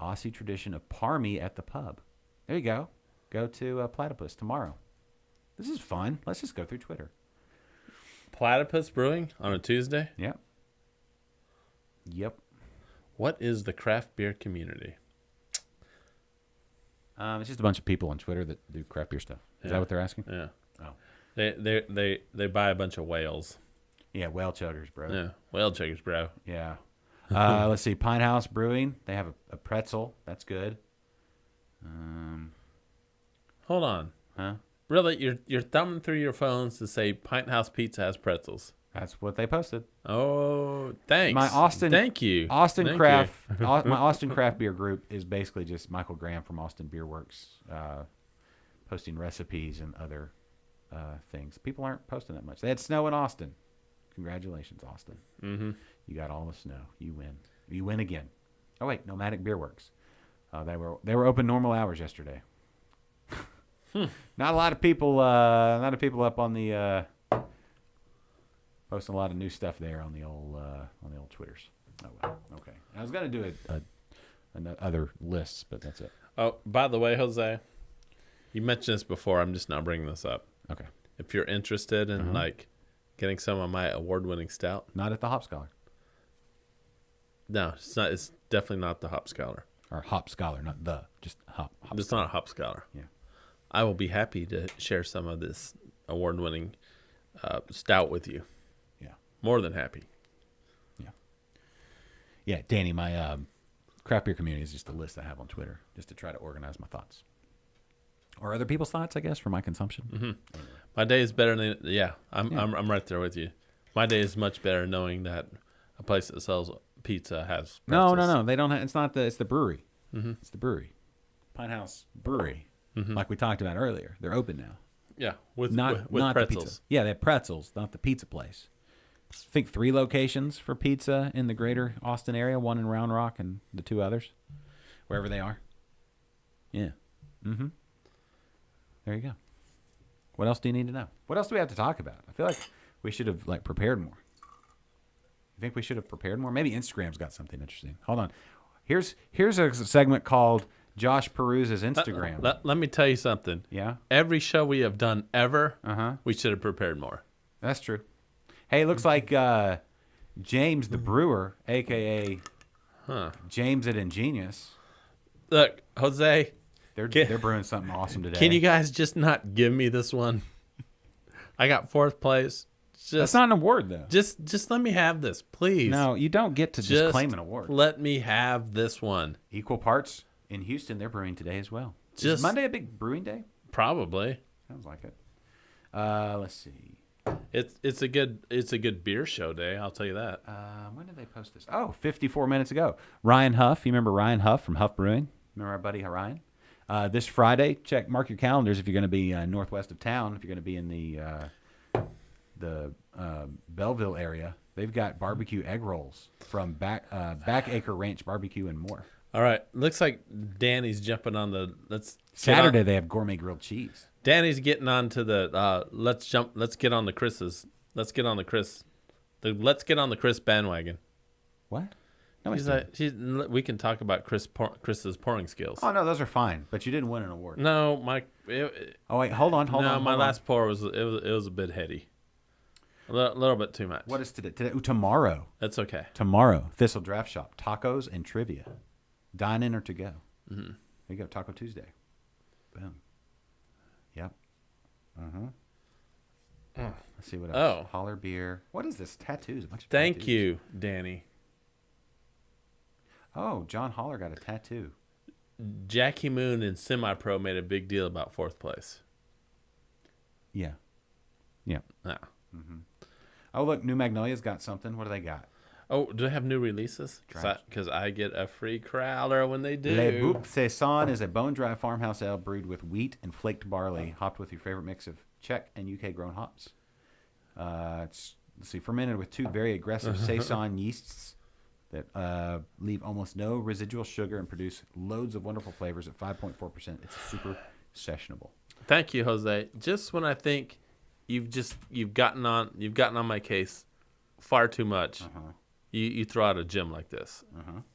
Speaker 2: Aussie tradition of Parmy at the pub. There you go. Go to Platypus tomorrow. This is fun. Let's just go through Twitter.
Speaker 3: Platypus Brewing on a Tuesday.
Speaker 2: Yep.
Speaker 3: What is the craft beer community?
Speaker 2: It's just a bunch of people on Twitter that do craft beer stuff. Is that what they're asking?
Speaker 3: Yeah.
Speaker 2: Oh.
Speaker 3: They buy a bunch of whales.
Speaker 2: Yeah, whale chuggers, bro.
Speaker 3: Yeah. Whale checkers, bro.
Speaker 2: Yeah. Let's see. Pine House Brewing. They have a pretzel. That's good.
Speaker 3: Hold on.
Speaker 2: Huh?
Speaker 3: Really, you're thumbing through your phones to say Pint House Pizza has pretzels.
Speaker 2: That's what they posted.
Speaker 3: Oh, thanks.
Speaker 2: My Austin.
Speaker 3: Thank you.
Speaker 2: Austin
Speaker 3: Thank
Speaker 2: Craft.
Speaker 3: you.
Speaker 2: My Austin Craft Beer group is basically just Michael Graham from Austin Beer Works, posting recipes and other things. People aren't posting that much. They had snow in Austin. Congratulations, Austin.
Speaker 3: Mm-hmm.
Speaker 2: You got all the snow. You win. You win again. Oh wait, Nomadic Beer Works. They were open normal hours yesterday. Not a lot of people. Up on the posting a lot of new stuff there on the old Twitters. Oh well, okay. I was gonna do other lists, but that's it.
Speaker 3: Oh, by the way, Jose, you mentioned this before. I'm just not bringing this up.
Speaker 2: Okay.
Speaker 3: If you're interested in like getting some of my award-winning stout,
Speaker 2: Not at the Hop Scholar
Speaker 3: no, it's not. It's definitely not the Hop Scholar.
Speaker 2: or Hop Scholar, not the just Hop.
Speaker 3: It's not a Hop Scholar.
Speaker 2: Yeah.
Speaker 3: I will be happy to share some of this award-winning stout with you.
Speaker 2: Yeah.
Speaker 3: More than happy.
Speaker 2: Yeah, Danny, my craft beer community is just a list I have on Twitter just to try to organize my thoughts. Or other people's thoughts, I guess, for my consumption.
Speaker 3: Mm-hmm. My day is better than I'm right there with you. My day is much better knowing that a place that sells pizza has
Speaker 2: No,
Speaker 3: pretzels.
Speaker 2: they don't. It's not the. It's the brewery. It's the brewery, Pine House Brewery, like we talked about earlier. They're open now.
Speaker 3: Yeah, with
Speaker 2: Not
Speaker 3: with
Speaker 2: not the
Speaker 3: pretzels.
Speaker 2: pizza. Yeah, they have pretzels, not the pizza place. I think 3 locations for pizza in the greater Austin area. 1 in Round Rock and the 2 others, wherever they are. Yeah. Mm-hmm. There you go. What else do you need to know? What else do we have to talk about? I feel like we should have prepared more. You think we should have prepared more? Maybe Instagram's got something interesting. Hold on. Here's a segment called Josh Peruse's Instagram.
Speaker 3: Let me tell you something.
Speaker 2: Yeah,
Speaker 3: Every show we have done ever,
Speaker 2: Uh-huh.
Speaker 3: we should have prepared more.
Speaker 2: that's true. Hey, it looks like James the Brewer, a.k.a. James at Ingenious,
Speaker 3: Look, Jose,
Speaker 2: they're brewing something awesome today.
Speaker 3: can you guys just not give me this one? I got 4th place.
Speaker 2: That's not an award, though.
Speaker 3: Just let me have this, please.
Speaker 2: No, you don't get to just claim an award.
Speaker 3: Let me have this one.
Speaker 2: Equal parts in Houston, they're brewing today as well. Is
Speaker 3: Just-
Speaker 2: Monday a big brewing day?
Speaker 3: Probably.
Speaker 2: Sounds like it. Let's see.
Speaker 3: It's a good beer show day, I'll tell you that.
Speaker 2: When did they post this? Oh, 54 minutes ago. Ryan Huff. You remember Ryan Huff from Huff Brewing? Remember our buddy Ryan? This Friday, mark your calendars if you're going to be northwest of town. If you're going to be in the Belleville area, they've got barbecue egg rolls from Backacre Ranch Barbecue and more.
Speaker 3: All right, looks like Danny's jumping on the
Speaker 2: Saturday they have gourmet grilled cheese.
Speaker 3: Danny's getting on to the let's get on the Chris bandwagon.
Speaker 2: What? No,
Speaker 3: He's like, we can talk about Chris's pouring skills.
Speaker 2: oh no, those are fine. But you didn't win an award.
Speaker 3: No,
Speaker 2: Oh wait, hold on.
Speaker 3: my last pour was a bit heady, a little bit too much.
Speaker 2: What is today? Tomorrow.
Speaker 3: That's okay.
Speaker 2: Tomorrow, Thistle Draft Shop, tacos and trivia. Dine in or to go. Mm-hmm. There you go, Taco Tuesday. Boom. Yep. Let's see what else.
Speaker 3: Oh.
Speaker 2: Holler beer. What is this? Tattoos. A bunch of
Speaker 3: Thank
Speaker 2: tattoos.
Speaker 3: you, Danny.
Speaker 2: Oh, John Holler got a tattoo.
Speaker 3: Jackie Moon and Semi Pro made a big deal about 4th place.
Speaker 2: Yeah. Yeah.
Speaker 3: Ah.
Speaker 2: Oh, look, New Magnolia's got something. What do they got?
Speaker 3: Oh, do they have new releases? Because I get a free crowler when they do.
Speaker 2: Le Bouc Saison is a bone-dry farmhouse ale brewed with wheat and flaked barley, hopped with your favorite mix of Czech and UK-grown hops. Let's see, fermented with 2 very aggressive Saison yeasts that leave almost no residual sugar and produce loads of wonderful flavors at 5.4%. It's super sessionable.
Speaker 3: Thank you, Jose. Just when I think you've gotten on my case far too much, you throw out a gem like this.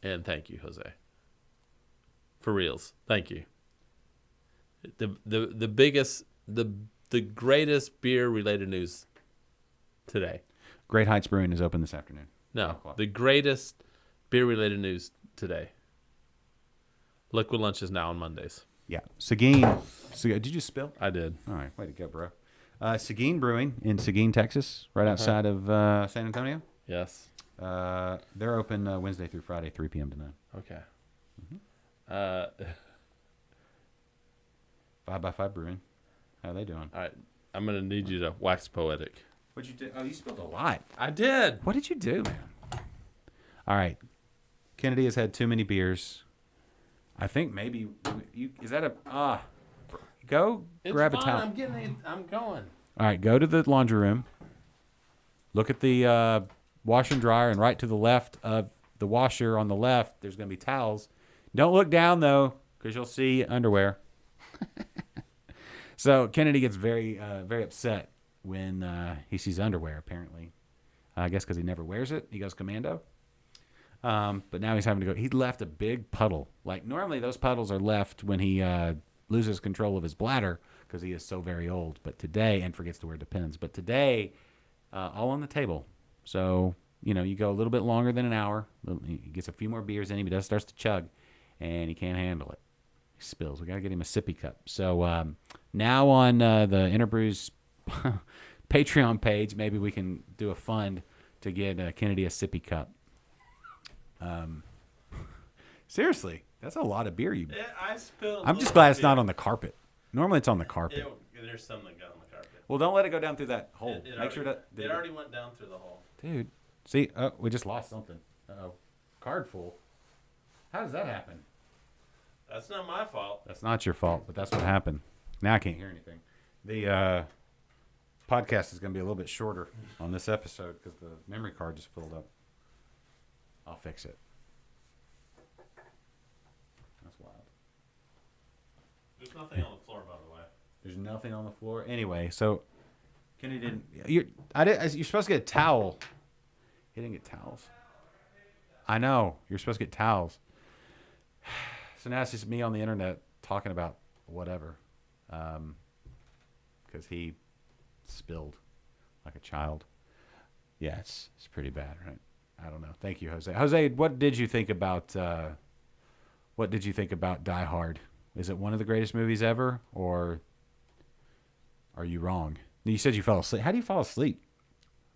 Speaker 3: And thank you, Jose. For reals, thank you. The biggest, the greatest beer related news today.
Speaker 2: Great Heights Brewing is open this afternoon.
Speaker 3: No, the greatest beer related news today. Liquid Lunch is now on Mondays.
Speaker 2: Yeah. Seguin. Did you spill?
Speaker 3: I did.
Speaker 2: All right. Way to go, bro. Seguin Brewing in Seguin, Texas, right outside of San Antonio.
Speaker 3: Yes.
Speaker 2: They're open Wednesday through Friday, 3 p.m. to 9.
Speaker 3: Okay.
Speaker 2: 5x5 Brewing. How are they doing?
Speaker 3: All right. I'm gonna need you to wax poetic.
Speaker 2: What'd you do? Oh, you spilled a lot.
Speaker 3: I did.
Speaker 2: What did you do, man? All right. Kennedy has had too many beers. I think maybe is that a go
Speaker 3: It's
Speaker 2: grab
Speaker 3: fine.
Speaker 2: a towel.
Speaker 3: I'm going.
Speaker 2: All right, go to the laundry room. Look at the washer and dryer, and right to the left of the washer on the left, there's going to be towels. Don't look down though, because you'll see underwear. So Kennedy gets very upset when he sees underwear, apparently. I guess because he never wears it. He goes commando. But now he's having to go. He left a big puddle. Like, normally those puddles are left when he loses control of his bladder because he is so very old. But today, and forgets to wear Depends. But today, all on the table. So, you go a little bit longer than an hour. He gets a few more beers in him. He starts to chug, and he can't handle it. He spills. We got to get him a sippy cup. So now on the Interbrews Patreon page, maybe we can do a fund to get Kennedy a sippy cup. Seriously, that's a lot of beer.
Speaker 3: Yeah, I spilled.
Speaker 2: I'm just glad it's not on the carpet. Normally it's on the carpet.
Speaker 3: There's some that got on the carpet.
Speaker 2: Well, don't let it go down through that hole. Make sure that
Speaker 3: it already went down through the hole.
Speaker 2: Dude, see, we just lost something. Uh-oh. Card full. How does that happen?
Speaker 3: That's not my fault.
Speaker 2: That's not your fault, but that's what happened. Now I can't hear anything. The podcast is going to be a little bit shorter on this episode because the memory card just filled up. I'll fix it. That's wild.
Speaker 3: There's nothing on the floor, by the way.
Speaker 2: There's nothing on the floor. Anyway, so Kenny didn't. You're supposed to get a towel. He didn't get towels. I know. You're supposed to get towels. So now it's just me on the internet talking about whatever. Because he spilled like a child. Yeah, it's pretty bad, right? I don't know. Thank you, Jose. Jose, what did you think about Die Hard? Is it one of the greatest movies ever, or are you wrong? You said you fell asleep. How do you fall asleep?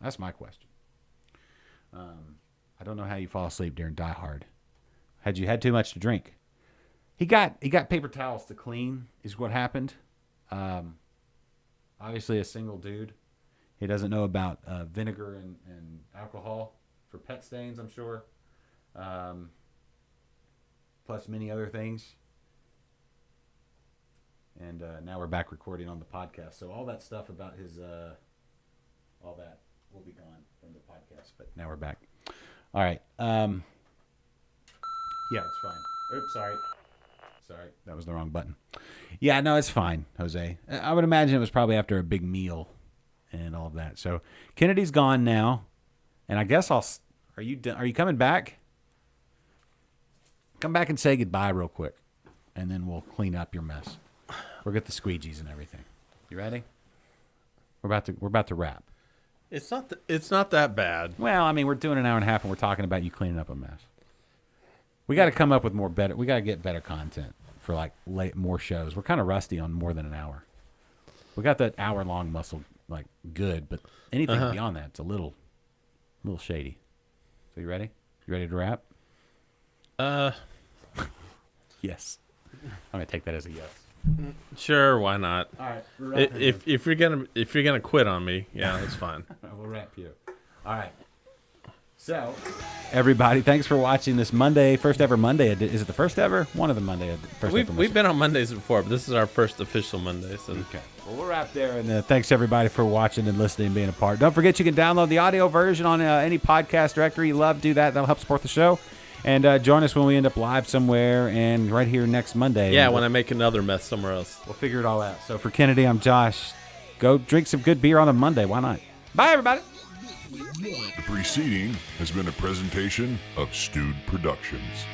Speaker 2: That's my question. I don't know how you fall asleep during Die Hard. Had you had too much to drink? He got paper towels to clean is what happened. Obviously a single dude. He doesn't know about vinegar and alcohol for pet stains, I'm sure. Plus many other things. And now we're back recording on the podcast. So all that stuff about his, all that will be gone from the podcast. But now we're back. All right. Yeah, it's fine. Oops, sorry. That was the wrong button. Yeah, no, it's fine, Jose. I would imagine it was probably after a big meal and all of that. So Kennedy's gone now. And I guess are you coming back? Come back and say goodbye real quick. And then we'll clean up your mess. We'll get the squeegees and everything. You ready? We're about to wrap.
Speaker 3: It's not that bad.
Speaker 2: Well, I mean, we're doing an hour and a half and we're talking about you cleaning up a mess. We got to come up with we got to get better content for like more shows. We're kind of rusty on more than an hour. We got that hour-long muscle like good, but anything beyond that, it's a little shady. So you ready? You ready to wrap? Yes. I'm going to take that as a yes.
Speaker 3: Sure, why not?
Speaker 2: All right.
Speaker 3: If you're gonna quit on me, yeah, that's fine.
Speaker 2: We'll wrap you. All right. So, everybody, thanks for watching this Monday, first ever Monday. Is it the first ever? One of the Monday.
Speaker 3: We've been on Mondays before, but this is our first official Monday. So.
Speaker 2: Okay. Well, we'll wrap there. And thanks, everybody, for watching and listening and being a part. Don't forget you can download the audio version on any podcast directory you love. Do that. That'll help support the show. And join us when we end up live somewhere and right here next Monday.
Speaker 3: Yeah, when I make another mess somewhere else.
Speaker 2: We'll figure it all out. So for Kennedy, I'm Josh. Go drink some good beer on a Monday. Why not? Bye, everybody.
Speaker 1: The preceding has been a presentation of Stewed Productions.